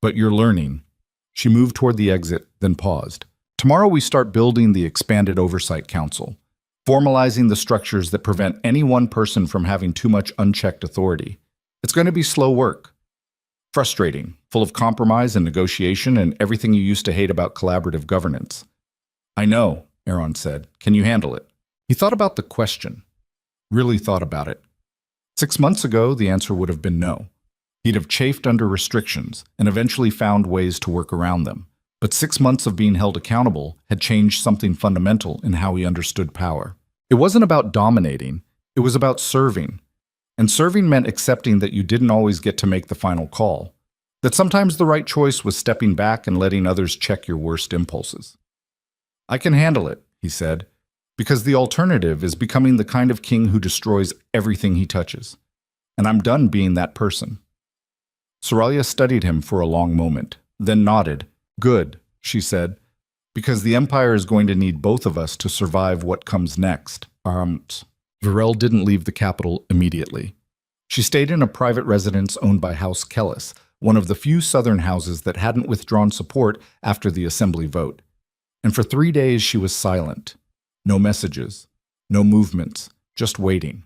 But you're learning. She moved toward the exit, then paused. Tomorrow we start building the expanded oversight council, formalizing the structures that prevent any one person from having too much unchecked authority. It's going to be slow work. Frustrating, full of compromise and negotiation and everything you used to hate about collaborative governance. I know, Aaron said. Can you handle it? He thought about the question. Really thought about it. 6 months ago, the answer would have been no. He'd have chafed under restrictions and eventually found ways to work around them. But 6 months of being held accountable had changed something fundamental in how he understood power. It wasn't about dominating, it was about serving. And serving meant accepting that you didn't always get to make the final call. That sometimes the right choice was stepping back and letting others check your worst impulses. I can handle it, he said, because the alternative is becoming the kind of king who destroys everything he touches. And I'm done being that person. Soralia studied him for a long moment, then nodded. Good, she said, because the Empire is going to need both of us to survive what comes next. Virel didn't leave the capital immediately. She stayed in a private residence owned by House Kellis, one of the few southern houses that hadn't withdrawn support after the assembly vote. And for 3 days she was silent. No messages, no movements, just waiting.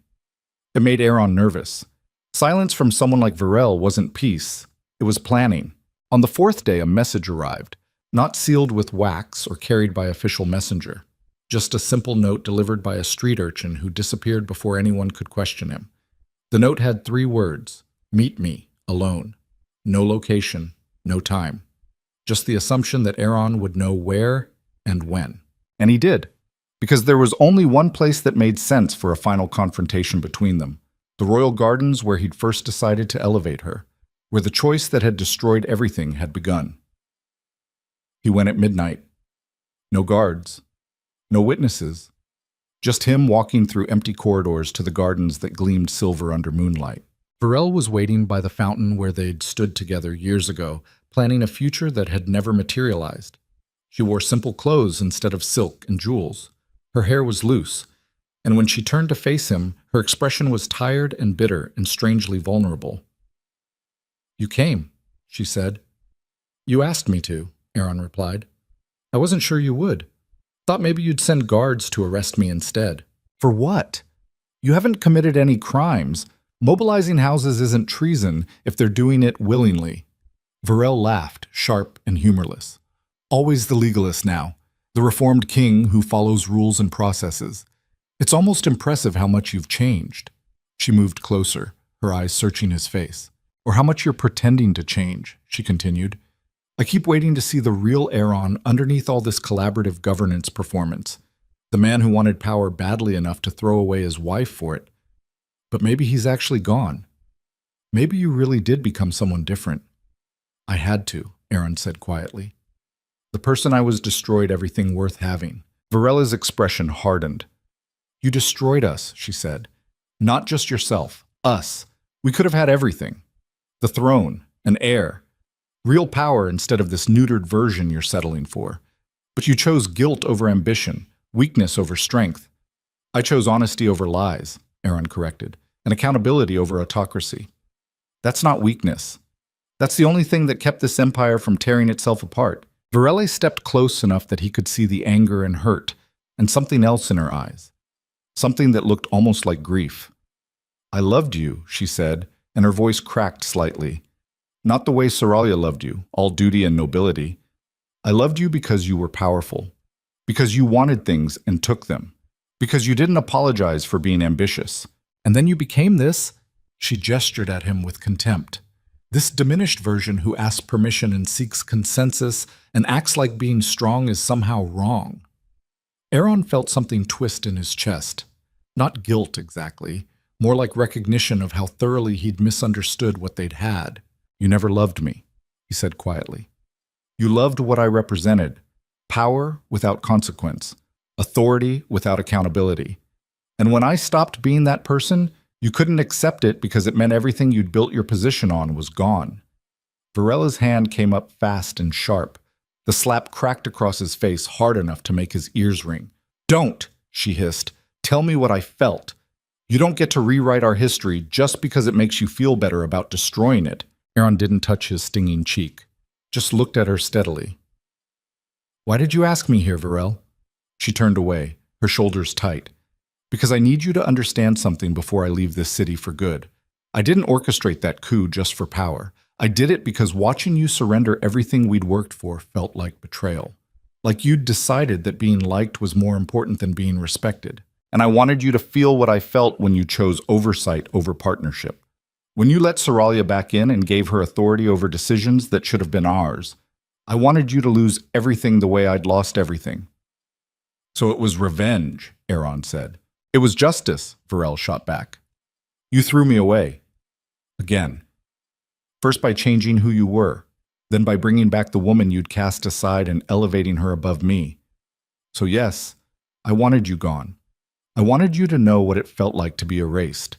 It made Aaron nervous. Silence from someone like Virel wasn't peace, it was planning. On the 4th day, a message arrived, not sealed with wax or carried by official messenger. Just a simple note delivered by a street urchin who disappeared before anyone could question him. The note had 3 words, meet me, alone. No location, no time. Just the assumption that Aaron would know where and when. And he did, because there was only one place that made sense for a final confrontation between them. The royal gardens where he'd first decided to elevate her, where the choice that had destroyed everything had begun. He went at midnight. No guards. No witnesses. Just him walking through empty corridors to the gardens that gleamed silver under moonlight. Virel was waiting by the fountain where they'd stood together years ago, planning a future that had never materialized. She wore simple clothes instead of silk and jewels. Her hair was loose, and when she turned to face him, her expression was tired and bitter and strangely vulnerable. You came, she said. You asked me to, Aaron replied. I wasn't sure you would. Thought maybe you'd send guards to arrest me instead. For what? You haven't committed any crimes. Mobilizing houses isn't treason if they're doing it willingly. Varel laughed, sharp and humorless. Always the legalist now, the reformed king who follows rules and processes. It's almost impressive how much you've changed. She moved closer, her eyes searching his face. Or how much you're pretending to change, she continued. I keep waiting to see the real Aaron underneath all this collaborative governance performance. The man who wanted power badly enough to throw away his wife for it. But maybe he's actually gone. Maybe you really did become someone different. I had to, Aaron said quietly. The person I was destroyed everything worth having. Varella's expression hardened. You destroyed us, she said. Not just yourself, us. We could have had everything. The throne, an heir, real power instead of this neutered version you're settling for. But you chose guilt over ambition, weakness over strength. I chose honesty over lies, Aaron corrected, and accountability over autocracy. That's not weakness. That's the only thing that kept this empire from tearing itself apart. Varela stepped close enough that he could see the anger and hurt, and something else in her eyes. Something that looked almost like grief. I loved you, she said, and her voice cracked slightly. Not the way Soralia loved you, all duty and nobility. I loved you because you were powerful. Because you wanted things and took them. Because you didn't apologize for being ambitious. And then you became this? She gestured at him with contempt. This diminished version who asks permission and seeks consensus and acts like being strong is somehow wrong. Aaron felt something twist in his chest. Not guilt exactly, more like recognition of how thoroughly he'd misunderstood what they'd had. You never loved me, he said quietly. You loved what I represented. Power without consequence. Authority without accountability. And when I stopped being that person, you couldn't accept it because it meant everything you'd built your position on was gone. Varella's hand came up fast and sharp. The slap cracked across his face hard enough to make his ears ring. Don't, she hissed. Tell me what I felt. You don't get to rewrite our history just because it makes you feel better about destroying it. Aaron didn't touch his stinging cheek, just looked at her steadily. Why did you ask me here, Varel? She turned away, her shoulders tight. Because I need you to understand something before I leave this city for good. I didn't orchestrate that coup just for power. I did it because watching you surrender everything we'd worked for felt like betrayal. Like you'd decided that being liked was more important than being respected. And I wanted you to feel what I felt when you chose oversight over partnership. When you let Soralia back in and gave her authority over decisions that should have been ours, I wanted you to lose everything the way I'd lost everything. So it was revenge, Aaron said. It was justice, Varel shot back. You threw me away. Again. First by changing who you were, then by bringing back the woman you'd cast aside and elevating her above me. So yes, I wanted you gone. I wanted you to know what it felt like to be erased.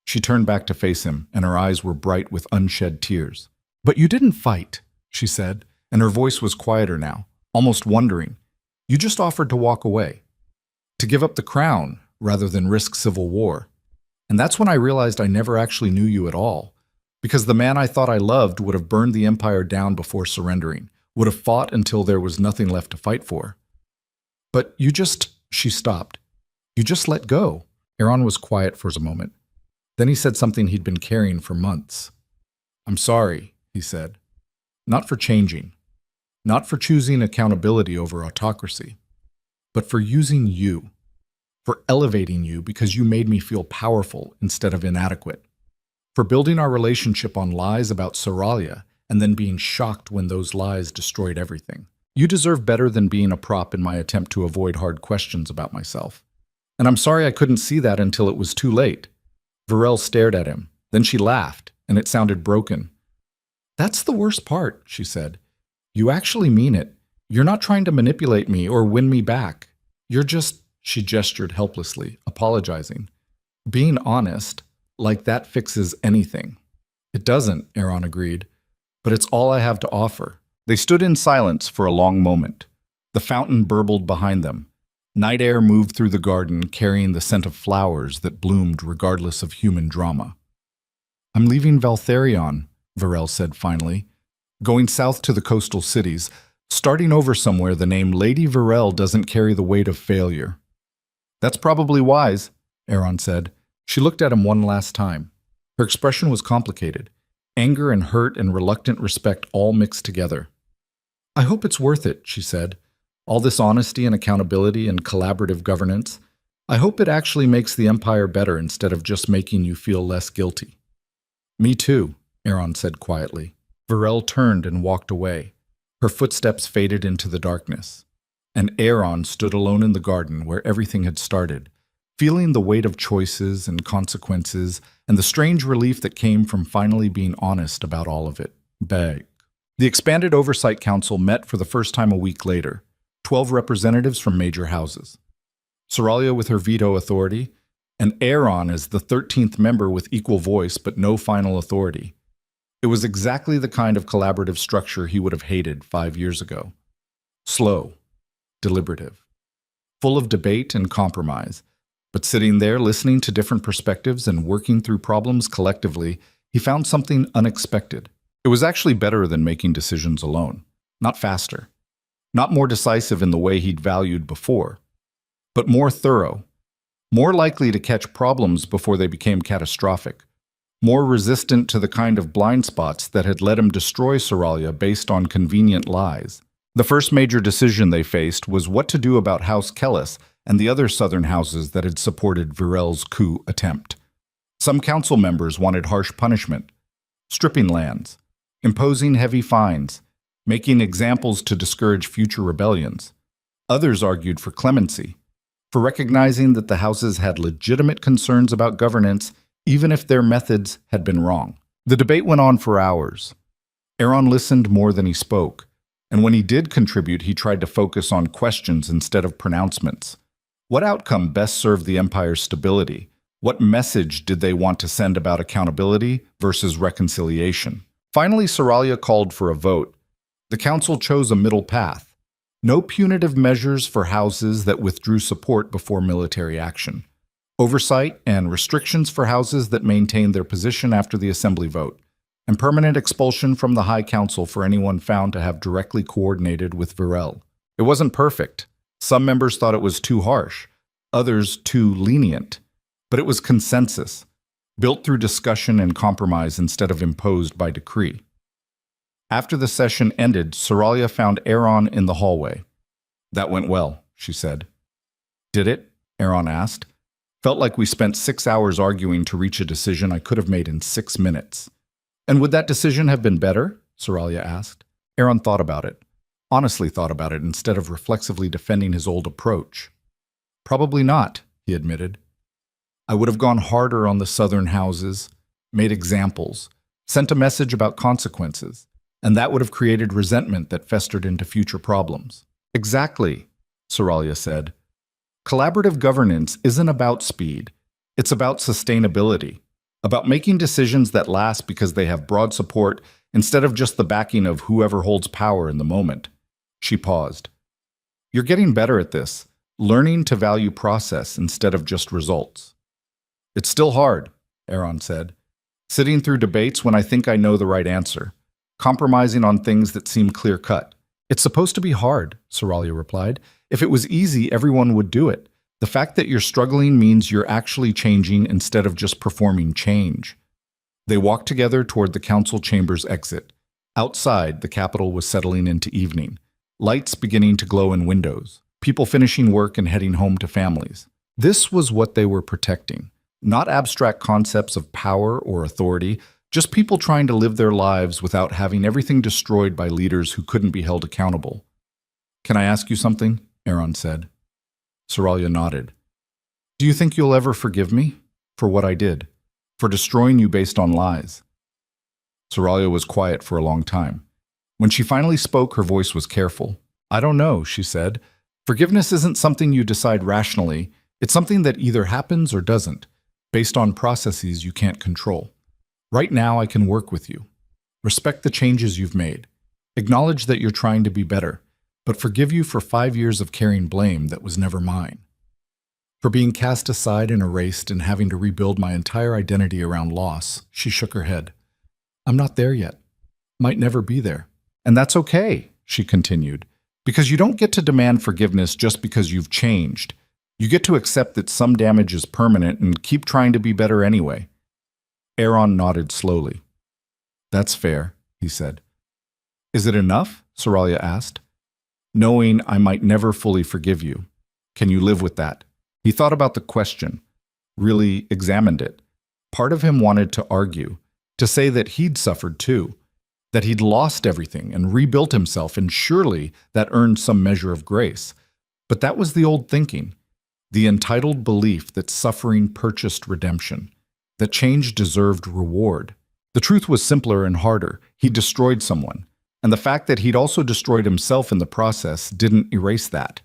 She turned back to face him, and her eyes were bright with unshed tears. But you didn't fight, she said, and her voice was quieter now, almost wondering. You just offered to walk away. To give up the crown, rather than risk civil war. And that's when I realized I never actually knew you at all, because the man I thought I loved would have burned the empire down before surrendering, would have fought until there was nothing left to fight for. But you just, she stopped. You just let go. Aaron was quiet for a moment. Then he said something he'd been carrying for months. I'm sorry, he said. Not for changing. Not for choosing accountability over autocracy. But for using you. For elevating you because you made me feel powerful instead of inadequate. For building our relationship on lies about Soralia and then being shocked when those lies destroyed everything. You deserve better than being a prop in my attempt to avoid hard questions about myself. And I'm sorry I couldn't see that until it was too late. Varel stared at him. Then she laughed, and it sounded broken. That's the worst part, she said. You actually mean it. You're not trying to manipulate me or win me back. You're just, she gestured helplessly, apologizing. Being honest, like that fixes anything. It doesn't, Aaron agreed. But it's all I have to offer. They stood in silence for a long moment. The fountain burbled behind them. Night air moved through the garden, carrying the scent of flowers that bloomed regardless of human drama. I'm leaving Valtharion, Varel said finally. Going south to the coastal cities, starting over somewhere the name Lady Varel doesn't carry the weight of failure. That's probably wise, Aaron said. She looked at him one last time. Her expression was complicated. Anger and hurt and reluctant respect all mixed together. I hope it's worth it, she said. All this honesty and accountability and collaborative governance. I hope it actually makes the Empire better instead of just making you feel less guilty. Me too, Aaron said quietly. Varel turned and walked away. Her footsteps faded into the darkness. And Aaron stood alone in the garden where everything had started, feeling the weight of choices and consequences and the strange relief that came from finally being honest about all of it. Beg. The expanded Oversight Council met for the first time a week later, 12 representatives from major houses. Soralia with her veto authority, and Aaron as the 13th member with equal voice but no final authority. It was exactly the kind of collaborative structure he would have hated 5 years ago. Slow, deliberative, full of debate and compromise, but sitting there listening to different perspectives and working through problems collectively, he found something unexpected. It was actually better than making decisions alone, not faster, not more decisive in the way he'd valued before, but more thorough, more likely to catch problems before they became catastrophic, more resistant to the kind of blind spots that had let him destroy Soralia based on convenient lies. The first major decision they faced was what to do about House Kellis and the other southern houses that had supported Virel's coup attempt. Some council members wanted harsh punishment, stripping lands, imposing heavy fines, making examples to discourage future rebellions. Others argued for clemency, for recognizing that the houses had legitimate concerns about governance even if their methods had been wrong. The debate went on for hours. Aaron listened more than he spoke, and when he did contribute, he tried to focus on questions instead of pronouncements. What outcome best served the Empire's stability? What message did they want to send about accountability versus reconciliation? Finally, Soralia called for a vote. The council chose a middle path. No punitive measures for houses that withdrew support before military action. Oversight and restrictions for houses that maintained their position after the assembly vote, and permanent expulsion from the High Council for anyone found to have directly coordinated with Virel. It wasn't perfect. Some members thought it was too harsh, others too lenient, but it was consensus, built through discussion and compromise instead of imposed by decree. After the session ended, Soralia found Aaron in the hallway. That went well, she said. Did it? Aaron asked. Felt like we spent 6 hours arguing to reach a decision I could have made in 6 minutes. And would that decision have been better? Soralia asked. Aaron thought about it. Honestly thought about it instead of reflexively defending his old approach. Probably not, he admitted. I would have gone harder on the southern houses, made examples, sent a message about consequences, and that would have created resentment that festered into future problems. Exactly, Soralia said. Collaborative governance isn't about speed. It's about sustainability, about making decisions that last because they have broad support instead of just the backing of whoever holds power in the moment. She paused. You're getting better at this, learning to value process instead of just results. It's still hard, Aaron said. Sitting through debates when I think I know the right answer, compromising on things that seem clear-cut. It's supposed to be hard, Soralia replied. If it was easy, everyone would do it. The fact that you're struggling means you're actually changing instead of just performing change. They walked together toward the council chamber's exit. Outside, the capital was settling into evening, lights beginning to glow in windows, people finishing work and heading home to families. This was what they were protecting, not abstract concepts of power or authority, just people trying to live their lives without having everything destroyed by leaders who couldn't be held accountable. Can I ask you something? Aaron said. Soralia nodded. Do you think you'll ever forgive me for what I did, for destroying you based on lies? Soralia was quiet for a long time. When she finally spoke, her voice was careful. I don't know, she said. Forgiveness isn't something you decide rationally. It's something that either happens or doesn't, based on processes you can't control. Right now, I can work with you. Respect the changes you've made. Acknowledge that you're trying to be better, but forgive you for 5 years of carrying blame that was never mine. For being cast aside and erased and having to rebuild my entire identity around loss, she shook her head. I'm not there yet. Might never be there. And that's okay, she continued, because you don't get to demand forgiveness just because you've changed. You get to accept that some damage is permanent and keep trying to be better anyway. Aaron nodded slowly. That's fair, he said. Is it enough? Soralia asked. Knowing I might never fully forgive you. Can you live with that? He thought about the question, really examined it. Part of him wanted to argue, to say that he'd suffered too, that he'd lost everything and rebuilt himself, and surely that earned some measure of grace. But that was the old thinking, the entitled belief that suffering purchased redemption, that change deserved reward. The truth was simpler and harder. He destroyed someone, and the fact that he'd also destroyed himself in the process didn't erase that.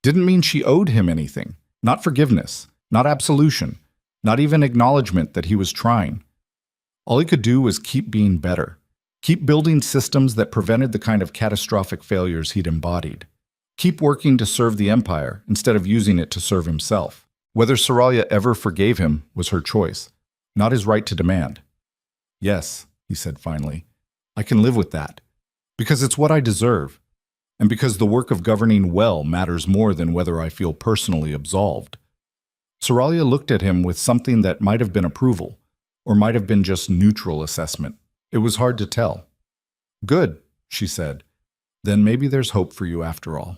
Didn't mean she owed him anything, not forgiveness, not absolution, not even acknowledgement that he was trying. All he could do was keep being better, keep building systems that prevented the kind of catastrophic failures he'd embodied, keep working to serve the Empire instead of using it to serve himself. Whether Soralia ever forgave him was her choice, not his right to demand. Yes, he said finally, I can live with that, because it's what I deserve, and because the work of governing well matters more than whether I feel personally absolved. Soralia looked at him with something that might have been approval, or might have been just neutral assessment. It was hard to tell. Good, she said. Then maybe there's hope for you after all.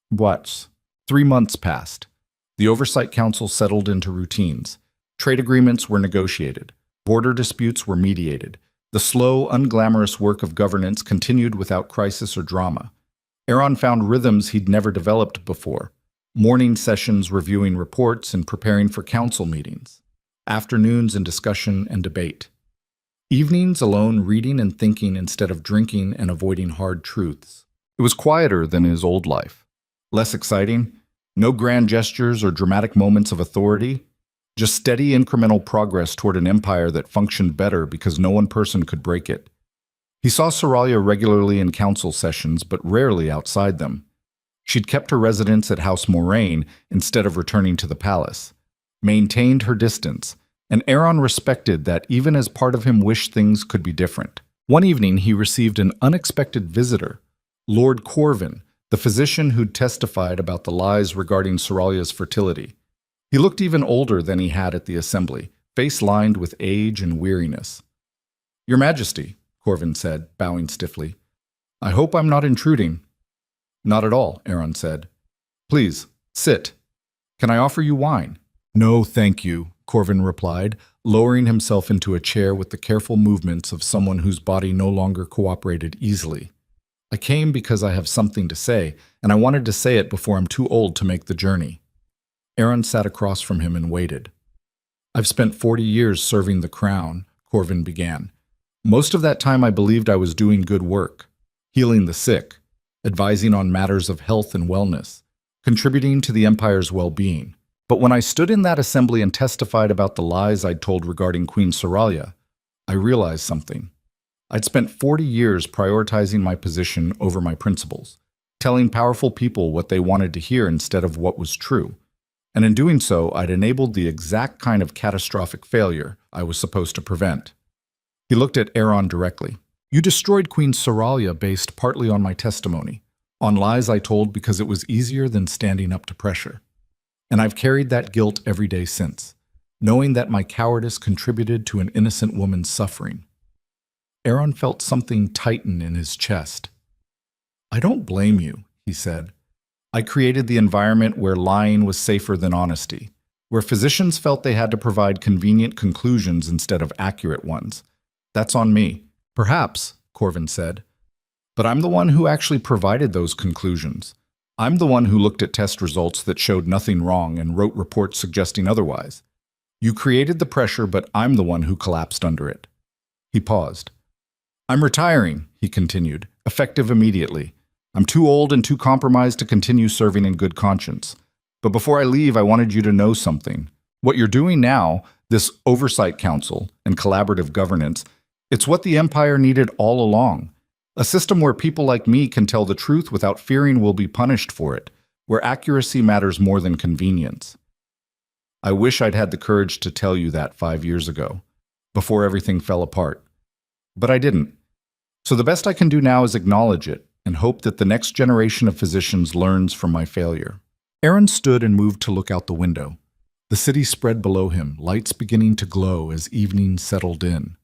What? 3 months passed. The Oversight Council settled into routines. Trade agreements were negotiated. Border disputes were mediated. The slow, unglamorous work of governance continued without crisis or drama. Aaron found rhythms he'd never developed before. Morning sessions reviewing reports and preparing for council meetings. Afternoons in discussion and debate. Evenings alone reading and thinking instead of drinking and avoiding hard truths. It was quieter than his old life. Less exciting. No grand gestures or dramatic moments of authority. Just steady incremental progress toward an empire that functioned better because no one person could break it. He saw Soralia regularly in council sessions, but rarely outside them. She'd kept her residence at House Moraine instead of returning to the palace, maintained her distance, and Aaron respected that even as part of him wished things could be different. One evening he received an unexpected visitor, Lord Corvin, the physician who'd testified about the lies regarding Soralia's fertility. He looked even older than he had at the assembly, face lined with age and weariness. Your Majesty, Corvin said, bowing stiffly. I hope I'm not intruding. Not at all, Aaron said. Please, sit. Can I offer you wine? No, thank you, Corvin replied, lowering himself into a chair with the careful movements of someone whose body no longer cooperated easily. I came because I have something to say, and I wanted to say it before I'm too old to make the journey. Aaron sat across from him and waited. I've spent 40 years serving the crown, Corvin began. Most of that time I believed I was doing good work, healing the sick, advising on matters of health and wellness, contributing to the Empire's well-being. But when I stood in that assembly and testified about the lies I'd told regarding Queen Soralia, I realized something. I'd spent 40 years prioritizing my position over my principles, telling powerful people what they wanted to hear instead of what was true. And in doing so, I'd enabled the exact kind of catastrophic failure I was supposed to prevent. He looked at Aaron directly. You destroyed Queen Soralia based partly on my testimony, on lies I told because it was easier than standing up to pressure. And I've carried that guilt every day since, knowing that my cowardice contributed to an innocent woman's suffering. Aaron felt something tighten in his chest. I don't blame you, he said. I created the environment where lying was safer than honesty, where physicians felt they had to provide convenient conclusions instead of accurate ones. That's on me. Perhaps, Corvin said. But I'm the one who actually provided those conclusions. I'm the one who looked at test results that showed nothing wrong and wrote reports suggesting otherwise. You created the pressure, but I'm the one who collapsed under it. He paused. I'm retiring, he continued, effective immediately. I'm too old and too compromised to continue serving in good conscience. But before I leave, I wanted you to know something. What you're doing now, this Oversight Council and collaborative governance, it's what the Empire needed all along. A system where people like me can tell the truth without fearing we'll be punished for it, where accuracy matters more than convenience. I wish I'd had the courage to tell you that 5 years ago, before everything fell apart. But I didn't. So the best I can do now is acknowledge it, and hope that the next generation of physicians learns from my failure. Aaron stood and moved to look out the window. The city spread below him, lights beginning to glow as evening settled in.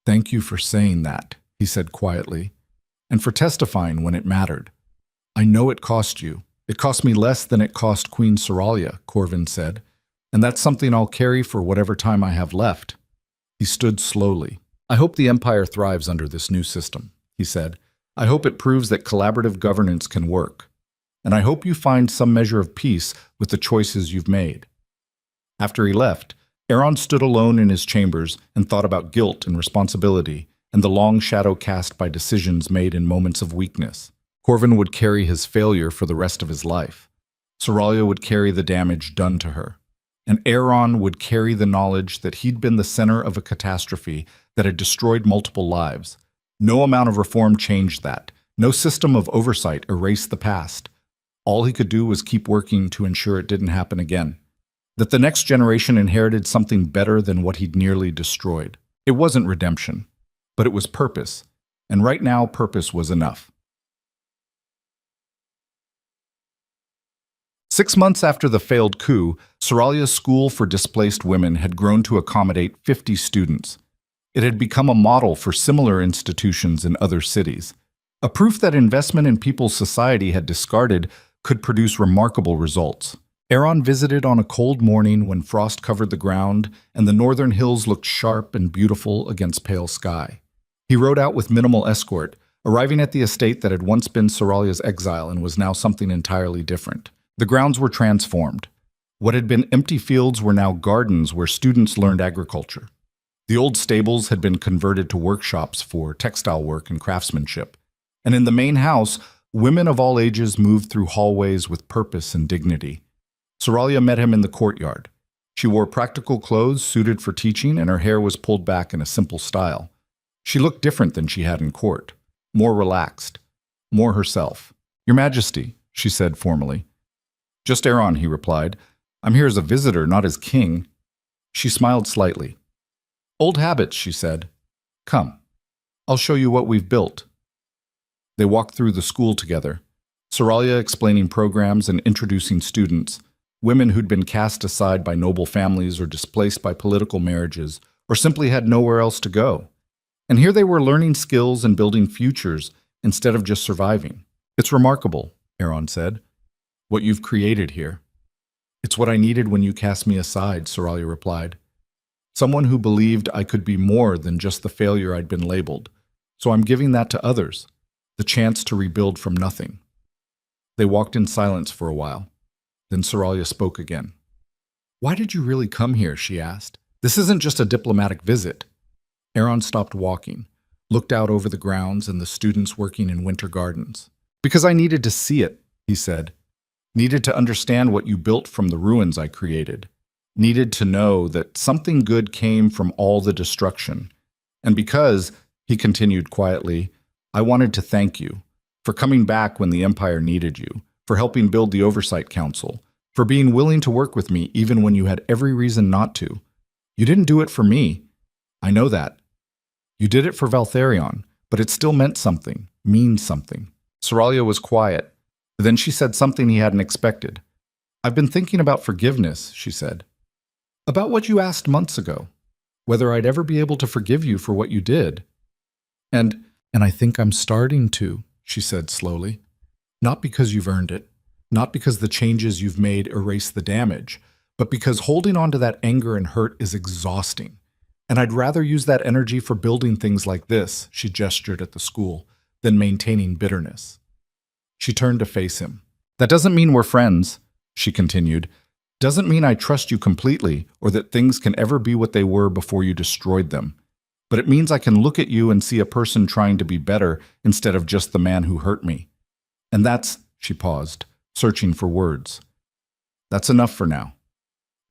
"Thank you for saying that," he said quietly, "and for testifying when it mattered. I know it cost you. It cost me less than it cost Queen Soralia," Corvin said, "and that's something I'll carry for whatever time I have left." He stood slowly. "I hope the Empire thrives under this new system," he said. "I hope it proves that collaborative governance can work. And I hope you find some measure of peace with the choices you've made." After he left, Aaron stood alone in his chambers and thought about guilt and responsibility and the long shadow cast by decisions made in moments of weakness. Corvin would carry his failure for the rest of his life. Soralia would carry the damage done to her. And Aaron would carry the knowledge that he'd been the center of a catastrophe that had destroyed multiple lives. No amount of reform changed that. No system of oversight erased the past. All he could do was keep working to ensure it didn't happen again. That the next generation inherited something better than what he'd nearly destroyed. It wasn't redemption, but it was purpose. And right now, purpose was enough. 6 months after the failed coup, Soralia's School for Displaced Women had grown to accommodate 50 students. It had become a model for similar institutions in other cities. A proof that investment in people's society had discarded could produce remarkable results. Aaron visited on a cold morning when frost covered the ground and the northern hills looked sharp and beautiful against pale sky. He rode out with minimal escort, arriving at the estate that had once been Soralia's exile and was now something entirely different. The grounds were transformed. What had been empty fields were now gardens where students learned agriculture. The old stables had been converted to workshops for textile work and craftsmanship. And in the main house, women of all ages moved through hallways with purpose and dignity. Soralia met him in the courtyard. She wore practical clothes suited for teaching, and her hair was pulled back in a simple style. She looked different than she had in court, more relaxed, more herself. "Your Majesty," she said formally. "Just Aaron," he replied. "I'm here as a visitor, not as king." She smiled slightly. "Old habits," she said. "Come, I'll show you what we've built." They walked through the school together, Soralia explaining programs and introducing students, women who'd been cast aside by noble families or displaced by political marriages, or simply had nowhere else to go. And here they were learning skills and building futures instead of just surviving. "It's remarkable," Aaron said, "what you've created here." "It's what I needed when you cast me aside," Soralia replied. "Someone who believed I could be more than just the failure I'd been labeled. So I'm giving that to others, the chance to rebuild from nothing." They walked in silence for a while. Then Soralia spoke again. "Why did you really come here?" she asked. "This isn't just a diplomatic visit." Aaron stopped walking, looked out over the grounds and the students working in winter gardens. "Because I needed to see it," he said. "Needed to understand what you built from the ruins I created. Needed to know that something good came from all the destruction. And because," he continued quietly, "I wanted to thank you for coming back when the Empire needed you, for helping build the Oversight Council, for being willing to work with me even when you had every reason not to. You didn't do it for me. I know that. You did it for Valtharion, but it still meant something, means something." Soralia was quiet. Then she said something he hadn't expected. "I've been thinking about forgiveness," she said. "About what you asked months ago, whether I'd ever be able to forgive you for what you did. And I think I'm starting to," she said slowly. "Not because you've earned it, not because the changes you've made erase the damage, but because holding on to that anger and hurt is exhausting. And I'd rather use that energy for building things like this," she gestured at the school, "than maintaining bitterness." She turned to face him. "That doesn't mean we're friends," she continued. "Doesn't mean I trust you completely or that things can ever be what they were before you destroyed them. But it means I can look at you and see a person trying to be better instead of just the man who hurt me. And that's," she paused, searching for words. "That's enough for now."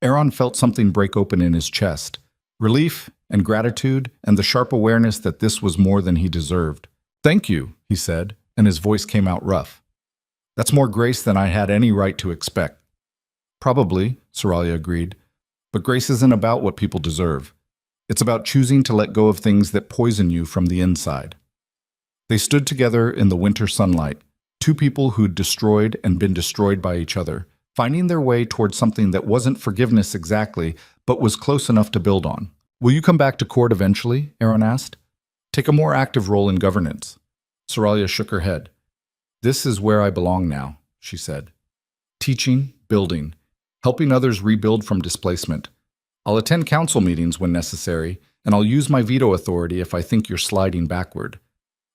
Aaron felt something break open in his chest. Relief and gratitude and the sharp awareness that this was more than he deserved. "Thank you," he said, and his voice came out rough. "That's more grace than I had any right to expect." "Probably," Soralia agreed, "but grace isn't about what people deserve. It's about choosing to let go of things that poison you from the inside." They stood together in the winter sunlight, two people who'd destroyed and been destroyed by each other, finding their way towards something that wasn't forgiveness exactly, but was close enough to build on. Will you come back to court eventually? Aaron asked. Take a more active role in governance. Soralia shook her head. This is where I belong now, she said. Teaching, building, helping others rebuild from displacement. I'll attend council meetings when necessary, and I'll use my veto authority if I think you're sliding backward.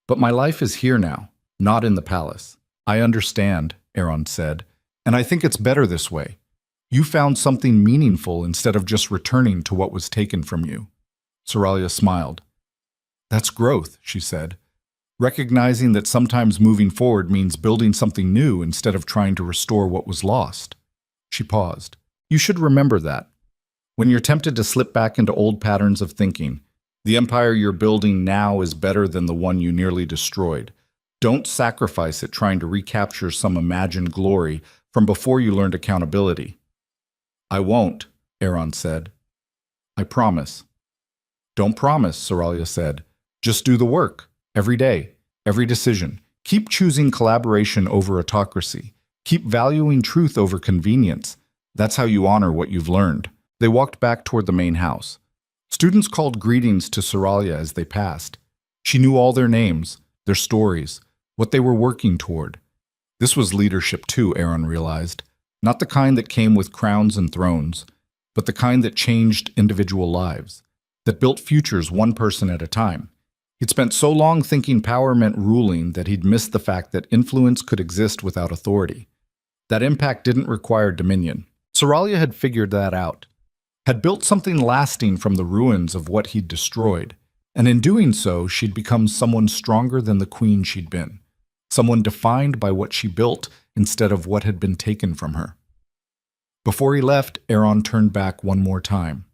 But my life is here now, not in the palace. I understand, Aaron said, and I think it's better this way. You found something meaningful instead of just returning to what was taken from you. Soralia smiled. That's growth, she said, recognizing that sometimes moving forward means building something new instead of trying to restore what was lost. She paused. You should remember that. When you're tempted to slip back into old patterns of thinking, the empire you're building now is better than the one you nearly destroyed. Don't sacrifice it trying to recapture some imagined glory from before you learned accountability. I won't, Aaron said. I promise. Don't promise, Soralia said. Just do the work. Every day, every decision. Keep choosing collaboration over autocracy. Keep valuing truth over convenience. That's how you honor what you've learned. They walked back toward the main house. Students called greetings to Soralia as they passed. She knew all their names, their stories, what they were working toward. This was leadership too, Aaron realized. Not the kind that came with crowns and thrones, but the kind that changed individual lives, that built futures one person at a time. He'd spent so long thinking power meant ruling that he'd missed the fact that influence could exist without authority. That impact didn't require dominion. Soralia had figured that out, had built something lasting from the ruins of what he'd destroyed, and in doing so, she'd become someone stronger than the queen she'd been, someone defined by what she built instead of what had been taken from her. Before he left, Aaron turned back one more time.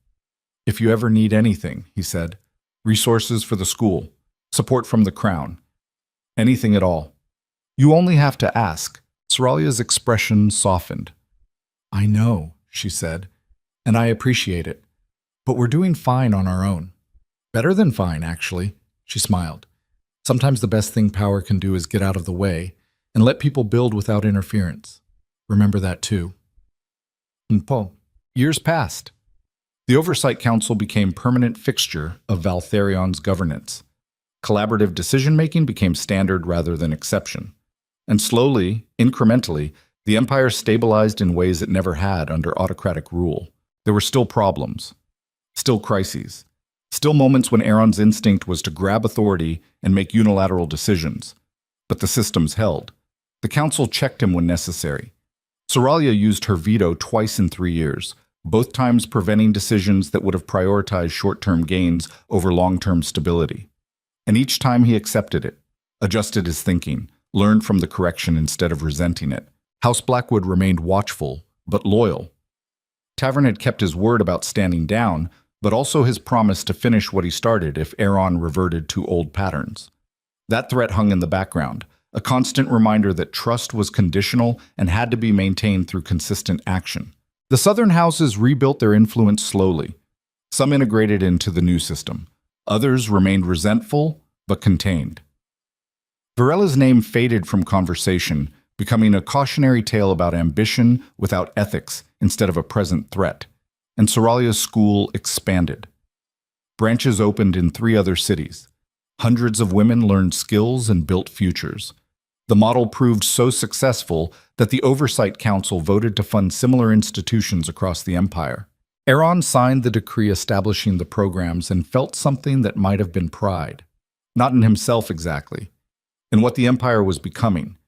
If you ever need anything, he said, resources for the school, support from the crown, anything at all. You only have to ask. Soralia's expression softened. I know, she said, and I appreciate it, but we're doing fine on our own. Better than fine, actually, she smiled. Sometimes the best thing power can do is get out of the way and let people build without interference. Remember that too. Years passed. The Oversight Council became permanent fixture of Valtherion's governance. Collaborative decision-making became standard rather than exception. And slowly, incrementally, the empire stabilized in ways it never had under autocratic rule. There were still problems, still crises, still moments when Aaron's instinct was to grab authority and make unilateral decisions. But the systems held. The council checked him when necessary. Soralia used her veto twice in 3 years, both times preventing decisions that would have prioritized short-term gains over long-term stability. And each time he accepted it, adjusted his thinking, learned from the correction instead of resenting it. House Blackwood remained watchful, but loyal. Tavern had kept his word about standing down, but also his promise to finish what he started if Aaron reverted to old patterns. That threat hung in the background, a constant reminder that trust was conditional and had to be maintained through consistent action. The southern houses rebuilt their influence slowly. Some integrated into the new system. Others remained resentful, but contained. Varella's name faded from conversation, becoming a cautionary tale about ambition without ethics instead of a present threat. And Soralia's school expanded. Branches opened in 3 other cities. Hundreds of women learned skills and built futures. The model proved so successful that the Oversight Council voted to fund similar institutions across the empire. Aaron signed the decree establishing the programs and felt something that might have been pride. Not in himself exactly, in what the empire was becoming,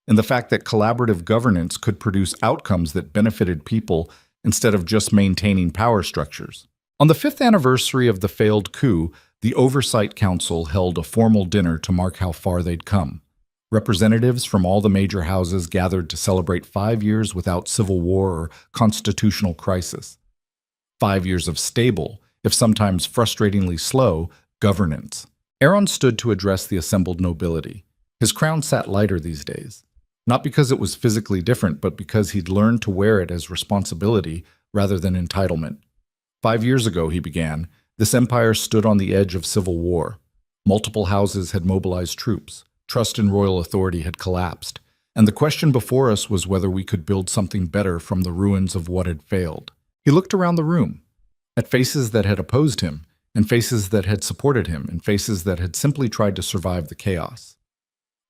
in the fact that collaborative governance could produce outcomes that benefited people instead of just maintaining power structures. On the 5th anniversary of the failed coup, the Oversight Council held a formal dinner to mark how far they'd come. Representatives from all the major houses gathered to celebrate 5 years without civil war or constitutional crisis. 5 years of stable, if sometimes frustratingly slow, governance. Aaron stood to address the assembled nobility. His crown sat lighter these days. Not because it was physically different, but because he'd learned to wear it as responsibility rather than entitlement. 5 years ago, he began, this empire stood on the edge of civil war. Multiple houses had mobilized troops. Trust in royal authority had collapsed. And the question before us was whether we could build something better from the ruins of what had failed. He looked around the room, at faces that had opposed him, and faces that had supported him, and faces that had simply tried to survive the chaos.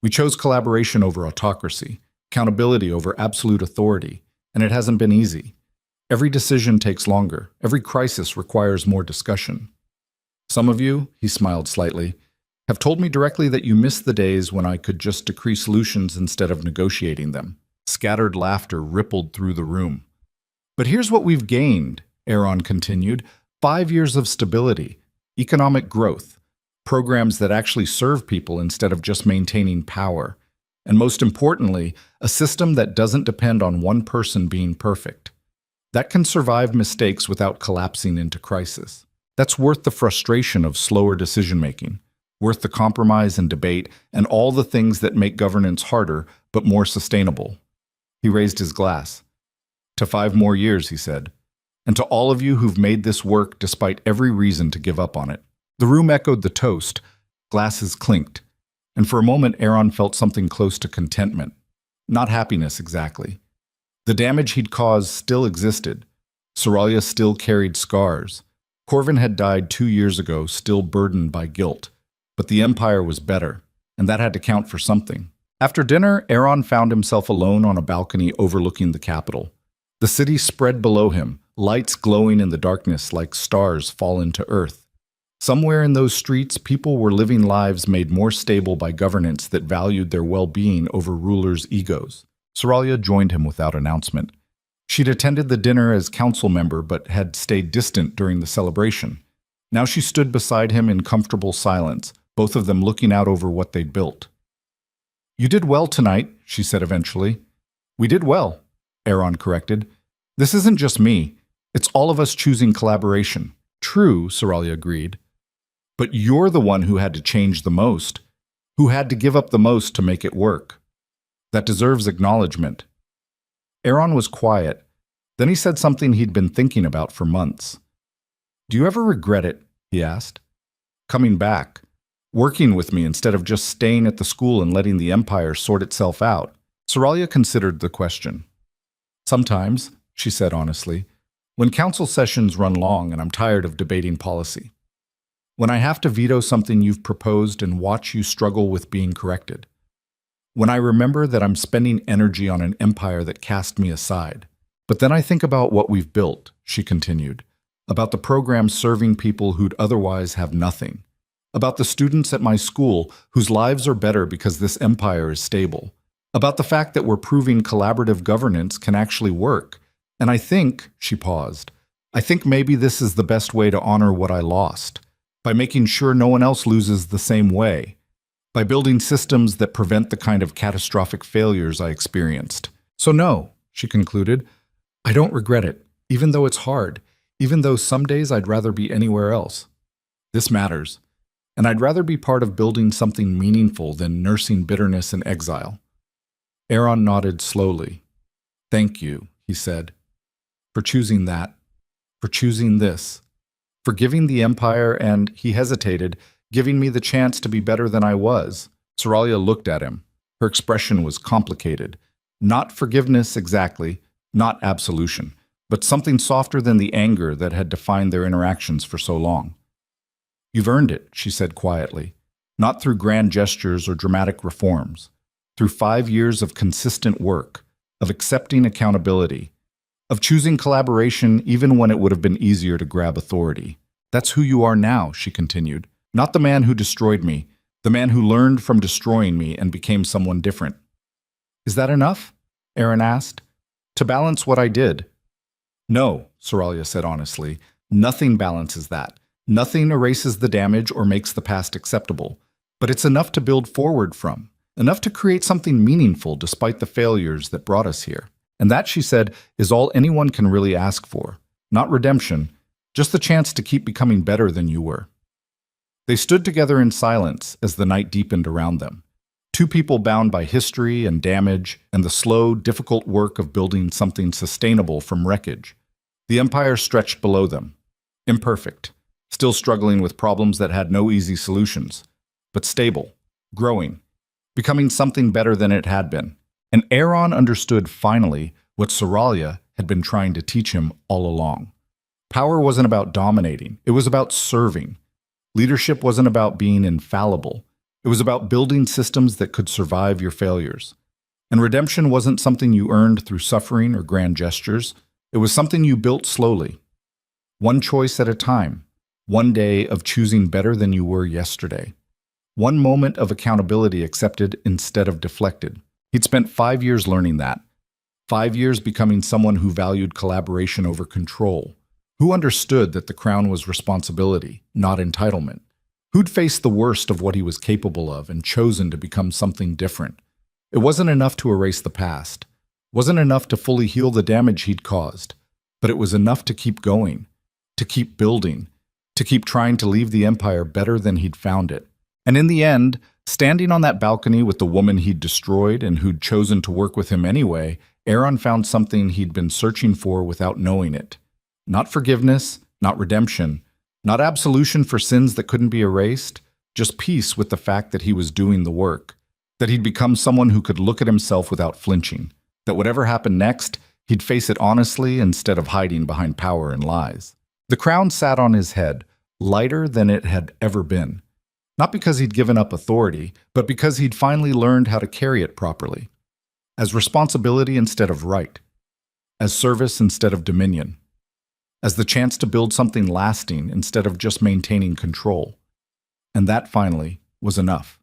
We chose collaboration over autocracy, accountability over absolute authority, and it hasn't been easy. Every decision takes longer. Every crisis requires more discussion. Some of you, he smiled slightly, have told me directly that you miss the days when I could just decree solutions instead of negotiating them. Scattered laughter rippled through the room. But here's what we've gained, Aaron continued. 5 years of stability, economic growth, programs that actually serve people instead of just maintaining power, and most importantly, a system that doesn't depend on one person being perfect. That can survive mistakes without collapsing into crisis. That's worth the frustration of slower decision-making, worth the compromise and debate, and all the things that make governance harder but more sustainable. He raised his glass. To 5 more years, he said. And to all of you who've made this work despite every reason to give up on it. The room echoed the toast. Glasses clinked. And for a moment, Aaron felt something close to contentment. Not happiness, exactly. The damage he'd caused still existed. Soralia still carried scars. Corvin had died 2 years ago, still burdened by guilt. But the Empire was better, and that had to count for something. After dinner, Aaron found himself alone on a balcony overlooking the capital. The city spread below him, lights glowing in the darkness like stars fallen to earth. Somewhere in those streets, people were living lives made more stable by governance that valued their well-being over rulers' egos. Soralia joined him without announcement. She'd attended the dinner as council member but had stayed distant during the celebration. Now she stood beside him in comfortable silence, both of them looking out over what they'd built. "You did well tonight," she said eventually. "We did well," Aaron corrected. "This isn't just me. It's all of us choosing collaboration." "True," Soralia agreed. "But you're the one who had to change the most, who had to give up the most to make it work. That deserves acknowledgement." Aaron was quiet. Then he said something he'd been thinking about for months. "Do you ever regret it?" he asked. "Coming back, working with me instead of just staying at the school and letting the Empire sort itself out?" Soralia considered the question. "Sometimes," she said honestly, "when council sessions run long and I'm tired of debating policy. When I have to veto something you've proposed and watch you struggle with being corrected. When I remember that I'm spending energy on an empire that cast me aside. But then I think about what we've built," she continued, "about the programs serving people who'd otherwise have nothing, about the students at my school whose lives are better because this empire is stable, about the fact that we're proving collaborative governance can actually work. And I think," she paused, "I think maybe this is the best way to honor what I lost, by making sure no one else loses the same way, by building systems that prevent the kind of catastrophic failures I experienced. So no," she concluded, "I don't regret it, even though it's hard, even though some days I'd rather be anywhere else. This matters, and I'd rather be part of building something meaningful than nursing bitterness and exile." Aaron nodded slowly. "Thank you," he said, "for choosing that, for choosing this, for giving the Empire and," he hesitated, "giving me the chance to be better than I was." Soralia looked at him. Her expression was complicated. Not forgiveness exactly, not absolution, but something softer than the anger that had defined their interactions for so long. "You've earned it," she said quietly, "not through grand gestures or dramatic reforms, through 5 years of consistent work, of accepting accountability, of choosing collaboration even when it would have been easier to grab authority. That's who you are now," she continued. "Not the man who destroyed me, the man who learned from destroying me and became someone different." "Is that enough?" Aaron asked. "To balance what I did?" "No," Soralia said honestly. "Nothing balances that. Nothing erases the damage or makes the past acceptable. But it's enough to build forward from, enough to create something meaningful despite the failures that brought us here. And that," she said, "is all anyone can really ask for. Not redemption, just the chance to keep becoming better than you were." They stood together in silence as the night deepened around them. Two people bound by history and damage and the slow, difficult work of building something sustainable from wreckage. The Empire stretched below them, imperfect, still struggling with problems that had no easy solutions. but stable, growing, becoming something better than it had been. And Aaron understood finally what Soralia had been trying to teach him all along. Power wasn't about dominating, it was about serving. Leadership wasn't about being infallible. It was about building systems that could survive your failures. And redemption wasn't something you earned through suffering or grand gestures. It was something you built slowly. One choice at a time. One day of choosing better than you were yesterday. One moment of accountability accepted instead of deflected. He'd spent 5 years learning that. 5 years becoming someone who valued collaboration over control. Who understood that the crown was responsibility, not entitlement. Who'd faced the worst of what he was capable of and chosen to become something different. It wasn't enough to erase the past. Wasn't enough to fully heal the damage he'd caused. But it was enough to keep going, to keep building, to keep trying to leave the empire better than he'd found it. And in the end, standing on that balcony with the woman he'd destroyed and who'd chosen to work with him anyway, Aaron found something he'd been searching for without knowing it. Not forgiveness, not redemption, not absolution for sins that couldn't be erased, just peace with the fact that he was doing the work, that he'd become someone who could look at himself without flinching, that whatever happened next, he'd face it honestly instead of hiding behind power and lies. The crown sat on his head, lighter than it had ever been. Not because he'd given up authority, but because he'd finally learned how to carry it properly. As responsibility instead of right. As service instead of dominion. As the chance to build something lasting instead of just maintaining control. And that finally was enough.